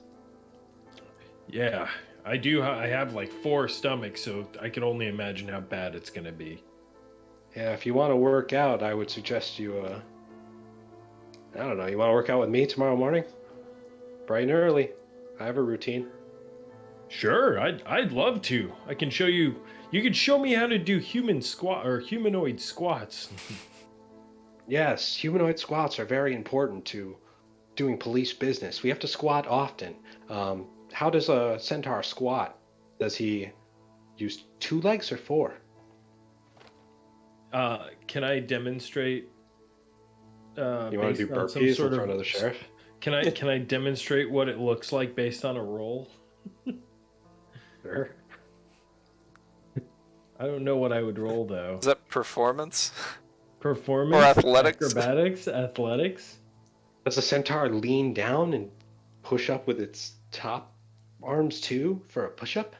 Yeah, I do. I have like 4 stomachs, so I can only imagine how bad it's gonna be. Yeah, if you want to work out, I would suggest you. I don't know. You want to work out with me tomorrow morning? Bright and early. I have a routine. Sure, I'd love to. I can show you. You could show me how to do humanoid squats. Yes, humanoid squats are very important to doing police business. We have to squat often. How does a centaur squat? Does he use 2 legs or 4? Can I demonstrate? You want to do based on some burpees sort in front of the sheriff? Can I demonstrate what it looks like based on a roll? Sure. I don't know what I would roll though. Is that performance? Performance, Or athletics? athletics. Does a centaur lean down and push up with its top arms too for a push-up?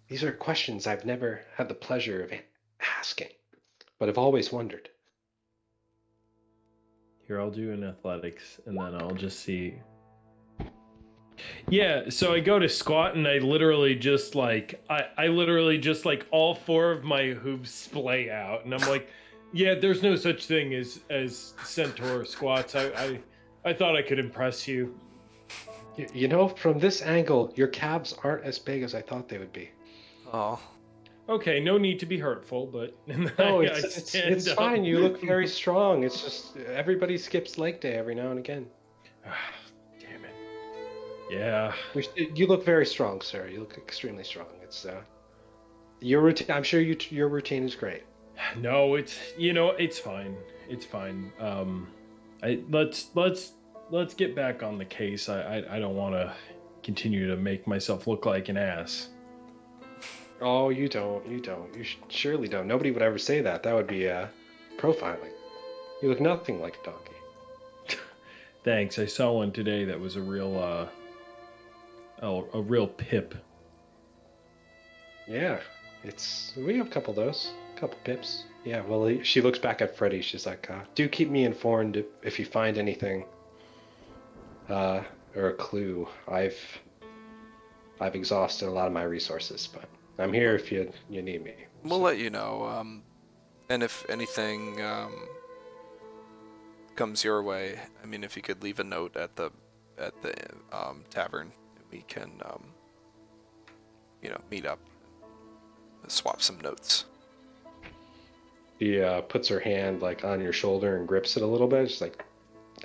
These are questions I've never had the pleasure of asking, but I've always wondered. Here, I'll do an athletics, and then I'll just see. Yeah, so I go to squat, and I literally just like I literally just like all 4 of my hooves splay out, and I'm like, yeah, there's no such thing as centaur squats. I thought I could impress you. You know, from this angle, your calves aren't as big as I thought they would be. Oh. Okay, no need to be hurtful, but No, I it's stand up. fine. You look very strong. It's just everybody skips leg day every now and again. Damn it. Yeah. You look very strong, sir. You look extremely strong. It's your routine. I'm sure your routine is great. No, it's fine. It's fine. Let's get back on the case. I don't want to continue to make myself look like an ass. Oh, you don't. You surely don't. Nobody would ever say that. That would be profiling. You look nothing like a donkey. Thanks. I saw one today that was a real pip. Yeah, we have a couple of those, a couple pips. Yeah, well, she looks back at Freddy. She's like, "Do keep me informed if you find anything, or a clue. I've exhausted a lot of my resources, but I'm here if you need me." We'll let you know. And if anything comes your way, I mean, if you could leave a note at the tavern, we can meet up, swap some notes. She puts her hand like on your shoulder and grips it a little bit. She's like,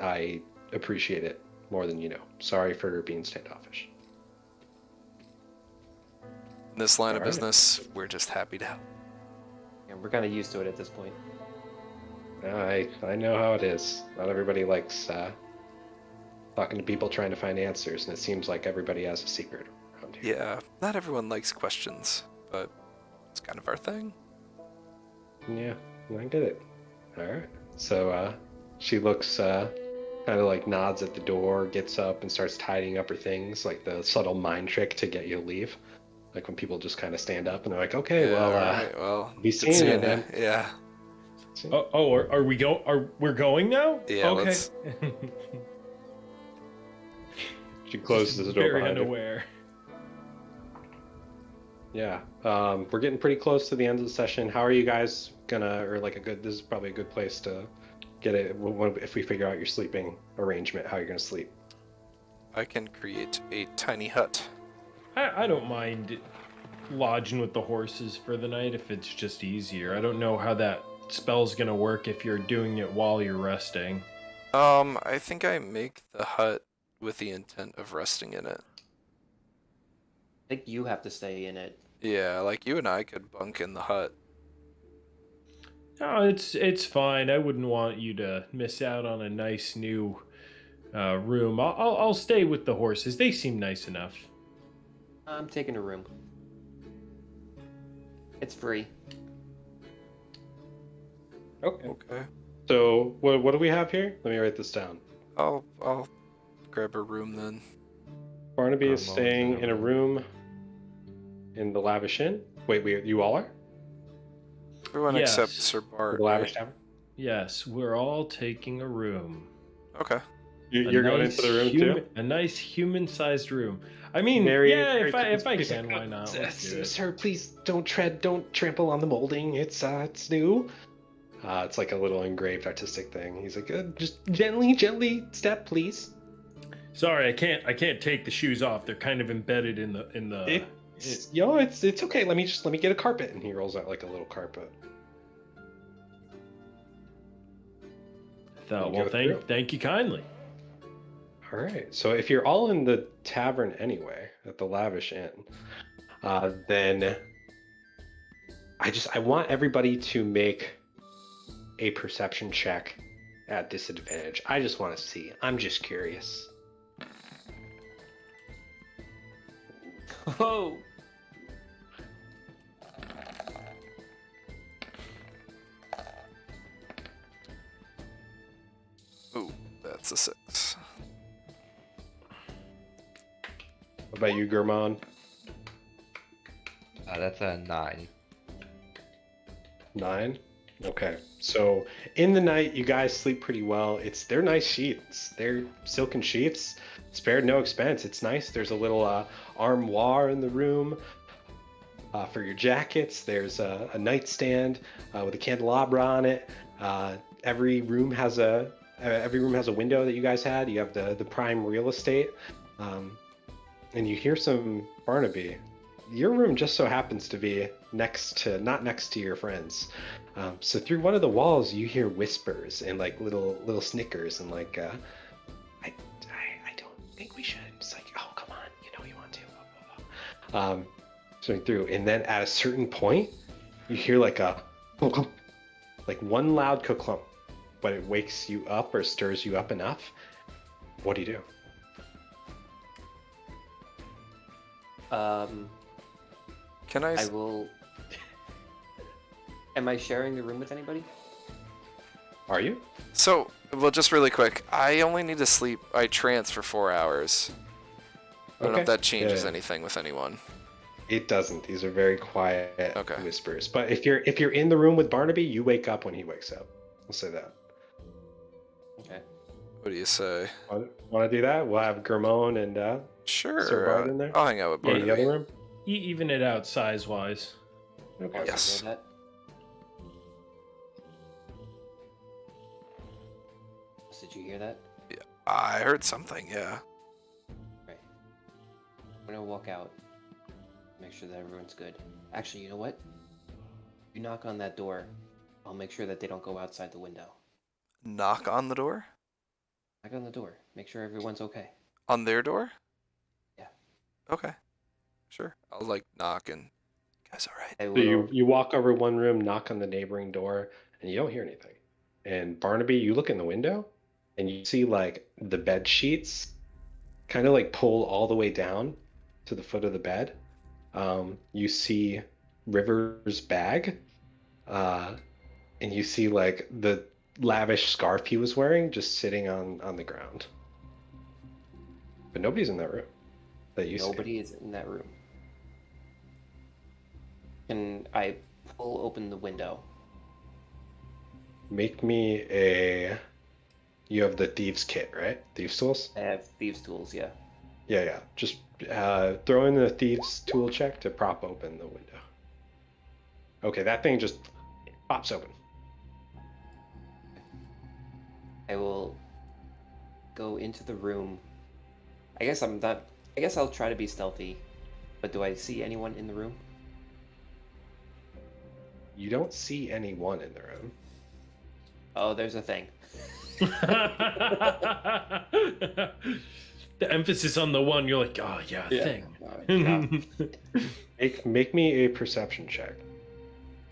I appreciate it more than you know. Sorry for being standoffish. In this line of All right. business, we're just happy to help. And we're kind of used to it at this point. I know how it is. Not everybody likes talking to people trying to find answers, and it seems like everybody has a secret around here. Yeah, not everyone likes questions, but it's kind of our thing. Yeah, I get it. All right. So she looks, kind of like nods at the door, gets up and starts tidying up her things, like the subtle mind trick to get you to leave. Like when people just kind of stand up and they're like, okay, Yeah, well, all right, well, be good seeing you seeing then. ya. Yeah. Are we go? Are we're going now? Yeah, Okay. let's- She closes the door Very behind her. unaware. Yeah, we're getting pretty close to the end of the session. How are you guys this is probably a good place to get it if we figure out your sleeping arrangement, how you're gonna sleep. I can create a tiny hut. I don't mind lodging with the horses for the night if it's just easier. I don't know how that spell's gonna work if you're doing it while you're resting. I think I make the hut with the intent of resting in it. I think you have to stay in it. Yeah, like you and I could bunk in the hut. No, it's fine. I wouldn't want you to miss out on a nice new room. I'll stay with the horses. They seem nice enough. I'm taking a room. It's free. Okay. Okay. So what do we have here? Let me write this down. I'll grab a room then. Barnaby is Ramon's staying in a room in the Lavish Inn. Wait, you all are? Everyone Yes. except Sir Bart. The Lavish right? Tavern? Yes, we're all taking a room. Okay. You're going into the room too? A nice human-sized room. I mean, Very- yeah, very if I he's can, like, why not? Let's do it. Sir, please don't trample on the molding. It's new. It's like a little engraved artistic thing. He's like, just gently step, please. Sorry, I can't take the shoes off. They're kind of embedded in the. It's okay. Let me get a carpet, and he rolls out like a little carpet. Thought, Go well, through. thank you kindly. All right. So if you're all in the tavern anyway, at the Lavish Inn, then I want everybody to make a perception check at disadvantage. I just want to see. I'm just curious. Oh! Ooh, that's a 6. What about you, Gurman? That's a 9. 9? Okay. So in the night, you guys sleep pretty well. They're nice sheets. They're silken sheets. Spared no expense. It's nice. There's a little armoire in the room for your jackets. There's a nightstand with a candelabra on it. Every room has a window that you guys had. You have the prime real estate, and you hear some Barnaby. Your room just so happens to be not next to your friends. So through one of the walls, you hear whispers and like little snickers and like, I don't think we should. It's like, oh come on, you know you want to. Blah, blah, blah. Going through, and then at a certain point, you hear like a like one loud ka-clump, but it wakes you up or stirs you up enough. What do you do? Can I? I will. Am I sharing the room with anybody? Are you? So, well, just really quick. I only need to sleep. I trance for 4 hours. I don't know if Okay. that changes Yeah. anything with anyone. It doesn't. These are very quiet Okay. whispers. But if you're in the room with Barnaby, you wake up when he wakes up. I'll say that. Okay. What do you say? Want to do that? We'll have Gurmon and Sure. Sir Bart in there? I'll hang out with in Barnaby. the other room. Even it out size-wise. Okay. I'll Yes. know that. Did you hear that? Yeah, I heard something. Yeah. Right. I'm gonna walk out. Make sure that everyone's good. Actually, you know what? You knock on that door. I'll make sure that they don't go outside the window. Knock on the door. Knock on the door. Make sure everyone's okay. On their door. Yeah. Okay. Sure. I'll like knock and. Guys, all right. I So will. you walk over one room, knock on the neighboring door, and you don't hear anything. And Barnaby, you look in the window, and you see like the bed sheets kind of like pull all the way down to the foot of the bed. You see River's bag, and you see like the lavish scarf he was wearing just sitting on the ground. But nobody's in that room that you see. Nobody is in that room. Can I pull open the window? Make me a. You have the thieves kit, right? Thieves tools. I have thieves' tools, yeah. Yeah. Just throw in the thieves tool check to prop open the window. Okay, that thing just pops open. I will go into the room. I guess I'm not. I guess I'll try to be stealthy. But do I see anyone in the room? You don't see anyone in the room. Oh, there's a thing. The emphasis on the one, you're like, oh yeah, thing. Yeah. Make me a perception check.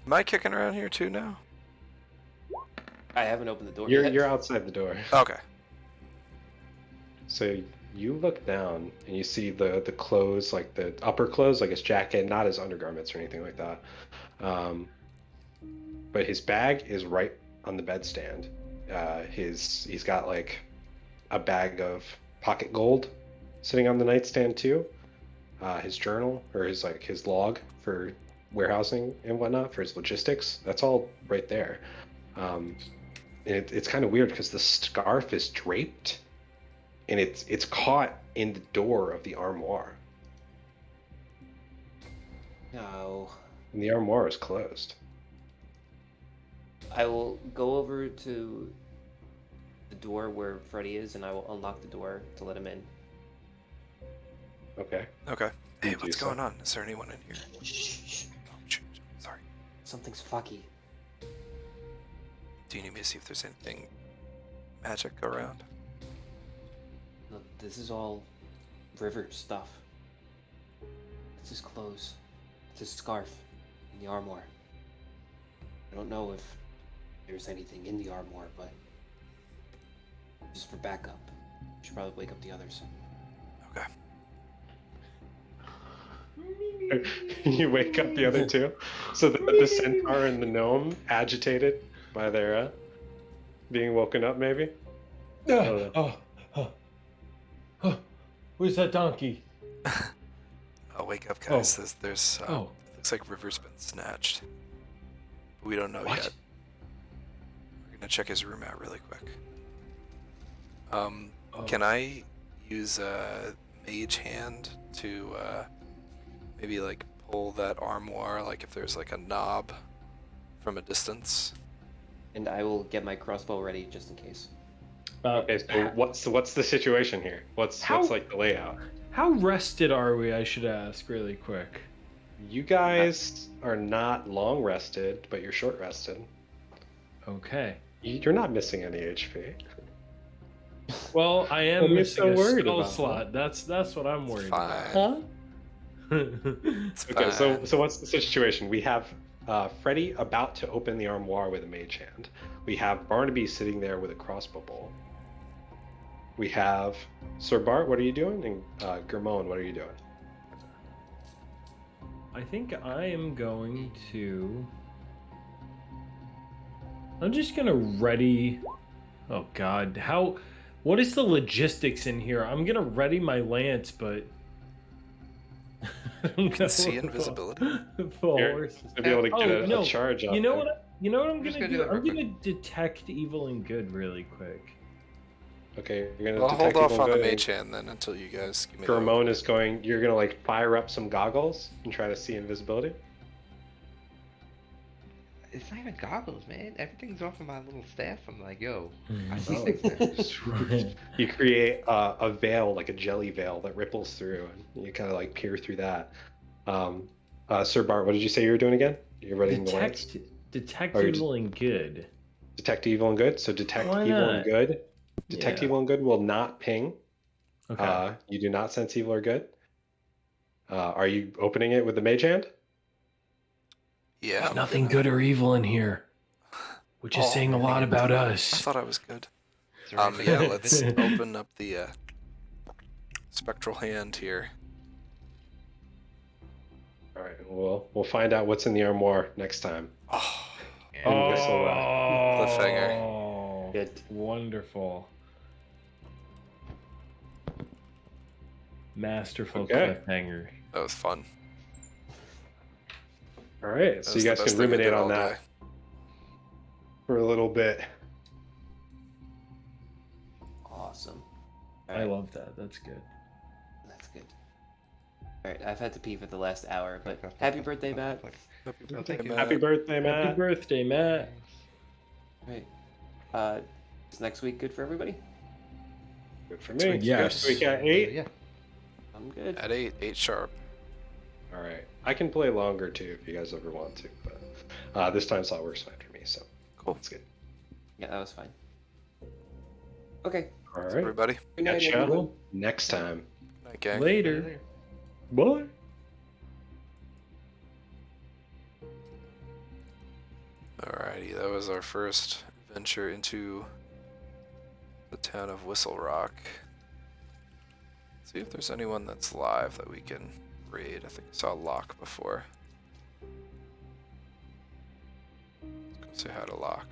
Am I kicking around here too now? I haven't opened the door yet. You're outside the door. Okay. So you look down and you see the clothes, like the upper clothes, like his jacket, not his undergarments or anything like that. But his bag is right on the bedstand. He's got like a bag of pocket gold sitting on the nightstand too. His journal or his log for warehousing and whatnot for his logistics. That's all right there. And it's kind of weird because the scarf is draped, and it's caught in the door of the armoire. No. And the armoire is closed. I will go over to the door where Freddy is, and I will unlock the door to let him in. Okay. Okay. Hey, You what's do going so. on? Is there anyone in here? Shh. Oh, shoot. Sorry. Something's fucky. Do you need me to see if there's anything magic around? Look, this is all River stuff. It's his clothes. It's his scarf and the armoire. I don't know if there's anything in the armoire, but just for backup, we should probably wake up the others. Okay. You wake up the other two. So the centaur and the gnome, agitated by their being woken up, maybe. Where's that donkey? I'll wake up, guys. Oh. There's Oh. looks like River's been snatched. But we don't know What? yet. We're gonna check his room out really quick. Can I use a mage hand to maybe like pull that armoire, like if there's like a knob from a distance? And I will get my crossbow ready just in case. Okay, so what's the situation here? What's like the layout? How rested are we, I should ask really quick? You guys are not long rested, but you're short rested. Okay. You're not missing any HP. Well, I What am are you missing so a worried spell about? slot. That's what I'm worried Fine. Huh? about. It's Okay, fine. so what's the situation? We have Freddy about to open the armoire with a mage hand. We have Barnaby sitting there with a crossbow bolt. We have Sir Bart, what are you doing? And Germone, what are you doing? I think I am going to. I'm just gonna ready. Oh God, how? What is the logistics in here? I'm gonna ready my lance, but. You can see invisibility. You're to be able to get a charge up. You know there. what? You know what I'm just gonna gonna do? do that I'm real gonna detect evil and good really quick. Okay, you're gonna I'll hold detect off evil on the good. mage hand then until you guys give me Germone is going. You're gonna like fire up some goggles and try to see invisibility. it's not even goggles, man. Everything's off of my little staff. I'm like, yo, I Mhm. see Oh. things now. You create a veil, like a jelly veil that ripples through, and you kind of like peer through that. Sir Bart, what did you say you were doing again? You're running the lance? Detect Or you evil and good. detect evil and good. So detect Why evil and not? good. Detect Yeah. evil and good will not ping. Okay. You do not sense evil or good. Are you opening it with the mage hand? Yeah, There's I'm nothing gonna- good or evil in here, which is Oh, saying a lot about I us. thought I was good. It's all right, Yeah, but- let's open up the spectral hand here. All right, we'll find out what's in the armoire next time. Oh, Yeah, Oh, but- Whistlerock. Cliffhanger. Good. Wonderful. Masterful Okay. cliffhanger. that was fun. All right, That so was you the guys best can thing I did ruminate all on that day. for a little bit. Awesome. I love that. That's good. That's good. All right, I've had to pee for the last hour, but happy birthday, Matt. Happy Oh, birthday, thank you. Matt. Happy birthday, Matt. Happy birthday, Matt. Right. Is next week good for everybody? Good for Next me. week, yes. Next week at 8. Yeah. I'm good. At 8 sharp. All right. I can play longer too if you guys ever want to, but this time slot works fine for me, so Cool. that's good. Yeah, that was fine. Okay. All Thanks, right. everybody. Good night, Catch ya everyone. next time. Night, gang. Later. Bye. Alrighty, that was our first venture into the town of Whistlerock. See if there's anyone that's live that we can raid. I think I saw Locke before. Let's go say hi to Locke.